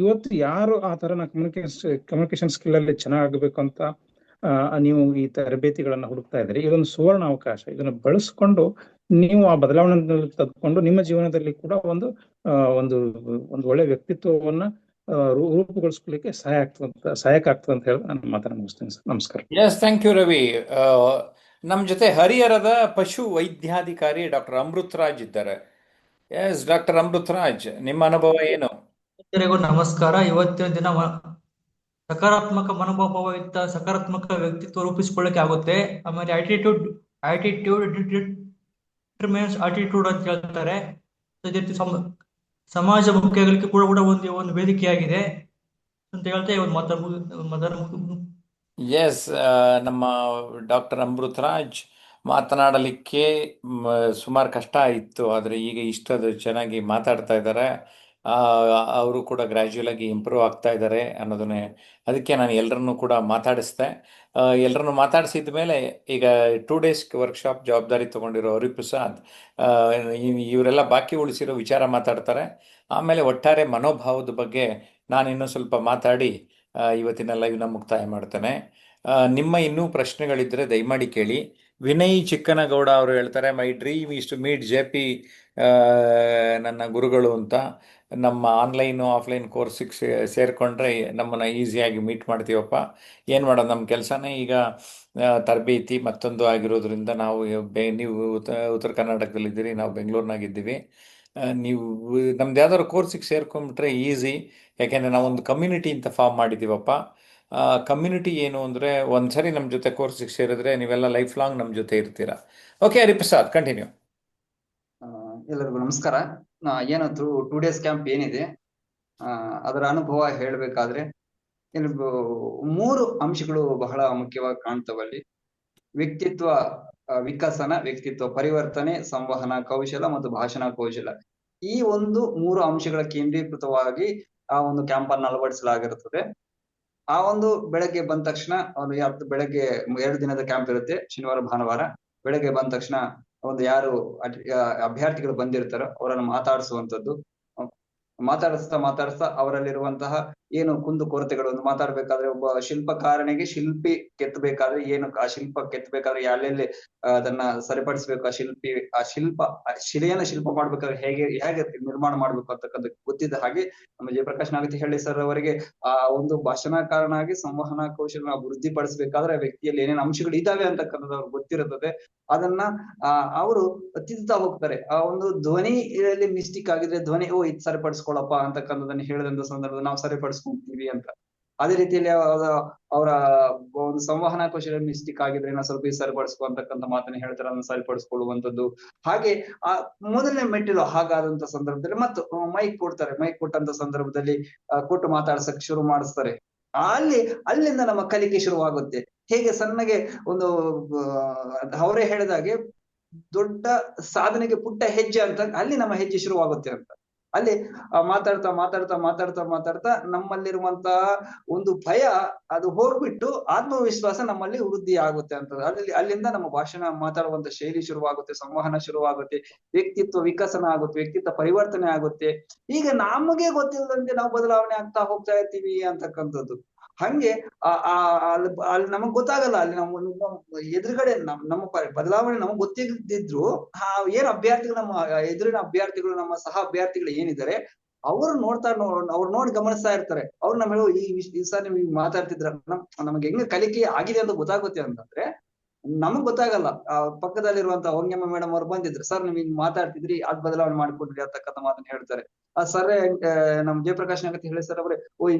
ಇವತ್ತು ಯಾರು ಆ ತರ ಕಮ್ಯುನಿಕೇಶನ್ ಸ್ಕಿಲ್ ಅಲ್ಲಿ ಚೆನ್ನಾಗಬೇಕು ಅಂತ ನೀವು ಈ ತರಬೇತಿಗಳನ್ನ ಹುಡುಕ್ತಾ ಇದ್ದೀರಿ, ಇದೊಂದು ಸುವರ್ಣ ಅವಕಾಶ. ಇದನ್ನ ಬಳಸ್ಕೊಂಡು ನೀವು ಆ ಬದಲಾವಣೆಯಲ್ಲಿ ತೆಗೆದುಕೊಂಡು ನಿಮ್ಮ ಜೀವನದಲ್ಲಿ ಕೂಡ ಒಂದು ಒಳ್ಳೆ ವ್ಯಕ್ತಿತ್ವವನ್ನ ರೂಪುಗೊಳಿಸ್ಕೊಳ್ಳಿಕ್ಕೆ ಸಹಾಯಕ ಆಗ್ತದೆ ಅಂತ ಹೇಳಿ ನಾನು ಮಾತನ್ನ ಮುಗಿಸ್ತೇನೆ ಸರ್. ನಮಸ್ಕಾರ. Yes, thank you Ravi. ನಮ್ಮ ಜೊತೆ ಹರಿಹರದ ಪಶು ವೈದ್ಯಾಧಿಕಾರಿ ಡಾಕ್ಟರ್ ಅಮೃತರಾಜ್ ಇದ್ದಾರೆ. ಎಸ್ ಡಾಕ್ಟರ್ ಅಮೃತರಾಜ್, ನಿಮ್ಮ ಅನುಭವ ಏನು? ಎಲ್ಲರಿಗೂ ನಮಸ್ಕಾರ. ಇವತ್ತಿನ ದಿನ ಸಕಾರಾತ್ಮಕ ಮನೋಭಾವಯುಕ್ತ ಸಕಾರಾತ್ಮಕ ವ್ಯಕ್ತಿತ್ವ ರೂಪಿಸಿಕೊಳ್ಳಕ್ಕೆ ಆಗುತ್ತೆ. ಆಮೇಲೆ ಆಟಿಟ್ಯೂಡ್ ಡಿಟರ್ಮಿನ್ಸ್ ಆಟಿಟ್ಯೂಡ್ ಅಂತ ಹೇಳ್ತಾರೆ. ಸಮಾಜ ಮುಖ್ಯಗಳಿಗೆ ಕೂಡ ಒಂದು ವೇದಿಕೆಯಾಗಿದೆ ಅಂತ ಹೇಳ್ತಾ ಎಸ್, ನಮ್ಮ ಡಾಕ್ಟರ್ ಅಮೃತರಾಜ್ ಮಾತನಾಡಲಿಕ್ಕೆ ಸುಮಾರು ಕಷ್ಟ ಇತ್ತು, ಆದರೆ ಈಗ ಇಷ್ಟೊಂದು ಚೆನ್ನಾಗಿ ಮಾತಾಡ್ತಾ ಇದ್ದಾರೆ. ಅವರು ಕೂಡ ಗ್ರ್ಯಾಜುಯಲ್ ಆಗಿ ಇಂಪ್ರೂವ್ ಆಗ್ತಾ ಇದ್ದಾರೆ ಅನ್ನೋದನ್ನೇ, ಅದಕ್ಕೆ ನಾನು ಎಲ್ಲರನ್ನೂ ಕೂಡ ಮಾತಾಡಿಸ್ದೆ. ಎಲ್ಲರನ್ನು ಮಾತಾಡಿಸಿದ ಮೇಲೆ ಈಗ 2 days ವರ್ಕ್ಶಾಪ್ ಜವಾಬ್ದಾರಿ ತಗೊಂಡಿರೋ ಹರಿಪ್ರಸಾದ್ ಇವರೆಲ್ಲ ಬಾಕಿ ಉಳಿಸಿರೋ ವಿಚಾರ ಮಾತಾಡ್ತಾರೆ. ಆಮೇಲೆ ಒಟ್ಟಾರೆ ಮನೋಭಾವದ ಬಗ್ಗೆ ನಾನು ಇನ್ನೂ ಸ್ವಲ್ಪ ಮಾತಾಡಿ ಇವತ್ತಿನ ಲೈವ್ನ ಮುಕ್ತಾಯ ಮಾಡ್ತೇನೆ. ನಿಮ್ಮ ಇನ್ನೂ ಪ್ರಶ್ನೆಗಳಿದ್ದರೆ ದಯಮಾಡಿ ಕೇಳಿ. ವಿನಯ್ ಚಿಕ್ಕನಗೌಡ ಅವರು ಹೇಳ್ತಾರೆ, my dream is to meet JP ನನ್ನ ಗುರುಗಳು ಅಂತ. ನಮ್ಮ ಆನ್ಲೈನು ಆಫ್ಲೈನ್ ಕೋರ್ಸಿಗೆ ಸೇರಿಕೊಂಡ್ರೆ ನಮ್ಮನ್ನು ಈಸಿಯಾಗಿ ಮೀಟ್ ಮಾಡ್ತೀವಪ್ಪ. ಏನು ಮಾಡೋದು, ನಮ್ಮ ಕೆಲಸನೇ ಈಗ ತರಬೇತಿ ಮತ್ತೊಂದು ಆಗಿರೋದ್ರಿಂದ ನಾವು ನೀವು ಉತ್ತರ ಕರ್ನಾಟಕದಲ್ಲಿದ್ದೀರಿ, ನಾವು ಬೆಂಗಳೂರಿನಾಗಿದ್ದೀವಿ. ನೀವು ನಮ್ದು ಯಾವ್ದಾದ್ರು ಕೋರ್ಸಿಗೆ ಸೇರ್ಕೊಂಡ್ಬಿಟ್ರೆ ಈಸಿ. ಯಾಕೆಂದರೆ ನಾವೊಂದು ಕಮ್ಯುನಿಟಿ ಅಂತ ಫಾರ್ಮ್ ಮಾಡಿದ್ದೀವಪ್ಪ. ಕಮ್ಯುನಿಟಿ ಏನು ಅಂದರೆ, ಒಂದ್ಸರಿ ನಮ್ಮ ಜೊತೆ ಕೋರ್ಸಿಗೆ ಸೇರಿದ್ರೆ ನೀವೆಲ್ಲ ಲೈಫ್ ಲಾಂಗ್ ನಮ್ಮ ಜೊತೆ ಇರ್ತೀರಾ. Okay Hariprasad, continue. ಎಲ್ಲರಿಗೂ ನಮಸ್ಕಾರ. ಏನು 2 days ಕ್ಯಾಂಪ್ ಏನಿದೆ ಅದರ ಅನುಭವ ಹೇಳ್ಬೇಕಾದ್ರೆ ಇಲ್ಲಿ 3 ಅಂಶಗಳು ಬಹಳ ಮುಖ್ಯವಾಗಿ ಕಾಣ್ತವಲ್ಲಿ. ವ್ಯಕ್ತಿತ್ವ ವಿಕಸನ, ವ್ಯಕ್ತಿತ್ವ ಪರಿವರ್ತನೆ, ಸಂವಹನ ಕೌಶಲ ಮತ್ತು ಭಾಷಣ ಕೌಶಲ. ಈ ಒಂದು 3 ಅಂಶಗಳ ಕೇಂದ್ರೀಕೃತವಾಗಿ ಆ ಒಂದು ಕ್ಯಾಂಪ್ ಅನ್ನು ಅಳವಡಿಸಲಾಗಿರುತ್ತದೆ. ಆ ಒಂದು ಬೆಳಗ್ಗೆ ಬಂದ ತಕ್ಷಣ ಬೆಳಗ್ಗೆ 2 ದಿನದ ಕ್ಯಾಂಪ್ ಇರುತ್ತೆ, ಶನಿವಾರ ಭಾನುವಾರ. ಬೆಳಗ್ಗೆ ಬಂದ ತಕ್ಷಣ ಒಂದು ಯಾರು ಅಭ್ಯರ್ಥಿಗಳು ಬಂದಿರ್ತಾರೋ ಅವರನ್ನು ಮಾತಾಡಿಸುವಂತದ್ದು, ಮಾತಾಡಿಸ್ತಾ ಅವರಲ್ಲಿರುವಂತಹ ಏನು ಕುಂದು ಕೊರತೆಗಳು, ಒಂದು ಮಾತಾಡ್ಬೇಕಾದ್ರೆ ಒಬ್ಬ ಶಿಲ್ಪಕಾರನಿಗೆ ಶಿಲ್ಪಿ ಕೆತ್ತಬೇಕಾದ್ರೆ ಏನು ಆ ಶಿಲ್ಪ ಕೆತ್ತಬೇಕಾದ್ರೆ ಎಲ್ಲೆಲ್ಲಿ ಅದನ್ನ ಸರಿಪಡಿಸ್ಬೇಕು, ಆ ಶಿಲೆಯನ್ನ ಶಿಲ್ಪ ಮಾಡ್ಬೇಕಾದ್ರೆ ಹೇಗೆ ನಿರ್ಮಾಣ ಮಾಡ್ಬೇಕು ಅಂತಕ್ಕಂಥ ಗೊತ್ತಿದ್ದ ಹಾಗೆ ನಮ್ಮ ಜಯಪ್ರಕಾಶ್ ನಾಗತಿ ಹೇಳಿ ಸರ್ ಅವರಿಗೆ ಆ ಒಂದು ಭಾಷಣಕಾರನಾಗಿ ಸಂವಹನ ಕೌಶಲ ವೃದ್ಧಿಪಡಿಸ್ಬೇಕಾದ್ರೆ ವ್ಯಕ್ತಿಯಲ್ಲಿ ಏನೇನು ಅಂಶಗಳು ಇದಾವೆ ಅಂತಕ್ಕಂಥದ್ದು ಅವ್ರಿಗೆ ಗೊತ್ತಿರುತ್ತದೆ. ಅದನ್ನ ಅವರು ತಿದ್ದುತ್ತಾ ಹೋಗ್ತಾರೆ. ಆ ಒಂದು ಧ್ವನಿಯಲ್ಲಿ ಮಿಸ್ಟೇಕ್ ಆಗಿದ್ರೆ ಧ್ವನಿ ಇದು ಸರಿಪಡಿಸ್ಕೊಳಪ್ಪ ಅಂತಕ್ಕಂಥದ್ದನ್ನ ಹೇಳಿದಂತ ಸಂದರ್ಭದಲ್ಲಿ ನಾವು ಸರಿಪಡಿಸ್ಕೊಂತೀವಿ ಅಂತ. ಅದೇ ರೀತಿಯಲ್ಲಿ ಅವರ ಒಂದು ಸಂವಹನ ಕೌಶಲ ಮಿಸ್ಟೇಕ್ ಆಗಿದ್ರೆ ನಾವು ಸ್ವಲ್ಪ ಸರಿಪಡಿಸ್ಕೊ ಅಂತಕ್ಕಂಥ ಮಾತನ್ನ ಹೇಳ್ತಾರೆ, ಅದನ್ನ ಸರಿಪಡಿಸ್ಕೊಳ್ಳುವಂಥದ್ದು. ಹಾಗೆ ಆ ಮೊದಲನೇ ಮೆಟ್ಟಿಲು ಹಾಗಾದಂತ ಸಂದರ್ಭದಲ್ಲಿ ಮತ್ತು ಮೈಕ್ ಕೊಡ್ತಾರೆ. ಮೈಕ್ ಕೊಟ್ಟಂತ ಸಂದರ್ಭದಲ್ಲಿ ಕೊಟ್ಟು ಮಾತಾಡ್ಸಕ್ ಶುರು ಮಾಡಿಸ್ತಾರೆ. ಅಲ್ಲಿಂದ ನಮ್ಮ ಕಲಿಕೆ ಶುರುವಾಗುತ್ತೆ. ಹೇಗೆ ಸಣ್ಣಗೆ ಒಂದು ಅವರೇ ಹೇಳಿದಾಗೆ ದೊಡ್ಡ ಸಾಧನೆಗೆ ಪುಟ್ಟ ಹೆಜ್ಜೆ ಅಂತ ಅಲ್ಲಿ ನಮ್ಮ ಹೆಜ್ಜೆ ಶುರುವಾಗುತ್ತೆ ಅಂತ. ಅಲ್ಲಿ ಮಾತಾಡ್ತಾ ನಮ್ಮಲ್ಲಿರುವಂತಹ ಒಂದು ಭಯ ಅದು ಹೋಗ್ಬಿಟ್ಟು ಆತ್ಮವಿಶ್ವಾಸ ನಮ್ಮಲ್ಲಿ ವೃದ್ಧಿ ಆಗುತ್ತೆ ಅಂತ. ಅಲ್ಲಿಂದ ನಮ್ಮ ಭಾಷಣ ಮಾತಾಡುವಂತ ಶೈಲಿ ಶುರುವಾಗುತ್ತೆ, ಸಂವಹನ ಶುರುವಾಗುತ್ತೆ, ವ್ಯಕ್ತಿತ್ವ ವಿಕಸನ ಆಗುತ್ತೆ, ವ್ಯಕ್ತಿತ್ವ ಪರಿವರ್ತನೆ ಆಗುತ್ತೆ. ಈಗ ನಮಗೆ ಗೊತ್ತಿಲ್ಲದಂತೆ ನಾವು ಬದಲಾವಣೆ ಆಗ್ತಾ ಹೋಗ್ತಾ ಇರ್ತೀವಿ ಅಂತಕ್ಕಂಥದ್ದು. ಹಂಗೆ ಅಲ್ಲಿ ನಮಗ್ ಗೊತ್ತಾಗಲ್ಲ. ಅಲ್ಲಿ ನಮ್ಮ ಎದುರುಗಡೆ ನಮ್ಮ ಬದಲಾವಣೆ ನಮಗ್ ಗೊತ್ತಿದ್ದಿದ್ರು ಏನ್ ಅಭ್ಯರ್ಥಿಗಳು, ನಮ್ಮ ಎದುರಿನ ಅಭ್ಯರ್ಥಿಗಳು, ನಮ್ಮ ಸಹ ಅಭ್ಯರ್ಥಿಗಳು ಏನಿದ್ದಾರೆ ಅವರು ಅವ್ರು ನೋಡಿ ಗಮನಿಸ್ತಾ ಇರ್ತಾರೆ. ಅವ್ರು ನಮ್ಮ ಈ ಸರ್ ನೀವು ಮಾತಾಡ್ತಿದ್ರ ನಮ್ಗೆ ಹೆಂಗ ಕಲಿಕೆ ಆಗಿದೆ ಅಂತ ಗೊತ್ತಾಗುತ್ತೆ ಅಂತಂದ್ರೆ ನಮಗ್ ಗೊತ್ತಾಗಲ್ಲ. ಪಕ್ಕದಲ್ಲಿರುವಂತ ಹೊಂಗಮ್ಮ ಮೇಡಮ್ ಅವ್ರು ಬಂದಿದ್ರು, ಸರ್ ನೀವ್ ಹಿಂಗ್ ಮಾತಾಡ್ತಿದ್ರಿ, ಅದ್ ಬದಲಾವಣೆ ಮಾಡ್ಕೊಡ್ರಿ ಅಂತಕ್ಕಂಥ ಮಾತನ್ನ ಹೇಳ್ತಾರೆ. ಆ ಸರ್ ನಮ್ ಜಯಪ್ರಕಾಶ್ ನಾಗತಿ ಹೇಳಿ ಸರ್ ಅವ್ರೆ,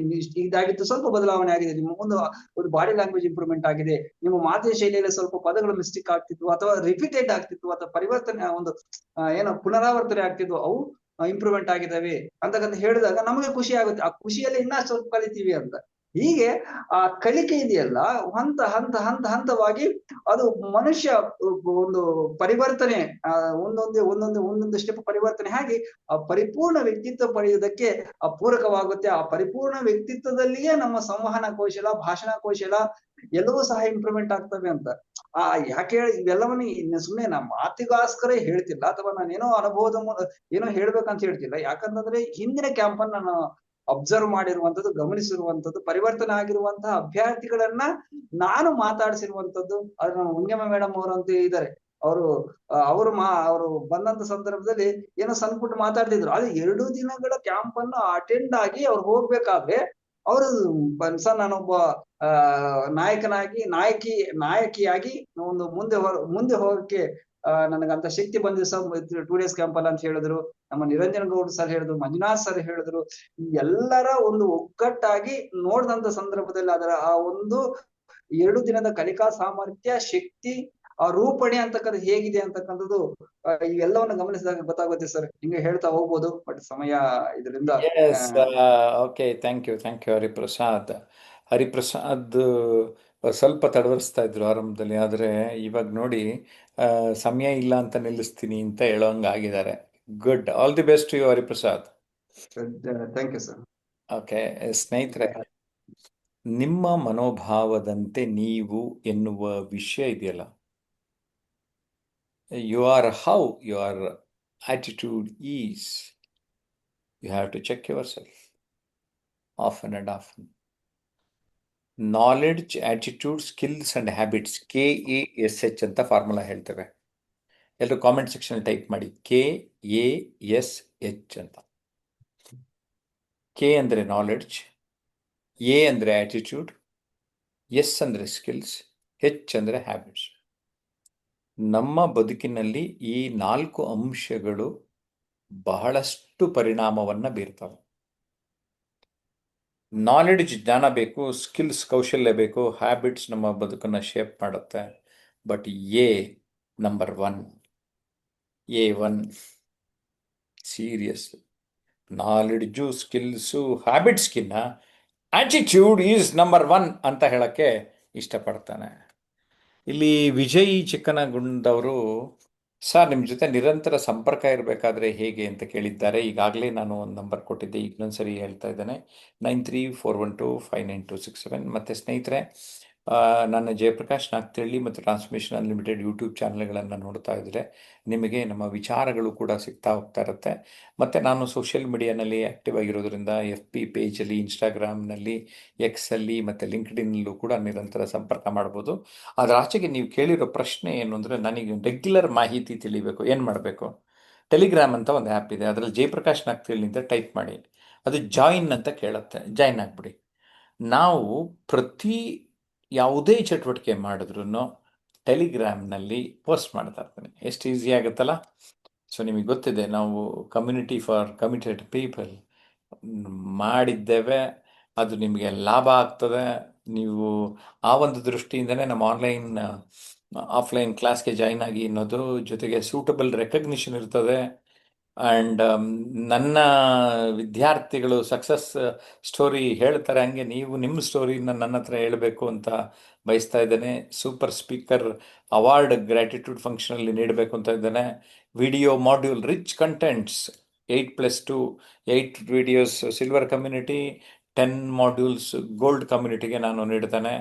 ಇದಾಗಿತ್ತು, ಸ್ವಲ್ಪ ಬದಲಾವಣೆ ಆಗಿದೆ, ನಿಮ್ಮ ಒಂದು ಬಾಡಿ ಲ್ಯಾಂಗ್ವೇಜ್ ಇಂಪ್ರೂವ್ಮೆಂಟ್ ಆಗಿದೆ, ನಿಮ್ಮ ಮಾತಿನ ಶೈಲಿಯಲ್ಲಿ ಸ್ವಲ್ಪ ಪದಗಳು ಮಿಸ್ಟೇಕ್ ಆಗ್ತಿದ್ವು ಅಥವಾ ರಿಪೀಟೆಡ್ ಆಗ್ತಿತ್ತು ಅಥವಾ ಪರಿವರ್ತನೆ ಒಂದು ಪುನರಾವರ್ತನೆ ಆಗ್ತಿದ್ವು, ಅವು ಇಂಪ್ರೂವ್ಮೆಂಟ್ ಆಗಿದಾವೆ ಅಂತಕ್ಕಂಥ ಹೇಳಿದಾಗ ನಮಗೆ ಖುಷಿ ಆಗುತ್ತೆ. ಆ ಖುಷಿಯಲ್ಲಿ ಇನ್ನ ಸ್ವಲ್ಪ ಕಲಿತೀವಿ ಅಂತ. ಹೀಗೆ ಆ ಕಲಿಕೆ ಇದೆಯಲ್ಲ ಹಂತವಾಗಿ ಅದು ಮನುಷ್ಯ ಒಂದು ಪರಿವರ್ತನೆ ಒಂದೊಂದು ಸ್ಟೆಪ್ ಪರಿವರ್ತನೆ ಆಗಿ ಆ ಪರಿಪೂರ್ಣ ವ್ಯಕ್ತಿತ್ವ ಪಡೆಯುವುದಕ್ಕೆ ಪೂರಕವಾಗುತ್ತೆ. ಆ ಪರಿಪೂರ್ಣ ವ್ಯಕ್ತಿತ್ವದಲ್ಲಿಯೇ ನಮ್ಮ ಸಂವಹನ ಕೌಶಲ, ಭಾಷಣ ಕೌಶಲ ಎಲ್ಲವೂ ಸಹ ಇಂಪ್ರೂವ್ಮೆಂಟ್ ಆಗ್ತವೆ ಅಂತ. ಯಾಕೆ ಹೇಳಿ ಇವೆಲ್ಲವನ್ನ ಸುಮ್ಮನೆ ನಾ ಮಾತಿಗೋಸ್ಕರ ಹೇಳ್ತಿಲ್ಲ ಅಥವಾ ನಾನೇನೋ ಅನುಭವದ ಏನೋ ಹೇಳ್ಬೇಕಂತ ಹೇಳ್ತಿಲ್ಲ. ಯಾಕಂತಂದ್ರೆ ಹಿಂದಿನ ಕ್ಯಾಂಪ್ ಅನ್ನ ನಾನು ಅಬ್ಸರ್ವ್ ಮಾಡಿರುವಂತದ್ದು, ಗಮನಿಸಿರುವಂತದ್ದು, ಪರಿವರ್ತನೆ ಆಗಿರುವಂತಹ ಅಭ್ಯರ್ಥಿಗಳನ್ನ ನಾನು ಮಾತಾಡಿಸಿರುವಂತದ್ದು. ಅದು ನಮ್ಮ ಉಂಗಮ್ಮ ಮೇಡಮ್ ಅವರಂತೂ ಇದ್ದಾರೆ. ಅವರು ಬಂದಂತ ಸಂದರ್ಭದಲ್ಲಿ ಏನೋ ಸಣ್ಣ ಪುಟ್ಟ ಮಾತಾಡ್ತಿದ್ರು. ಅದು 2 ದಿನಗಳ ಕ್ಯಾಂಪ್ ಅನ್ನು ಅಟೆಂಡ್ ಆಗಿ ಅವ್ರು ಹೋಗ್ಬೇಕಾದ್ರೆ ಅವರು ಸರ್ ನಾನೊಬ್ಬ ನಾಯಕಿಯಾಗಿ ಒಂದು ಮುಂದೆ ಹೋಗಕ್ಕೆ ನನಗಂತ ಶಕ್ತಿ ಬಂದಿದೆ ಸರ್ 2 days ಕ್ಯಾಂಪ್ ಅಲ್ಲ ಅಂತ ಹೇಳಿದ್ರು. ನಮ್ಮ ನಿರಂಜನ್ ಗೌಡ್ ಸರ್ ಹೇಳಿದ್ರು, ಮಂಜುನಾಥ್ ಸರ್ ಹೇಳಿದ್ರು. ಎಲ್ಲರ ಒಂದು ಒಗ್ಗಟ್ಟಾಗಿ ನೋಡಿದಂತ ಸಂದರ್ಭದಲ್ಲಿ ಅದರ ಆ ಒಂದು 2 ದಿನದ ಕಲಿಕಾ ಸಾಮರ್ಥ್ಯ, ಶಕ್ತಿ, ಆ ರೂಪಣೆ ಅಂತಕ್ಕಂಥದ್ದು ಹೇಗಿದೆ ಅಂತಕ್ಕಂಥದ್ದು ಇವೆಲ್ಲವನ್ನು ಗಮನಿಸಿದಾಗ ಗೊತ್ತಾಗುತ್ತೆ ಸರ್. ಹಿಂಗೆ ಹೇಳ್ತಾ ಹೋಗ್ಬೋದು, ಬಟ್ ಸಮಯ ಇದರಿಂದ. ಓಕೆ, ಥ್ಯಾಂಕ್ ಯು ಹರಿಪ್ರಸಾದ್ ಸ್ವಲ್ಪ ತಡವರಿಸ್ತಾ ಇದ್ರು ಆರಂಭದಲ್ಲಿ, ಆದರೆ ಇವಾಗ ನೋಡಿ ಸಮಯ ಇಲ್ಲ ಅಂತ ನಿಲ್ಲಿಸ್ತೀನಿ ಅಂತ ಹೇಳೋಂಗಾಗಿದ್ದಾರೆ. Good, all the best you Hariprasad. Thank you sir. Okay ಸ್ನೇಹಿತರೆ, ನಿಮ್ಮ ಮನೋಭಾವದಂತೆ ನೀವು ಎನ್ನುವ ವಿಷಯ ಇದೆಯಲ್ಲ, how your attitude is, you have to check yourself often and often. Knowledge, attitude, skills and habits, KASH ಅಂತ ಫಾರ್ಮುಲಾ ಹೇಳ್ತೇವೆ. ಎಲ್ಲರೂ ಕಾಮೆಂಟ್ ಸೆಕ್ಷನ್ ಟೈಪ್ ಮಾಡಿ KASH ಅಂತ. ಕೆ ಅಂದರೆ ನಾಲೆಡ್ಜ್, ಎ ಅಂದರೆ ಆಟಿಟ್ಯೂಡ್, ಎಸ್ ಅಂದರೆ ಸ್ಕಿಲ್ಸ್, ಹೆಚ್ ಅಂದರೆ ಹ್ಯಾಬಿಟ್ಸ್. ನಮ್ಮ ಬದುಕಿನಲ್ಲಿ ಈ 4 ಅಂಶಗಳು ಬಹಳಷ್ಟು ಪರಿಣಾಮವನ್ನು ಬೀರ್ತವೆ. ನಾಲೆಡ್ಜ್ ಜ್ಞಾನ ಬೇಕು, ಸ್ಕಿಲ್ಸ್ ಕೌಶಲ್ಯ ಬೇಕು, ಹ್ಯಾಬಿಟ್ಸ್ ನಮ್ಮ ಬದುಕನ್ನು ಶೇಪ್ ಮಾಡುತ್ತೆ. But a number 1, A1 serious. Knowledge, skills, ಹ್ಯಾಬಿಟ್ಸ್ಗಿನ್ನ ಆಟಿಟ್ಯೂಡ್ ಈಸ್ ನಂಬರ್ 1 ಅಂತ ಹೇಳಕ್ಕೆ ಇಷ್ಟಪಡ್ತಾನೆ. ಇಲ್ಲಿ ವಿಜಯ್ ಚಿಕ್ಕನಗುಂದವರು, ಸರ್ ನಿಮ್ಮ ಜೊತೆ ನಿರಂತರ ಸಂಪರ್ಕ ಇರಬೇಕಾದ್ರೆ ಹೇಗೆ ಅಂತ ಕೇಳಿದ್ದಾರೆ. ಈಗಾಗಲೇ ನಾನು ಒಂದು ನಂಬರ್ ಕೊಟ್ಟಿದ್ದೆ, ಈಗ ಇನ್ನೊಂದ್ಸರಿ ಹೇಳ್ತಾ ಇದ್ದೇನೆ, 9341259267. ಮತ್ತು ಸ್ನೇಹಿತರೆ, ನನ್ನ ಜಯಪ್ರಕಾಶ್ ನಾಗ್ತಿಹಳ್ಳಿ ಮತ್ತು ಟ್ರಾನ್ಸ್ಮಿಷನ್ ಅನ್ಲಿಮಿಟೆಡ್ ಯೂಟ್ಯೂಬ್ ಚಾನಲ್ಗಳನ್ನು ನೋಡ್ತಾ ಇದ್ದರೆ ನಿಮಗೆ ನಮ್ಮ ವಿಚಾರಗಳು ಕೂಡ ಸಿಗ್ತಾ ಹೋಗ್ತಾ ಇರುತ್ತೆ. ಮತ್ತು ನಾನು ಸೋಷಿಯಲ್ ಮೀಡಿಯಾನಲ್ಲಿ ಆ್ಯಕ್ಟಿವ್ ಆಗಿರೋದ್ರಿಂದ FB ಪೇಜಲ್ಲಿ, ಇನ್ಸ್ಟಾಗ್ರಾಮ್ನಲ್ಲಿ, ಎಕ್ಸಲ್ಲಿ ಮತ್ತು ಲಿಂಕ್ಡ್ಇನ್ನಲ್ಲೂ ಕೂಡ ನಿರಂತರ ಸಂಪರ್ಕ ಮಾಡ್ಬೋದು. ಅದರ ಆಚೆಗೆ ನೀವು ಕೇಳಿರೋ ಪ್ರಶ್ನೆ ಏನು ಅಂದರೆ, ನನಗೆ ರೆಗ್ಯುಲರ್ ಮಾಹಿತಿ ತಿಳಿಬೇಕು, ಏನು ಮಾಡಬೇಕು? ಟೆಲಿಗ್ರಾಮ್ ಅಂತ ಒಂದು ಆ್ಯಪ್ ಇದೆ, ಅದರಲ್ಲಿ ಜಯಪ್ರಕಾಶ್ ನಾಗ್ತಿಹಳ್ಳಿ ಅಂತ ಟೈಪ್ ಮಾಡಿ, ಅದು ಜಾಯಿನ್ ಅಂತ ಕೇಳುತ್ತೆ, ಜಾಯಿನ್ ಆಗಿಬಿಡಿ. ನಾವು ಯಾವುದೇ ಚಟುವಟಿಕೆ ಮಾಡಿದ್ರೂ ಟೆಲಿಗ್ರಾಮ್ನಲ್ಲಿ ಪೋಸ್ಟ್ ಮಾಡ್ತಾ ಇರ್ತೀನಿ. ಎಷ್ಟು ಈಸಿ ಆಗುತ್ತಲ್ಲ. ಸೊ ನಿಮಗೆ ಗೊತ್ತಿದೆ, ನಾವು ಕಮ್ಯುನಿಟಿ ಫಾರ್ ಕಮಿಟೆಡ್ ಪೀಪಲ್ ಮಾಡಿದ್ದೇವೆ, ಅದು ನಿಮಗೆ ಲಾಭ ಆಗ್ತದೆ. ನೀವು ಆ ಒಂದು ದೃಷ್ಟಿಯಿಂದನೇ ನಮ್ಮ ಆಫ್ಲೈನ್ ಕ್ಲಾಸ್ಗೆ ಜಾಯಿನ್ ಆಗಿ ಅನ್ನೋದು, ಜೊತೆಗೆ ಸೂಟಬಲ್ ರೆಕಗ್ನಿಷನ್ ಇರ್ತದೆ. ಆ್ಯಂಡ್ ನನ್ನ ವಿದ್ಯಾರ್ಥಿಗಳು ಸಕ್ಸಸ್ ಸ್ಟೋರಿ ಹೇಳ್ತಾರೆ, ಹಂಗೆ ನೀವು ನಿಮ್ಮ ಸ್ಟೋರಿನ ನನ್ನ ಹತ್ರ ಹೇಳಬೇಕು ಅಂತ ಬಯಸ್ತಾ ಇದ್ದೇನೆ. ಸೂಪರ್ ಸ್ಪೀಕರ್ ಅವಾರ್ಡ್ ಗ್ರ್ಯಾಟಿಟ್ಯೂಡ್ ಫಂಕ್ಷನಲ್ಲಿ ನೀಡಬೇಕು ಅಂತ ಇದ್ದೇನೆ. Video module rich contents 8+2 8 videos silver community, 10 modules gold ಕಮ್ಯುನಿಟಿಗೆ ನಾನು ನೀಡ್ತೇನೆ.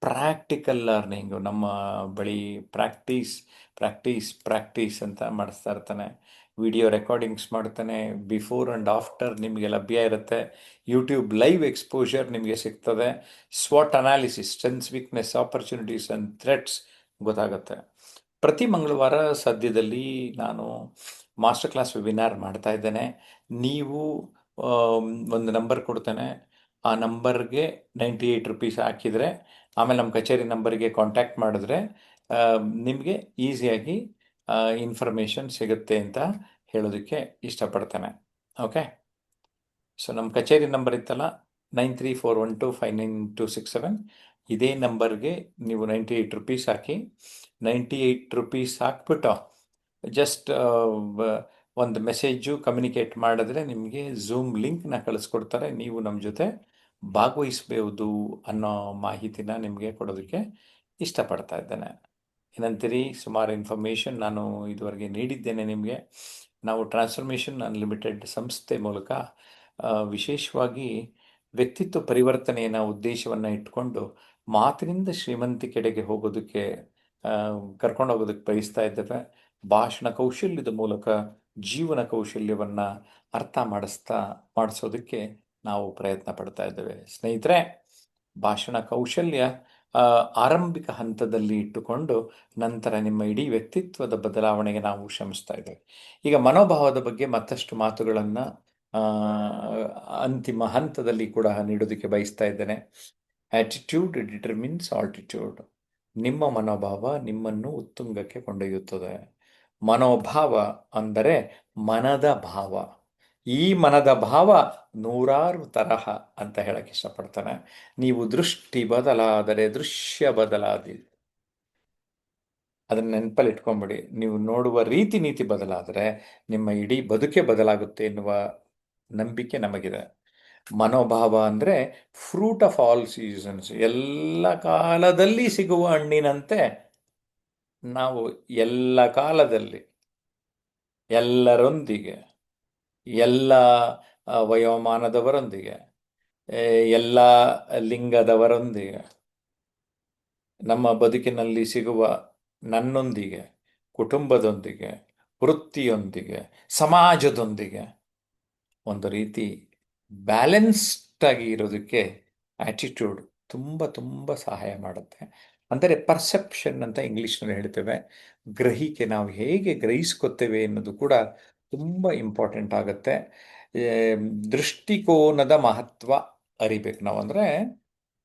ಪ್ರಾಕ್ಟಿಕಲ್ ಲರ್ನಿಂಗು ನಮ್ಮ ಬಳಿ ಪ್ರಾಕ್ಟೀಸ್ ಅಂತ ಮಾಡಿಸ್ತಾ ಇರ್ತಾನೆ. ವಿಡಿಯೋ ರೆಕಾರ್ಡಿಂಗ್ಸ್ ಮಾಡ್ತಾನೆ, ಬಿಫೋರ್ ಆ್ಯಂಡ್ ಆಫ್ಟರ್ ನಿಮಗೆ ಲಭ್ಯ ಇರುತ್ತೆ. ಯೂಟ್ಯೂಬ್ ಲೈವ್ ಎಕ್ಸ್ಪೋಜರ್ ನಿಮಗೆ ಸಿಗ್ತದೆ. ಸ್ವಾಟ್ analysis, strengths, weakness, opportunities and threats ಗೊತ್ತಾಗುತ್ತೆ. ಪ್ರತಿ ಮಂಗಳವಾರ ಸದ್ಯದಲ್ಲಿ ನಾನು ಮಾಸ್ಟರ್ ಕ್ಲಾಸ್ ವೆಬಿನಾರ್ ಮಾಡ್ತಾ ಇದ್ದೇನೆ. ನೀವು ಒಂದು ನಂಬರ್ ಕೊಡ್ತೇನೆ, ಆ ನಂಬರ್ಗೆ 98 ರುಪೀಸ್ ಹಾಕಿದರೆ, ಆಮೇಲೆ ನಮ್ಮ ಕಚೇರಿ ನಂಬರ್ಗೆ ಕಾಂಟ್ಯಾಕ್ಟ್ ಮಾಡಿದ್ರೆ ನಿಮಗೆ ಈಸಿಯಾಗಿ ಇನ್ಫಾರ್ಮೇಷನ್ ಸಿಗುತ್ತೆ ಅಂತ ಹೇಳೋದಕ್ಕೆ ಇಷ್ಟಪಡ್ತೇನೆ. ಓಕೆ, ಸೊ ನಮ್ಮ ಕಚೇರಿ ನಂಬರ್ ಇತ್ತಲ್ಲ 9341259267, ಇದೇ ನಂಬರ್ಗೆ ನೀವು 98 ರುಪೀಸ್ ಹಾಕಿ, 98 ರುಪೀಸ್ ಹಾಕ್ಬಿಟ್ಟು ಜಸ್ಟ್ ಒಂದು ಮೆಸೇಜು ಕಮ್ಯುನಿಕೇಟ್ ಮಾಡಿದ್ರೆ ನಿಮಗೆ ಝೂಮ್ ಲಿಂಕ್ನ ಕಳಿಸ್ಕೊಡ್ತಾರೆ. ನೀವು ನಮ್ಮ ಜೊತೆ ಭಾಗವಹಿಸಬಹುದು ಅನ್ನೋ ಮಾಹಿತಿನ ನಿಮಗೆ ಕೊಡೋದಕ್ಕೆ ಇಷ್ಟಪಡ್ತಾ ಇದ್ದೇನೆ. ಏನಂತೀರಿ? ಸುಮಾರು ಇನ್ಫಾರ್ಮೇಷನ್ ನಾನು ಇದುವರೆಗೆ ನೀಡಿದ್ದೇನೆ ನಿಮಗೆ. ನಾವು ಟ್ರಾನ್ಸ್ಫಾರ್ಮೇಷನ್ ಅನ್ಲಿಮಿಟೆಡ್ ಸಂಸ್ಥೆ ಮೂಲಕ ವಿಶೇಷವಾಗಿ ವ್ಯಕ್ತಿತ್ವ ಪರಿವರ್ತನೆಯನ್ನು ಉದ್ದೇಶವನ್ನು ಇಟ್ಕೊಂಡು ಮಾತಿನಿಂದ ಶ್ರೀಮಂತಿಕೆಡೆಗೆ ಹೋಗೋದಕ್ಕೆ ಕರ್ಕೊಂಡು ಹೋಗೋದಕ್ಕೆ ಬಯಸ್ತಾ ಇದ್ದೇವೆ. ಭಾಷಣ ಕೌಶಲ್ಯದ ಮೂಲಕ ಜೀವನ ಕೌಶಲ್ಯವನ್ನು ಅರ್ಥ ಮಾಡಿಸೋದಕ್ಕೆ ನಾವು ಪ್ರಯತ್ನ ಪಡ್ತಾ ಇದ್ದೇವೆ. ಸ್ನೇಹಿತರೆ, ಭಾಷಣ ಕೌಶಲ್ಯ ಆರಂಭಿಕ ಹಂತದಲ್ಲಿ ಇಟ್ಟುಕೊಂಡು ನಂತರ ನಿಮ್ಮ ಇಡೀ ವ್ಯಕ್ತಿತ್ವದ ಬದಲಾವಣೆಗೆ ನಾವು ಶ್ರಮಿಸ್ತಾ ಇದ್ದೇವೆ. ಈಗ ಮನೋಭಾವದ ಬಗ್ಗೆ ಮತ್ತಷ್ಟು ಮಾತುಗಳನ್ನು ಅಂತಿಮ ಹಂತದಲ್ಲಿ ಕೂಡ ನೀಡೋದಕ್ಕೆ ಬಯಸ್ತಾ ಇದ್ದೇನೆ. Attitude determines altitude. ನಿಮ್ಮ ಮನೋಭಾವ ನಿಮ್ಮನ್ನು ಉತ್ತುಂಗಕ್ಕೆ ಕೊಂಡೊಯ್ಯುತ್ತದೆ. ಮನೋಭಾವ ಅಂದರೆ ಮನದ ಭಾವ. ಈ ಮನದ ಭಾವ 100 ತರಹ ಅಂತ ಹೇಳಕ್ಕೆ ಇಷ್ಟಪಡ್ತಾನೆ. ನೀವು ದೃಷ್ಟಿ ಬದಲಾದರೆ ದೃಶ್ಯ ಬದಲಾದಿ, ಅದನ್ನ ನೆನಪಲ್ಲಿ ಇಟ್ಕೊಂಬಿಡಿ. ನೀವು ನೋಡುವ ರೀತಿ ನೀತಿ ಬದಲಾದರೆ ನಿಮ್ಮ ಇಡೀ ಬದುಕೆ ಬದಲಾಗುತ್ತೆ ಎನ್ನುವ ನಂಬಿಕೆ ನಮಗಿದೆ. ಮನೋಭಾವ ಅಂದರೆ ಫ್ರೂಟ್ ಆಫ್ ಆಲ್ ಸೀಸನ್ಸ್. ಎಲ್ಲ ಕಾಲದಲ್ಲಿ ಸಿಗುವ ಹಣ್ಣಿನಂತೆ ನಾವು ಎಲ್ಲ ಕಾಲದಲ್ಲಿ ಎಲ್ಲರೊಂದಿಗೆ, ಎಲ್ಲ ವಯೋಮಾನದವರೊಂದಿಗೆ, ಎಲ್ಲ ಲಿಂಗದವರೊಂದಿಗೆ, ನಮ್ಮ ಬದುಕಿನಲ್ಲಿ ಸಿಗುವ ನನ್ನೊಂದಿಗೆ, ಕುಟುಂಬದೊಂದಿಗೆ, ವೃತ್ತಿಯೊಂದಿಗೆ, ಸಮಾಜದೊಂದಿಗೆ ಒಂದು ರೀತಿ ಬ್ಯಾಲೆನ್ಸ್ಡ್ ಆಗಿ ಇರೋದಕ್ಕೆ ಆಟಿಟ್ಯೂಡ್ ತುಂಬ ತುಂಬ ಸಹಾಯ ಮಾಡುತ್ತೆ. ಅಂದರೆ ಪರ್ಸೆಪ್ಷನ್ ಅಂತ ಇಂಗ್ಲೀಷ್ನಲ್ಲಿ ಹೇಳ್ತೇವೆ. ಗ್ರಹಿಕೆ, ನಾವು ಹೇಗೆ ಗ್ರಹಿಸ್ಕೊತೇವೆ ಅನ್ನೋದು ಕೂಡ ತುಂಬ ಇಂಪಾರ್ಟೆಂಟ್ ಆಗುತ್ತೆ. ದೃಷ್ಟಿಕೋನದ ಮಹತ್ವ ಅರಿಬೇಕು ನಾವು. ಅಂದರೆ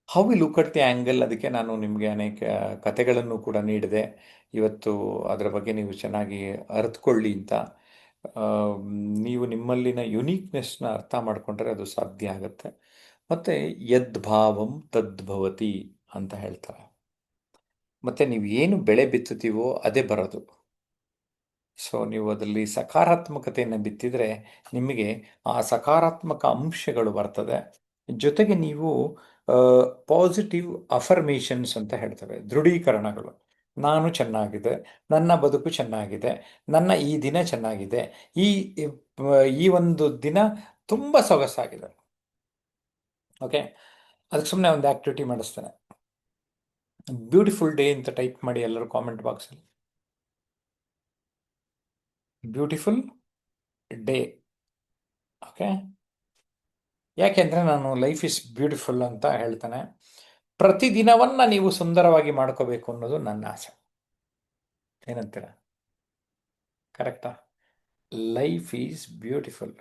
how we look at the angle. ಅದಕ್ಕೆ ನಾನು ನಿಮಗೆ ಅನೇಕ ಕಥೆಗಳನ್ನು ಕೂಡ ನೀಡಿದೆ ಇವತ್ತು. ಅದರ ಬಗ್ಗೆ ನೀವು ಚೆನ್ನಾಗಿ ಅರಿತುಕೊಳ್ಳಿ ಅಂತ. ನೀವು ನಿಮ್ಮಲ್ಲಿನ ಯುನೀಕ್ನೆಸ್ನ ಅರ್ಥ ಮಾಡಿಕೊಂಡ್ರೆ ಅದು ಸಾಧ್ಯ ಆಗುತ್ತೆ. ಮತ್ತು ಯದ್ಭಾವಂ ತದ್ಭವತಿ ಅಂತ ಹೇಳ್ತಾರೆ. ಮತ್ತು ನೀವು ಏನು ಬೆಳೆ ಬಿತ್ತುತ್ತೀವೋ ಅದೇ ಬರೋದು. ಸೊ ನೀವು ಅದರಲ್ಲಿ ಸಕಾರಾತ್ಮಕತೆಯನ್ನು ಬಿತ್ತಿದರೆ ನಿಮಗೆ ಆ ಸಕಾರಾತ್ಮಕ ಅಂಶಗಳು ಬರ್ತದೆ. ಜೊತೆಗೆ ನೀವು ಪಾಸಿಟಿವ್ ಅಫರ್ಮೇಷನ್ಸ್ ಅಂತ ಹೇಳ್ತೇವೆ, ದೃಢೀಕರಣಗಳು. ನಾನು ಚೆನ್ನಾಗಿದೆ, ನನ್ನ ಬದುಕು ಚೆನ್ನಾಗಿದೆ, ನನ್ನ ಈ ದಿನ ಚೆನ್ನಾಗಿದೆ, ಈ ಈ ಒಂದು ದಿನ ತುಂಬ ಸೊಗಸಾಗಿದೆ. ಓಕೆ, ಅದಕ್ಕೆ ಸುಮ್ಮನೆ ಒಂದು ಆ್ಯಕ್ಟಿವಿಟಿ ಮಾಡಿಸ್ತೇನೆ. ಬ್ಯೂಟಿಫುಲ್ ಡೇ ಅಂತ ಟೈಪ್ ಮಾಡಿ ಎಲ್ಲರೂ ಕಾಮೆಂಟ್ ಬಾಕ್ಸಲ್ಲಿ. Beautiful day. ಓಕೆ, ಯಾಕೆಂದರೆ ನಾನು ಲೈಫ್ ಇಸ್ ಬ್ಯೂಟಿಫುಲ್ ಅಂತ ಹೇಳ್ತಾನೆ. ಪ್ರತಿದಿನವನ್ನು ನೀವು ಸುಂದರವಾಗಿ ಮಾಡ್ಕೋಬೇಕು ಅನ್ನೋದು ನನ್ನ ಆಸೆ. ಏನಂತೀರ? ಕರೆಕ್ಟಾ? Life is beautiful.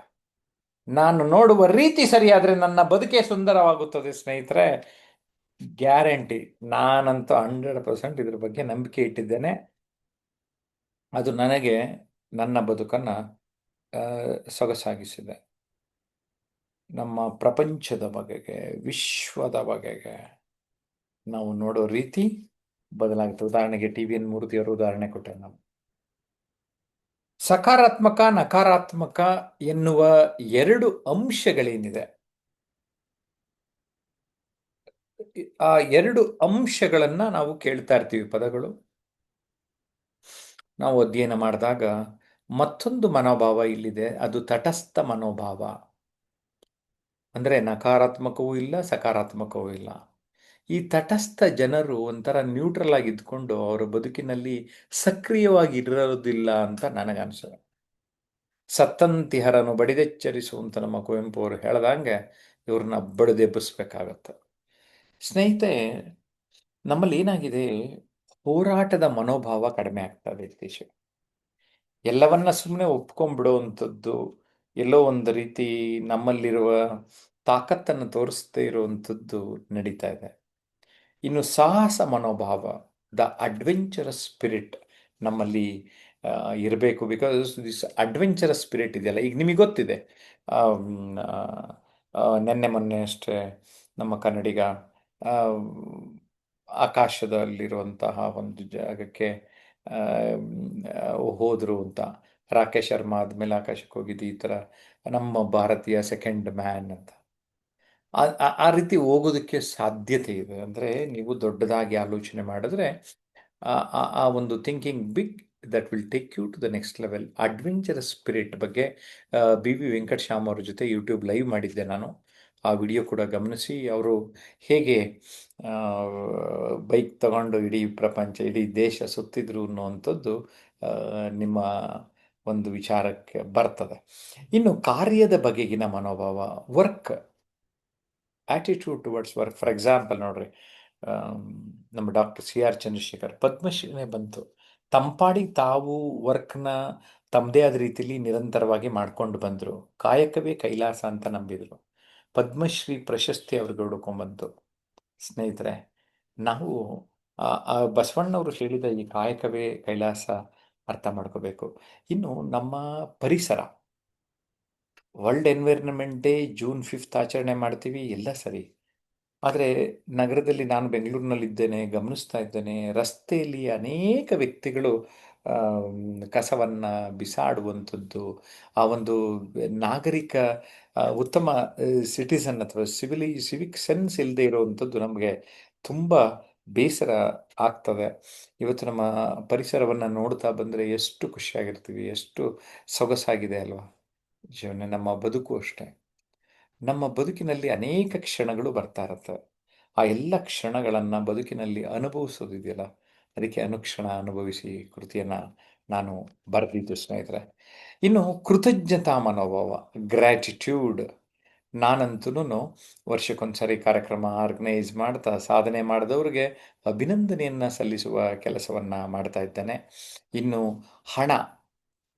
ನಾನು ನೋಡುವ ರೀತಿ ಸರಿಯಾದರೆ ನನ್ನ ಬದುಕೇ ಸುಂದರವಾಗುತ್ತದೆ ಸ್ನೇಹಿತರೆ, ಗ್ಯಾರಂಟಿ. ನಾನಂತೂ 100% ಇದ್ರ ಬಗ್ಗೆ ನಂಬಿಕೆ ಇಟ್ಟಿದ್ದೇನೆ. ಅದು ನನಗೆ ನನ್ನ ಬದುಕನ್ನು ಸೊಗಸಾಗಿಸಿದೆ. ನಮ್ಮ ಪ್ರಪಂಚದ ಬಗೆಗೆ, ವಿಶ್ವದ ಬಗೆಗೆ ನಾವು ನೋಡೋ ರೀತಿ ಬದಲಾಗುತ್ತೆ. ಉದಾಹರಣೆಗೆ TVN ಮೂರ್ತಿಯವರು ಉದಾಹರಣೆ ಕೊಟ್ಟೆ. ನಾವು ಸಕಾರಾತ್ಮಕ ನಕಾರಾತ್ಮಕ ಎನ್ನುವ ಎರಡು ಅಂಶಗಳೇನಿದೆ, ಆ ಎರಡು ಅಂಶಗಳನ್ನು ನಾವು ಕೇಳ್ತಾ ಇರ್ತೀವಿ ಪದಗಳು. ನಾವು ಅಧ್ಯಯನ ಮಾಡಿದಾಗ ಮತ್ತೊಂದು ಮನೋಭಾವ ಇಲ್ಲಿದೆ, ಅದು ತಟಸ್ಥ ಮನೋಭಾವ. ಅಂದರೆ ನಕಾರಾತ್ಮಕವೂ ಇಲ್ಲ, ಸಕಾರಾತ್ಮಕವೂ ಇಲ್ಲ. ಈ ತಟಸ್ಥ ಜನರು ಒಂಥರ ನ್ಯೂಟ್ರಲ್ ಆಗಿ ಇದ್ಕೊಂಡು ಅವರ ಬದುಕಿನಲ್ಲಿ ಸಕ್ರಿಯವಾಗಿ ಇರೋದಿಲ್ಲ ಅಂತ ನನಗನ್ಸುತ್ತೆ. ಸತ್ತಂತಿಹರನು ಬಡಿದೆಚ್ಚರಿಸು ಅಂತ ನಮ್ಮ ಕುವೆಂಪು ಅವರು ಹೇಳ್ದಂಗೆ ಇವ್ರನ್ನ ಬಡಿದೆಬ್ಬಿಸ್ಬೇಕಾಗತ್ತೆ. ಸ್ನೇಹಿತೆ, ನಮ್ಮಲ್ಲಿ ಏನಾಗಿದೆ, ಹೋರಾಟದ ಮನೋಭಾವ ಕಡಿಮೆ ಆಗ್ತದೆ ಇತ್ತೀಚೆಗೆ. ಎಲ್ಲವನ್ನ ಸುಮ್ಮನೆ ಒಪ್ಕೊಂಡ್ಬಿಡುವಂಥದ್ದು, ಎಲ್ಲೋ ಒಂದು ರೀತಿ ನಮ್ಮಲ್ಲಿರುವ ತಾಕತ್ತನ್ನು ತೋರಿಸ್ದೇ ಇರುವಂಥದ್ದು ನಡೀತಾ ಇದೆ. ಇನ್ನು ಸಾಹಸ ಮನೋಭಾವ, ದ ಅಡ್ವೆಂಚರಸ್ ಸ್ಪಿರಿಟ್ ನಮ್ಮಲ್ಲಿ ಇರಬೇಕು. ಬಿಕಾಸ್ ದಿಸ್ ಅಡ್ವೆಂಚರಸ್ ಸ್ಪಿರಿಟ್ ಇದೆಯಲ್ಲ, ಈಗ ನಿಮಗೆ ಗೊತ್ತಿದೆ, ನೆನ್ನೆ ಮೊನ್ನೆ ಅಷ್ಟೇ ನಮ್ಮ ಕನ್ನಡಿಗ ಆಕಾಶದಲ್ಲಿರುವಂತಹ ಒಂದು ಜಾಗಕ್ಕೆ ಹೋದರು ಅಂತ. ರಾಕೇಶ್ ಶರ್ಮಾ ಆದಮೇಲೆ ಆಕಾಶಕ್ಕೆ ಹೋಗಿದ್ದು, ಈ ಥರ ನಮ್ಮ ಭಾರತೀಯ ಸೆಕೆಂಡ್ ಮ್ಯಾನ್ ಅಂತ. ಆ ರೀತಿ ಹೋಗೋದಕ್ಕೆ ಸಾಧ್ಯತೆ ಇದೆ. ಅಂದರೆ ನೀವು ದೊಡ್ಡದಾಗಿ ಆಲೋಚನೆ ಮಾಡಿದ್ರೆ ಆ ಒಂದು thinking big that will take you to the next level. Adventurous spirit ಬಗ್ಗೆ BV ವೆಂಕಟಶ್ಯಾಮ್ ಅವ್ರ ಜೊತೆ ಯೂಟ್ಯೂಬ್ ಲೈವ್ ಮಾಡಿದ್ದೆ ನಾನು. ಆ ವಿಡಿಯೋ ಕೂಡ ಗಮನಿಸಿ. ಅವರು ಹೇಗೆ ಬೈಕ್ ತಗೊಂಡು ಇಡೀ ಪ್ರಪಂಚ, ಇಡೀ ದೇಶ ಸುತ್ತಿದ್ರು ಅನ್ನುವಂಥದ್ದು ನಿಮ್ಮ ಒಂದು ವಿಚಾರಕ್ಕೆ ಬರ್ತದೆ. ಇನ್ನು ಕಾರ್ಯದ ಬಗೆಗಿನ ಮನೋಭಾವ, work attitude towards work. For example ನೋಡ್ರಿ, ನಮ್ಮ ಡಾಕ್ಟರ್ CR ಚಂದ್ರಶೇಖರ್ ಪದ್ಮಶ್ರೀನೇ ಬಂತು. ತಂಪಾಡಿ ತಾವು ವರ್ಕ್ನ ತಮ್ಮದೇ ಆದ ರೀತಿಯಲ್ಲಿ ನಿರಂತರವಾಗಿ ಮಾಡ್ಕೊಂಡು ಬಂದರು. ಕಾಯಕವೇ ಕೈಲಾಸ ಅಂತ ನಂಬಿದರು. ಪದ್ಮಶ್ರೀ ಪ್ರಶಸ್ತಿ ಅವ್ರಿಗೆ ಹುಡ್ಕೊಂಡ್ಬಂತು. ಸ್ನೇಹಿತರೆ, ನಾವು ಬಸವಣ್ಣವರು ಹೇಳಿದ ಈ ಕಾಯಕವೇ ಕೈಲಾಸ ಅರ್ಥ ಮಾಡ್ಕೋಬೇಕು. ಇನ್ನು ನಮ್ಮ ಪರಿಸರ, ವರ್ಲ್ಡ್ ಎನ್ವೈರ್ನಮೆಂಟ್ ಡೇ June 5 ಆಚರಣೆ ಮಾಡ್ತೀವಿ, ಎಲ್ಲ ಸರಿ. ಆದರೆ ನಗರದಲ್ಲಿ, ನಾನು ಬೆಂಗಳೂರಿನಲ್ಲಿದ್ದೇನೆ, ಗಮನಿಸ್ತಾ ಇದ್ದೇನೆ, ರಸ್ತೆಯಲ್ಲಿ ಅನೇಕ ವ್ಯಕ್ತಿಗಳು ಕಸವನ್ನು ಬಿಸಾಡುವಂಥದ್ದು, ಆ ಒಂದು ನಾಗರಿಕ ಉತ್ತಮ ಸಿಟಿಸನ್ ಅಥವಾ ಸಿವಿಕ್ ಸೆನ್ಸ್ ಇಲ್ಲದೆ ಇರುವಂಥದ್ದು ನಮಗೆ ತುಂಬ ಬೇಸರ ಆಗ್ತದೆ. ಇವತ್ತು ನಮ್ಮ ಪರಿಸರವನ್ನು ನೋಡ್ತಾ ಬಂದರೆ ಎಷ್ಟು ಖುಷಿಯಾಗಿರ್ತೀವಿ, ಎಷ್ಟು ಸೊಗಸಾಗಿದೆ ಅಲ್ವಾ ಜೀವನ. ನಮ್ಮ ಬದುಕು ಅಷ್ಟೇ. ನಮ್ಮ ಬದುಕಿನಲ್ಲಿ ಅನೇಕ ಕ್ಷಣಗಳು ಬರ್ತಾ ಇರ್ತವೆ. ಆ ಎಲ್ಲ ಕ್ಷಣಗಳನ್ನು ಬದುಕಿನಲ್ಲಿ ಅನುಭವಿಸೋದಿದೆಯಲ್ಲ, ಅದಕ್ಕೆ ಅನುಕ್ಷಣ ಅನುಭವಿಸಿ ಕೃತಿಯನ್ನು ನಾನು ಬರೆದಿದ್ದು ಸ್ನೇಹಿತರೆ. ಇನ್ನು ಕೃತಜ್ಞತಾ ಮನೋಭಾವ, ಗ್ರ್ಯಾಟಿಟ್ಯೂಡ್. ನಾನಂತೂ ವರ್ಷಕ್ಕೊಂದ್ಸರಿ ಕಾರ್ಯಕ್ರಮ ಆರ್ಗನೈಸ್ ಮಾಡ್ತಾ ಸಾಧನೆ ಮಾಡಿದವ್ರಿಗೆ ಅಭಿನಂದನೆಯನ್ನು ಸಲ್ಲಿಸುವ ಕೆಲಸವನ್ನು ಮಾಡ್ತಾ ಇದ್ದೇನೆ. ಇನ್ನು ಹಣ,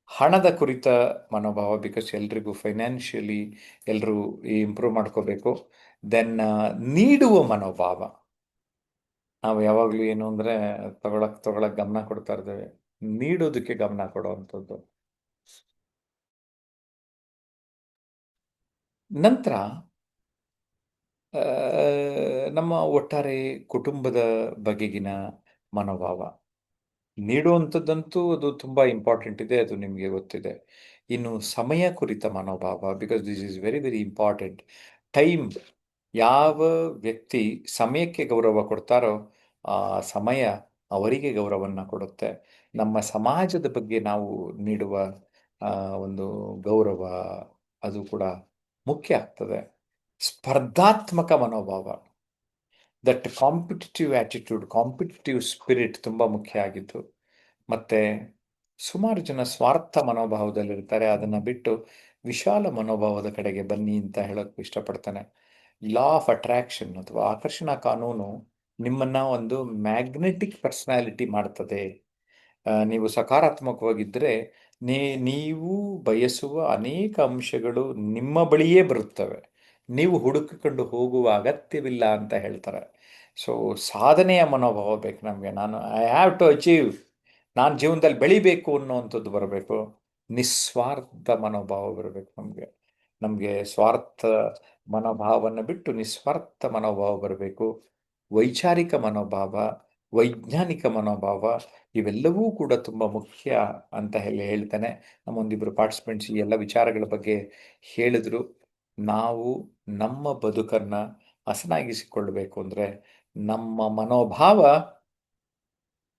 ಹಣದ ಕುರಿತ ಮನೋಭಾವ, ಬಿಕಾಸ್ ಎಲ್ರಿಗೂ ಫೈನಾನ್ಷಿಯಲಿ ಎಲ್ಲರೂ ಇಂಪ್ರೂವ್ ಮಾಡ್ಕೋಬೇಕು. ದೆನ್ ನೀಡುವ ಮನೋಭಾವ. ನಾವು ಯಾವಾಗಲೂ ಏನು ಅಂದರೆ ತಗೊಳಕ್ ಗಮನ ಕೊಡ್ತಾ ಇರ್ತೇವೆ, ನೀಡೋದಕ್ಕೆ ಗಮನ ಕೊಡುವಂಥದ್ದು. ನಂತರ ನಮ್ಮ ಒಟ್ಟಾರೆ ಕುಟುಂಬದ ಬಗೆಗಿನ ಮನೋಭಾವ. ನೀಡುವಂಥದ್ದಂತೂ ಅದು ತುಂಬ ಇಂಪಾರ್ಟೆಂಟ್ ಇದೆ, ಅದು ನಿಮಗೆ ಗೊತ್ತಿದೆ. ಇನ್ನು ಸಮಯ ಕುರಿತ ಮನೋಭಾವ, because this is very very important. Time, ಯಾವ ವ್ಯಕ್ತಿ ಸಮಯಕ್ಕೆ ಗೌರವ ಕೊಡ್ತಾರೋ ಆ ಸಮಯ ಅವರಿಗೆ ಗೌರವವನ್ನು ಕೊಡುತ್ತೆ. ನಮ್ಮ ಸಮಾಜದ ಬಗ್ಗೆ ನಾವು ನೀಡುವ ಒಂದು ಗೌರವ ಅದು ಕೂಡ ಮುಖ್ಯ ಆಗ್ತದೆ. ಸ್ಪರ್ಧಾತ್ಮಕ ಮನೋಭಾವ, that competitive attitude, competitive spirit ತುಂಬ ಮುಖ್ಯ ಆಗಿತ್ತು. ಮತ್ತು ಸುಮಾರು ಜನ ಸ್ವಾರ್ಥ ಮನೋಭಾವದಲ್ಲಿರ್ತಾರೆ, ಅದನ್ನು ಬಿಟ್ಟು ವಿಶಾಲ ಮನೋಭಾವದ ಕಡೆಗೆ ಬನ್ನಿ ಅಂತ ಹೇಳೋಕ್ಕೆ ಇಷ್ಟಪಡ್ತಾನೆ. ಲಾ ಆಫ್ ಅಟ್ರಾಕ್ಷನ್ ಅಥವಾ ಆಕರ್ಷಣಾ ಕಾನೂನು ನಿಮ್ಮನ್ನು ಒಂದು ಮ್ಯಾಗ್ನೆಟಿಕ್ ಪರ್ಸನಾಲಿಟಿ ಮಾಡ್ತದೆ. ನೀವು ಸಕಾರಾತ್ಮಕವಾಗಿದ್ದರೆ ನೀವು ಬಯಸುವ ಅನೇಕ ಅಂಶಗಳು ನಿಮ್ಮ ಬಳಿಯೇ ಬರುತ್ತವೆ, ನೀವು ಹುಡುಕಿಕೊಂಡು ಹೋಗುವ ಅಗತ್ಯವಿಲ್ಲ ಅಂತ ಹೇಳ್ತಾರೆ. ಸೊ ಸಾಧನೆಯ ಮನೋಭಾವ ಬೇಕು ನಮಗೆ. ಐ ಹ್ಯಾವ್ ಟು ಅಚೀವ್, ನಾನು ಜೀವನದಲ್ಲಿ ಬೆಳಿಬೇಕು ಅನ್ನೋವಂಥದ್ದು ಬರಬೇಕು. ನಿಸ್ವಾರ್ಥ ಮನೋಭಾವ ಬರಬೇಕು ನಮಗೆ ಸ್ವಾರ್ಥ ಮನೋಭಾವವನ್ನು ಬಿಟ್ಟು ನಿಸ್ವಾರ್ಥ ಮನೋಭಾವ ಬರಬೇಕು. ವೈಚಾರಿಕ ಮನೋಭಾವ, ವೈಜ್ಞಾನಿಕ ಮನೋಭಾವ, ಇವೆಲ್ಲವೂ ಕೂಡ ತುಂಬ ಮುಖ್ಯ ಅಂತ ಹೇಳ್ತಾನೆ. ನಮ್ಮೊಂದಿಬ್ಬರು ಪಾರ್ಟಿಸಿಪೆಂಟ್ಸ್ ಈ ಎಲ್ಲ ವಿಚಾರಗಳ ಬಗ್ಗೆ ಹೇಳಿದ್ರು. ನಾವು ನಮ್ಮ ಬದುಕನ್ನು ಹಸನಾಗಿಸಿಕೊಳ್ಳಬೇಕು ಅಂದರೆ ನಮ್ಮ ಮನೋಭಾವ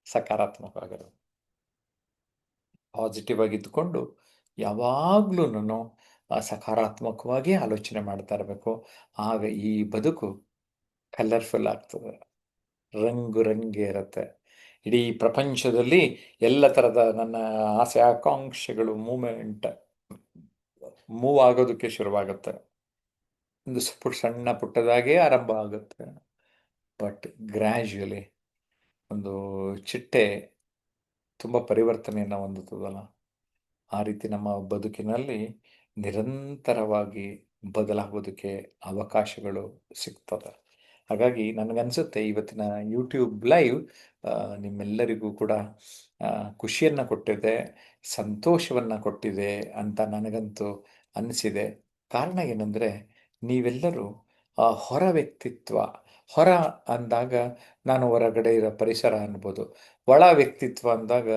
ಸಕಾರಾತ್ಮಕವಾಗಿರೋದು, ಪಾಸಿಟಿವ್ ಆಗಿದ್ದುಕೊಂಡು ಯಾವಾಗಲೂ ಸಕಾರಾತ್ಮಕವಾಗಿ ಆಲೋಚನೆ ಮಾಡ್ತಾ ಇರಬೇಕು. ಆಗ ಈ ಬದುಕು ಕಲರ್ಫುಲ್ ಆಗ್ತದೆ, ರಂಗು ರಂಗೆ ಇರುತ್ತೆ. ಇಡೀ ಪ್ರಪಂಚದಲ್ಲಿ ಎಲ್ಲ ಥರದ ನನ್ನ ಆಸೆ ಆಕಾಂಕ್ಷೆಗಳು ಮೂವ್ ಆಗೋದಕ್ಕೆ ಶುರುವಾಗುತ್ತೆ. ಒಂದು ಸಣ್ಣ ಪುಟ್ಟದಾಗೇ ಆರಂಭ ಆಗುತ್ತೆ, ಬಟ್ ಗ್ರ್ಯಾಜುಯಲಿ ಒಂದು ಚಿಟ್ಟೆ ತುಂಬ ಪರಿವರ್ತನೆಯನ್ನು ಹೊಂದುತ್ತದಲ್ಲ, ಆ ರೀತಿ ನಮ್ಮ ಬದುಕಿನಲ್ಲಿ ನಿರಂತರವಾಗಿ ಬದಲಾಗೋದಕ್ಕೆ ಅವಕಾಶಗಳು ಸಿಗ್ತದೆ. ಹಾಗಾಗಿ ನನಗನ್ಸುತ್ತೆ ಇವತ್ತಿನ ಯೂಟ್ಯೂಬ್ ಲೈವ್ ನಿಮ್ಮೆಲ್ಲರಿಗೂ ಕೂಡ ಖುಷಿಯನ್ನು ಕೊಟ್ಟಿದೆ, ಸಂತೋಷವನ್ನು ಕೊಟ್ಟಿದೆ ಅಂತ ನನಗಂತೂ ಅನ್ನಿಸಿದೆ. ಕಾರಣ ಏನಂದರೆ ನೀವೆಲ್ಲರೂ ಹೊರ ವ್ಯಕ್ತಿತ್ವ, ಹೊರ ಅಂದಾಗ ನಾನು ಹೊರಗಡೆ ಇರೋ ಪರಿಸರ ಅನ್ಬೋದು, ಒಳ ವ್ಯಕ್ತಿತ್ವ ಅಂದಾಗ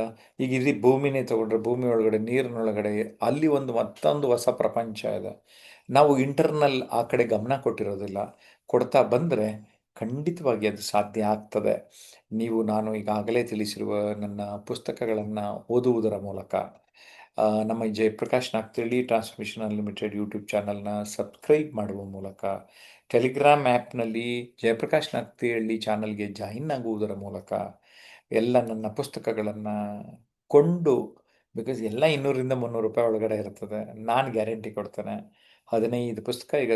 ಈಗ ಇಡೀ ಭೂಮಿನೇ ತಗೊಂಡ್ರೆ ಭೂಮಿ ಒಳಗಡೆ ನೀರಿನೊಳಗಡೆ ಅಲ್ಲಿ ಮತ್ತೊಂದು ಹೊಸ ಪ್ರಪಂಚ ಇದೆ. ನಾವು ಇಂಟರ್ನಲ್ ಆ ಕಡೆ ಗಮನ ಕೊಟ್ಟಿರೋದಿಲ್ಲ. ಕೊಡ್ತಾ ಬಂದರೆ ಖಂಡಿತವಾಗಿ ಅದು ಸಾಧ್ಯ ಆಗ್ತದೆ. ನಾನು ಈಗಾಗಲೇ ತಿಳಿಸಿರುವ ನನ್ನ ಪುಸ್ತಕಗಳನ್ನು ಓದುವುದರ ಮೂಲಕ, ನಮ್ಮ Jayaprakash Nagathihalli transmission unlimited YouTube ಚಾನಲ್ನ ಸಬ್ಸ್ಕ್ರೈಬ್ ಮಾಡುವ ಮೂಲಕ, ಟೆಲಿಗ್ರಾಮ್ ಆ್ಯಪ್ನಲ್ಲಿ ಜಯಪ್ರಕಾಶ್ ನಾಗ್ತಿಹಳ್ಳಿ ಚಾನಲ್ಗೆ ಜಾಯಿನ್ ಆಗುವುದರ ಮೂಲಕ, ಎಲ್ಲ ನನ್ನ ಪುಸ್ತಕಗಳನ್ನು ಕೊಂಡು, ಬಿಕಾಸ್ ಎಲ್ಲ 200-300 ರೂಪಾಯಿ ಒಳಗಡೆ ಇರ್ತದೆ. ನಾನು ಗ್ಯಾರಂಟಿ ಕೊಡ್ತೇನೆ 15 ಪುಸ್ತಕ ಈಗ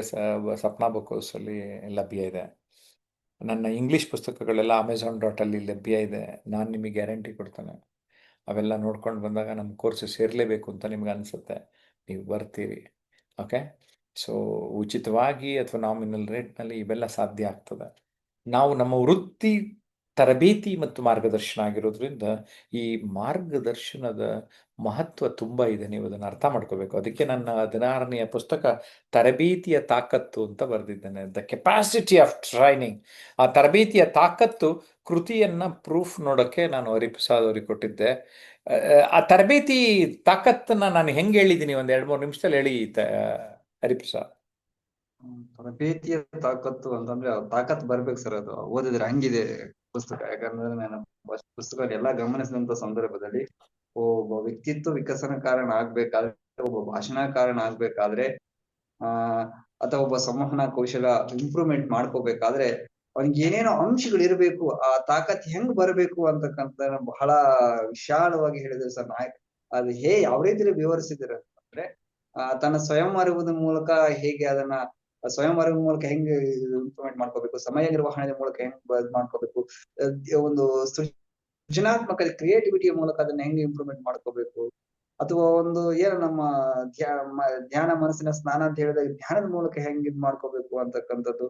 ಸಪ್ನಾ ಬುಕ್ಸಲ್ಲಿ ಲಭ್ಯ ಇದೆ. ನನ್ನ ಇಂಗ್ಲೀಷ್ ಪುಸ್ತಕಗಳೆಲ್ಲ Amazon.ಅಲ್ಲಿ ಲಭ್ಯ ಇದೆ. ನಾನು ನಿಮಗೆ ಗ್ಯಾರಂಟಿ ಕೊಡ್ತೇನೆ. ಅವೆಲ್ಲ ನೋಡ್ಕೊಂಡು ಬಂದಾಗ ನಮ್ಮ ಕೋರ್ಸ್ ಸೇರಲೇಬೇಕು ಅಂತ ನಿಮ್ಗೆ ಅನಿಸುತ್ತೆ, ನೀವು ಬರ್ತೀರಿ. ಓಕೆ, ಸೊ ಉಚಿತವಾಗಿ ಅಥವಾ ನಾಮಿನಲ್ ರೇಟ್ನಲ್ಲಿ ಇವೆಲ್ಲ ಸಾಧ್ಯ ಆಗ್ತದೆ. ನಾವು ನಮ್ಮ ವೃತ್ತಿ ತರಬೇತಿ ಮತ್ತು ಮಾರ್ಗದರ್ಶನ ಆಗಿರೋದ್ರಿಂದ ಈ ಮಾರ್ಗದರ್ಶನದ ಮಹತ್ವ ತುಂಬ ಇದೆ, ನೀವು ಅದನ್ನು ಅರ್ಥ ಮಾಡ್ಕೋಬೇಕು. ಅದಕ್ಕೆ ನನ್ನ 16ನೆಯ ಪುಸ್ತಕ ತರಬೇತಿಯ ತಾಕತ್ತು ಅಂತ ಬರೆದಿದ್ದೇನೆ, ದ ಕೆಪಾಸಿಟಿ ಆಫ್ ಟ್ರೈನಿಂಗ್. ಆ ತರಬೇತಿಯ ತಾಕತ್ತು ಕೃತಿಯನ್ನು ಪ್ರೂಫ್ ನೋಡೋಕ್ಕೆ ನಾನು ಹರಿಪ್ರಸಾದ್ ಅವ್ರಿಗೆ ಕೊಟ್ಟಿದ್ದೆ. ಆ ತರಬೇತಿ ತಾಕತ್ತನ್ನು ನಾನು ಹೆಂಗೆ ಹೇಳಿದ್ದೀನಿ, 1-2-3 ನಿಮಿಷದಲ್ಲಿ ಹೇಳಿ ಹರಿಪ್ರಸಾದ್. ತರಬೇತಿಯ ತಾಕತ್ತು ಅಂತಂದ್ರೆ ತಾಕತ್ ಬರ್ಬೇಕು ಸರ್, ಅದು ಓದಿದ್ರೆ ಹಂಗಿದೆ ಪುಸ್ತಕ. ಯಾಕಂದ್ರೆ ನಾನು ಪುಸ್ತಕ ಎಲ್ಲ ಗಮನಿಸಿದಂತ ಸಂದರ್ಭದಲ್ಲಿ ಒಬ್ಬ ವ್ಯಕ್ತಿತ್ವ ವಿಕಸನಕಾರನ ಆಗ್ಬೇಕಾದ್ರೆ, ಒಬ್ಬ ಭಾಷಣಕಾರನ ಆಗ್ಬೇಕಾದ್ರೆ, ಅಥವಾ ಒಬ್ಬ ಸಂವಹನ ಕೌಶಲ ಇಂಪ್ರೂವ್ಮೆಂಟ್ ಮಾಡ್ಕೋಬೇಕಾದ್ರೆ ಅವ್ನಿಗೆ ಏನೇನೋ ಅಂಶಗಳು ಇರಬೇಕು, ಆ ತಾಕತ್ ಹೆಂಗ್ ಬರಬೇಕು ಅಂತಕ್ಕಂಥ ಬಹಳ ವಿಶಾಲವಾಗಿ ಹೇಳಿದ್ರು ಸರ್. ಅದು ಯಾವ ರೀತಿಯಲ್ಲಿ ವಿವರಿಸಿದ್ರೆ ಅಂದ್ರೆ, ತನ್ನ ಸ್ವಯಂ ಅರಿವುದ ಮೂಲಕ ಹೇಗೆ ಅದನ್ನ ಸ್ವಯಂ ಅರಿವು ಮೂಲಕ ಹೆಂಗ್ ಇಂಪ್ರೂವ್ಮೆಂಟ್ ಮಾಡ್ಕೋಬೇಕು, ಸಮಯ ನಿರ್ವಹಣೆ ಮೂಲಕ ಹೆಂಗ್ ಮಾಡ್ಕೋಬೇಕು, ಒಂದು ಸೃಜನಾತ್ಮಕ ಕ್ರಿಯೇಟಿವಿಟಿಯ ಮೂಲಕ ಅದನ್ನ ಹೆಂಗ್ ಇಂಪ್ರೂವ್ಮೆಂಟ್ ಮಾಡ್ಕೋಬೇಕು, ಅಥವಾ ಒಂದು ಏನು ನಮ್ಮ ಧ್ಯಾನ ಮನಸ್ಸಿನ ಸ್ನಾನ ಅಂತ ಹೇಳಿದಾಗ ಧ್ಯಾನದ ಮೂಲಕ ಹೆಂಗ್ ಇದ್ ಮಾಡ್ಕೋಬೇಕು ಅಂತಕ್ಕಂಥದ್ದು.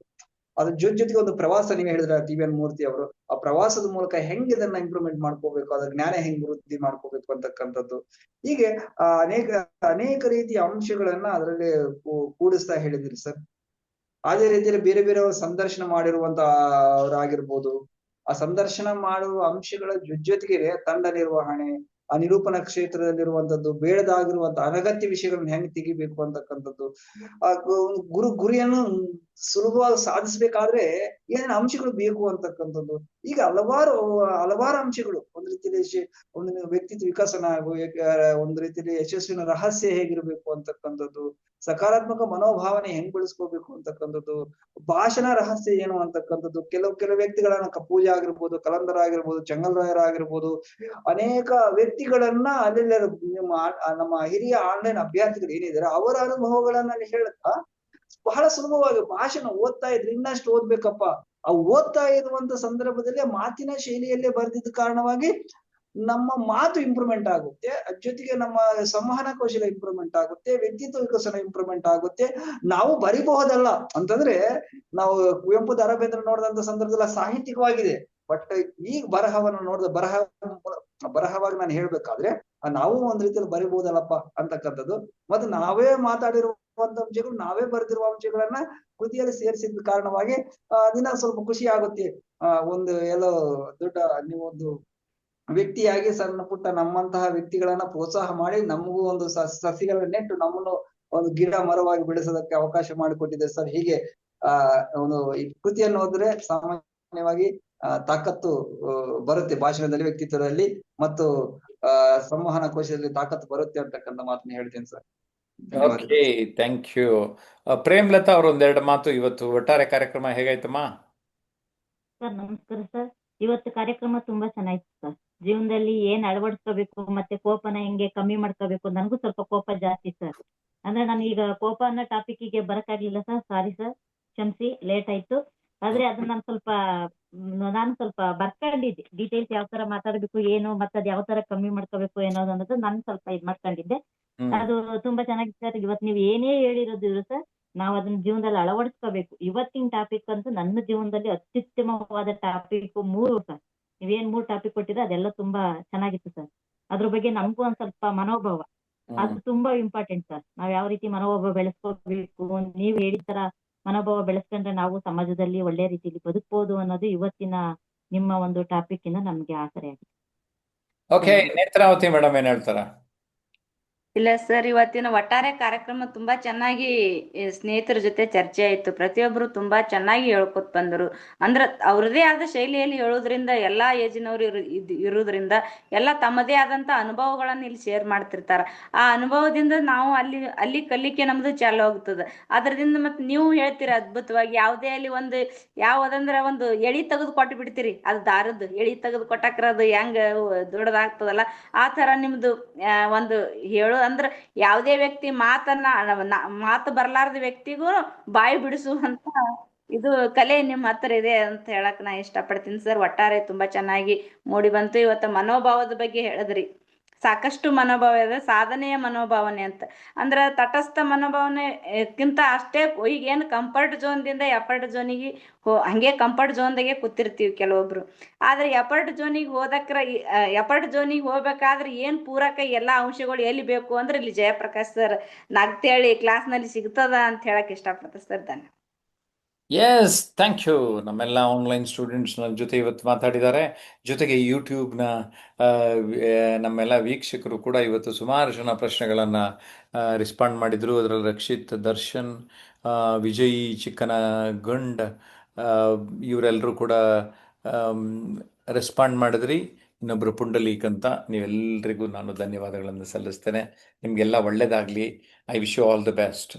ಅದ್ರ ಜೊತೆಗೆ ಒಂದು ಪ್ರವಾಸ ನೀವ್ ಹೇಳಿದ್ರ TVN ಮೂರ್ತಿ ಅವರು, ಆ ಪ್ರವಾಸದ ಮೂಲಕ ಹೆಂಗ್ ಇದನ್ನ ಇಂಪ್ರೂವ್ಮೆಂಟ್ ಮಾಡ್ಕೋಬೇಕು, ಅದ್ರ ಜ್ಞಾನ ಹೆಂಗ್ ವೃದ್ಧಿ ಮಾಡ್ಕೋಬೇಕು ಅಂತಕ್ಕಂಥದ್ದು. ಹೀಗೆ ಅನೇಕ ರೀತಿಯ ಅಂಶಗಳನ್ನ ಅದರಲ್ಲಿ ಕೂಡಿಸ್ತಾ ಹೇಳಿದಿರಿ ಸರ್. ಅದೇ ರೀತಿಯಲ್ಲಿ ಬೇರೆ ಬೇರೆ ಸಂದರ್ಶನ ಮಾಡಿರುವಂತ ಅವರಾಗಿರ್ಬೋದು, ಆ ಸಂದರ್ಶನ ಮಾಡುವ ಅಂಶಗಳ ಜೊತೆಗೆ ತಂಡ ನಿರ್ವಹಣೆ, ಆ ನಿರೂಪಣಾ ಕ್ಷೇತ್ರದಲ್ಲಿರುವಂತದ್ದು, ಬೇಡದಾಗಿರುವಂತ ಅನಗತ್ಯ ವಿಷಯಗಳನ್ನ ಹೆಂಗ್ ತೆಗಿಬೇಕು ಅಂತಕ್ಕಂಥದ್ದು, ಆ ಗುರಿಯನ್ನು ಸುಲಭವಾಗಿ ಸಾಧಿಸ್ಬೇಕಾದ್ರೆ ಏನೇನು ಅಂಶಗಳು ಬೇಕು ಅಂತಕ್ಕಂಥದ್ದು. ಈಗ ಹಲವಾರು ಅಂಶಗಳು ಒಂದ್ ರೀತಿಯಲ್ಲಿ ಒಂದು ವ್ಯಕ್ತಿತ್ವ ವಿಕಸನ, ಒಂದ್ ರೀತಿಯಲ್ಲಿ ಯಶಸ್ವಿನ ರಹಸ್ಯ ಹೇಗಿರ್ಬೇಕು ಅಂತಕ್ಕಂಥದ್ದು, ಸಕಾರಾತ್ಮಕ ಮನೋಭಾವನೆ ಹೆಂಗ್ ಬೆಳೆಸ್ಕೋಬೇಕು ಅಂತಕ್ಕಂಥದ್ದು, ಭಾಷಣ ರಹಸ್ಯ ಏನು ಅಂತಕ್ಕಂಥದ್ದು. ಕೆಲವು ವ್ಯಕ್ತಿಗಳನ್ನ ಪೂಜಾ ಆಗಿರ್ಬೋದು, ಕಲಂದರ ಆಗಿರ್ಬೋದು, ಚೆಂಗಲ್ರಾಯರ್ ಆಗಿರ್ಬೋದು, ಅನೇಕ ವ್ಯಕ್ತಿಗಳನ್ನ ಅಲ್ಲಿ ನಮ್ಮ ಹಿರಿಯ ಆನ್ಲೈನ್ ಅಭ್ಯರ್ಥಿಗಳು ಏನಿದ್ದಾರೆ ಅವರ ಅನುಭವಗಳನ್ನ ಅಲ್ಲಿ ಹೇಳ್ತಾ ಬಹಳ ಸುಲಭವಾಗಿ ಭಾಷಣ ಓದ್ತಾ ಇದ್ರೆ ಇನ್ನಷ್ಟು ಓದ್ಬೇಕಪ್ಪ. ಆ ಓದ್ತಾ ಇರುವಂತ ಸಂದರ್ಭದಲ್ಲಿ ಆ ಮಾತಿನ ಶೈಲಿಯಲ್ಲೇ ಬರೆದಿದ್ದ ಕಾರಣವಾಗಿ ನಮ್ಮ ಮಾತು ಇಂಪ್ರೂವ್ಮೆಂಟ್ ಆಗುತ್ತೆ, ಜೊತೆಗೆ ನಮ್ಮ ಸಂವಹನ ಕೌಶಲ್ಯ ಇಂಪ್ರೂವ್ಮೆಂಟ್ ಆಗುತ್ತೆ, ವ್ಯಕ್ತಿತ್ವ ವಿಕಸನ ಇಂಪ್ರೂವ್ಮೆಂಟ್ ಆಗುತ್ತೆ. ನಾವು ಬರಿಬಹುದಲ್ಲ ಅಂತಂದ್ರೆ, ನಾವು ಕುವೆಂಪು ದ ರಾ ಬೇಂದ್ರೆ ನೋಡಿದಂತ ಸಂದರ್ಭದಲ್ಲಿ ಸಾಹಿತ್ಯಿಕವಾಗಿದೆ. ಬಟ್ ಈಗ ಬರಹವನ್ನು ನೋಡಿದ ಬರಹವಾಗಿ ನಾನು ಹೇಳ್ಬೇಕಾದ್ರೆ ನಾವು ಒಂದ್ ರೀತಿಯಲ್ಲಿ ಬರಿಬಹುದಲ್ಲಪ್ಪ ಅಂತಕ್ಕಂಥದ್ದು. ಮತ್ತೆ ನಾವೇ ಮಾತಾಡಿರುವಂತ ಅಂಶಗಳು, ನಾವೇ ಬರೆದಿರುವ ಅಂಶಗಳನ್ನ ಕೃತಿಯಲ್ಲಿ ಸೇರಿಸಿದ ಕಾರಣವಾಗಿ ದಿನ ಸ್ವಲ್ಪ ಖುಷಿ ಆಗುತ್ತೆ. ಒಂದು ಎಲ್ಲೋ ದೊಡ್ಡ ನೀವೊಂದು ವ್ಯಕ್ತಿಯಾಗಿ ಸಣ್ಣ ಪುಟ್ಟ ನಮ್ಮಂತಹ ವ್ಯಕ್ತಿಗಳನ್ನ ಪ್ರೋತ್ಸಾಹ ಮಾಡಿ ನಮಗೂ ಒಂದು ಸಸಿಗಳನ್ನ ನೆಟ್ಟು ನಮ್ಮನ್ನು ಒಂದು ಗಿಡ ಮರವಾಗಿ ಬೆಳೆಸೋದಕ್ಕೆ ಅವಕಾಶ ಮಾಡಿಕೊಟ್ಟಿದೆ ಸರ್. ಹೀಗೆ ಒಂದು ಈ ಕೃತಿಯನ್ನು ಓದಿದ್ರೆ ಸಾಮಾನ್ಯವಾಗಿ ತಾಕತ್ತು ಬರುತ್ತೆ, ಭಾಷಣದಲ್ಲಿ, ವ್ಯಕ್ತಿತ್ವದಲ್ಲಿ ಮತ್ತು ಸಂವಹನ ಕೋಶದಲ್ಲಿ ತಾಕತ್ತು ಬರುತ್ತೆ ಅಂತಕ್ಕಂಥ ಮಾತನ್ನ ಹೇಳ್ತೀನಿ sir. Okay, thank you. Premlata ಅವ್ರ ಒಂದೆರಡು ಮಾತು. ಇವತ್ತು ಒಟ್ಟಾರೆ ಕಾರ್ಯಕ್ರಮ ಹೇಗಾಯ್ತಮ್ಮ? ಸರ್ ನಮಸ್ಕಾರ ಸರ್. ಇವತ್ತು ಕಾರ್ಯಕ್ರಮ ತುಂಬಾ ಚೆನ್ನಾಗಿತ್ತು ಸರ್. ಜೀವನದಲ್ಲಿ ಏನ್ ಅಳವಡಿಸ್ಕೋಬೇಕು ಮತ್ತೆ ಕೋಪನ ಹೆಂಗೆ ಕಮ್ಮಿ ಮಾಡ್ಕೋಬೇಕು. ನನಗೂ ಸ್ವಲ್ಪ ಕೋಪ ಜಾಸ್ತಿ ಸರ್. ಅಂದ್ರೆ ನಾನು ಈಗ ಕೋಪ ಅನ್ನೋ ಟಾಪಿಕ್ಗೆ ಬರಕ್ಕಾಗ್ಲಿಲ್ಲ ಸರ್, ಸಾರಿ ಸರ್, ಕ್ಷಮಿಸಿ, ಲೇಟ್ ಆಯ್ತು. ಆದ್ರೆ ಅದನ್ನ ನಾನು ಸ್ವಲ್ಪ ಬರ್ಕೊಂಡಿದ್ದೆ, ಡೀಟೇಲ್ಸ್ ಯಾವ ತರ ಮಾತಾಡ್ಬೇಕು ಏನು ಮತ್ತೆ ಅದ್ ಯಾವ ತರ ಕಮ್ಮಿ ಮಾಡ್ಕೋಬೇಕು ಅನ್ನೋದು ಅನ್ನೋದು ನಾನು ಸ್ವಲ್ಪ ಇದ್ ಮಾಡ್ಕೊಂಡಿದ್ದೆ. ಅದು ತುಂಬಾ ಚೆನ್ನಾಗಿತ್ತು ಸರ್. ಇವತ್ತು ನೀವು ಏನೇ ಹೇಳಿರೋದು ಸರ್, ನಾವು ಅದನ್ನ ಜೀವನದಲ್ಲಿ ಅಳವಡಿಸ್ಕೋಬೇಕು. ಇವತ್ತಿನ ಟಾಪಿಕ್ ಅಂತೂ ನನ್ನ ಜೀವನದಲ್ಲಿ ಅತ್ಯುತ್ತಮವಾದ ಟಾಪಿಕ್ 3 ಸರ್. ನೀವೇನ್ 3 ಟಾಪಿಕ್ ಕೊಟ್ಟಿದ್ರೆ ಅದೆಲ್ಲ ತುಂಬಾ ಚೆನ್ನಾಗಿತ್ತು ಸರ್. ಅದ್ರ ಬಗ್ಗೆ ನಮಗೂ ಒಂದ್ ಸ್ವಲ್ಪ ಮನೋಭಾವ, ಅದು ತುಂಬಾ ಇಂಪಾರ್ಟೆಂಟ್ ಸರ್. ನಾವ್ ಯಾವ ರೀತಿ ಮನೋಭಾವ ಬೆಳೆಸ್ಕೋಬೇಕು, ನೀವ್ ಹೇಳಿದ ತರ ಮನೋಭಾವ ಬೆಳೆಸ್ಕೊಂಡ್ರೆ ನಾವು ಸಮಾಜದಲ್ಲಿ ಒಳ್ಳೆ ರೀತಿಯಲ್ಲಿ ಬದುಕ್ಬೋದು ಅನ್ನೋದು ಇವತ್ತಿನ ನಿಮ್ಮ ಒಂದು ಟಾಪಿಕ್ ಇಂದ ನಮ್ಗೆ ಆಸರೆ ಆಗಿದೆ. ಓಕೆ, ನೇತ್ರಾವತಿ ಮೇಡಮ್ ಏನ್ ಹೇಳ್ತಾರ? ಇಲ್ಲ ಸರ್, ಇವತ್ತಿನ ಒಟ್ಟಾರೆ ಕಾರ್ಯಕ್ರಮ ತುಂಬಾ ಚೆನ್ನಾಗಿ ಸ್ನೇಹಿತರ ಜೊತೆ ಚರ್ಚೆ ಆಯ್ತು. ಪ್ರತಿಯೊಬ್ರು ತುಂಬಾ ಚೆನ್ನಾಗಿ ಹೇಳ್ಕೊತ್ ಬಂದರು. ಅಂದ್ರ ಅವ್ರದೇ ಆದ ಶೈಲಿಯಲ್ಲಿ ಹೇಳೋದ್ರಿಂದ ಎಲ್ಲಾ ಏಜಿನವ್ರು ಇರೋದ್ರಿಂದ ಎಲ್ಲ ತಮ್ಮದೇ ಆದಂತ ಅನುಭವಗಳನ್ನ ಇಲ್ಲಿ ಶೇರ್ ಮಾಡ್ತಿರ್ತಾರ. ಆ ಅನುಭವದಿಂದ ನಾವು ಅಲ್ಲಿ ಕಲಿಕೆ ನಮ್ದು ಚಾಲು ಆಗ್ತದ. ಅದರಿಂದ ಮತ್ತೆ ನೀವು ಹೇಳ್ತೀರ ಅದ್ಭುತವಾಗಿ. ಯಾವುದೇ ಅಲ್ಲಿ ಒಂದು ಯಾವ್ದಂದ್ರ ಒಂದು ಎಳಿ ತೆಗೆದು ಕೊಟ್ಟು ಬಿಡ್ತೀರಿ, ಅದು ದಾರದ್ದು ಎಳಿ ತೆಗೆದು ಕೊಟ್ಟಾಕ್ರ ಅದು ಹೆಂಗ ದೊಡ್ಡದಾಗ್ತದಲ್ಲ, ಆ ತರ ನಿಮ್ದು ಒಂದು ಹೇಳೋ ಅಂದ್ರ ಯಾವುದೇ ವ್ಯಕ್ತಿ ಮಾತು ಬರ್ಲಾರ್ದ ವ್ಯಕ್ತಿಗೂ ಬಾಯಿ ಬಿಡಿಸುವಂತ ಇದು ಕಲೆ ನಿಮ್ಮ ಹತ್ರ ಇದೆ ಅಂತ ಹೇಳಕ್ ನಾ ಇಷ್ಟಪಡ್ತೀನಿ ಸರ್. ಒಟ್ಟಾರೆ ತುಂಬಾ ಚೆನ್ನಾಗಿ ಮೂಡಿ ಬಂತು. ಇವತ್ತು ಮನೋಭಾವದ ಬಗ್ಗೆ ಹೇಳಿದ್ರಿ. ಸಾಕಷ್ಟು ಮನೋಭಾವ ಇದೆ, ಸಾಧನೆಯ ಮನೋಭಾವನೆ ಅಂತ. ಅಂದ್ರ ತಟಸ್ಥ ಮನೋಭಾವನೆಕ್ಕಿಂತ ಅಷ್ಟೇ ಈಗ ಏನು ಕಂಫರ್ಟ್ ಝೋನ್ದಿಂದ ಎಫರ್ಟ್ ಝೋನಿಗೆ ಹಂಗೆ ಕಂಫರ್ಟ್ ಝೋನ್ದಾಗೆ ಕೂತಿರ್ತೀವಿ ಕೆಲವೊಬ್ರು. ಆದ್ರೆ ಎಫರ್ಟ್ ಝೋನಿಗೆ ಹೋಗ್ಬೇಕಾದ್ರೆ ಏನ್ ಪೂರಕ ಎಲ್ಲಾ ಅಂಶಗಳು ಎಲ್ಲಿ ಬೇಕು ಅಂದ್ರೆ ಇಲ್ಲಿ ಜಯಪ್ರಕಾಶ್ ಸರ್ ನಗ್ತೇಳಿ ಕ್ಲಾಸ್ನಲ್ಲಿ ಸಿಗ್ತದ ಅಂತ ಹೇಳಕ್ ಇಷ್ಟಪಡ್ತಾರೆ ಸರ್. ಧನ್ಯವಾದ. Yes, thank you. ನಮ್ಮೆಲ್ಲ ಆನ್ಲೈನ್ ಸ್ಟೂಡೆಂಟ್ಸ್ ನನ್ನ ಜೊತೆ ಇವತ್ತು ಮಾತಾಡಿದ್ದಾರೆ. ಜೊತೆಗೆ ಯೂಟ್ಯೂಬ್ನ ನಮ್ಮೆಲ್ಲ ವೀಕ್ಷಕರು ಕೂಡ ಇವತ್ತು ಸುಮಾರು ಜನ ಪ್ರಶ್ನೆಗಳನ್ನು ರೆಸ್ಪಾಂಡ್ ಮಾಡಿದರು. ಅದರಲ್ಲಿ ರಕ್ಷಿತ್, ದರ್ಶನ್, ವಿಜಯ್ ಚಿಕ್ಕನಗಂಡ್ ಇವರೆಲ್ಲರೂ ಕೂಡ ರೆಸ್ಪಾಂಡ್ ಮಾಡಿದ್ರಿ. ಇನ್ನೊಬ್ಬರು ಪುಂಡಲೀಕ್ ಅಂತ. ನೀವೆಲ್ಲರಿಗೂ ನಾನು ಧನ್ಯವಾದಗಳನ್ನು ಸಲ್ಲಿಸ್ತೇನೆ. ನಿಮಗೆಲ್ಲ ಒಳ್ಳೆಯದಾಗಲಿ. I wish you all the best.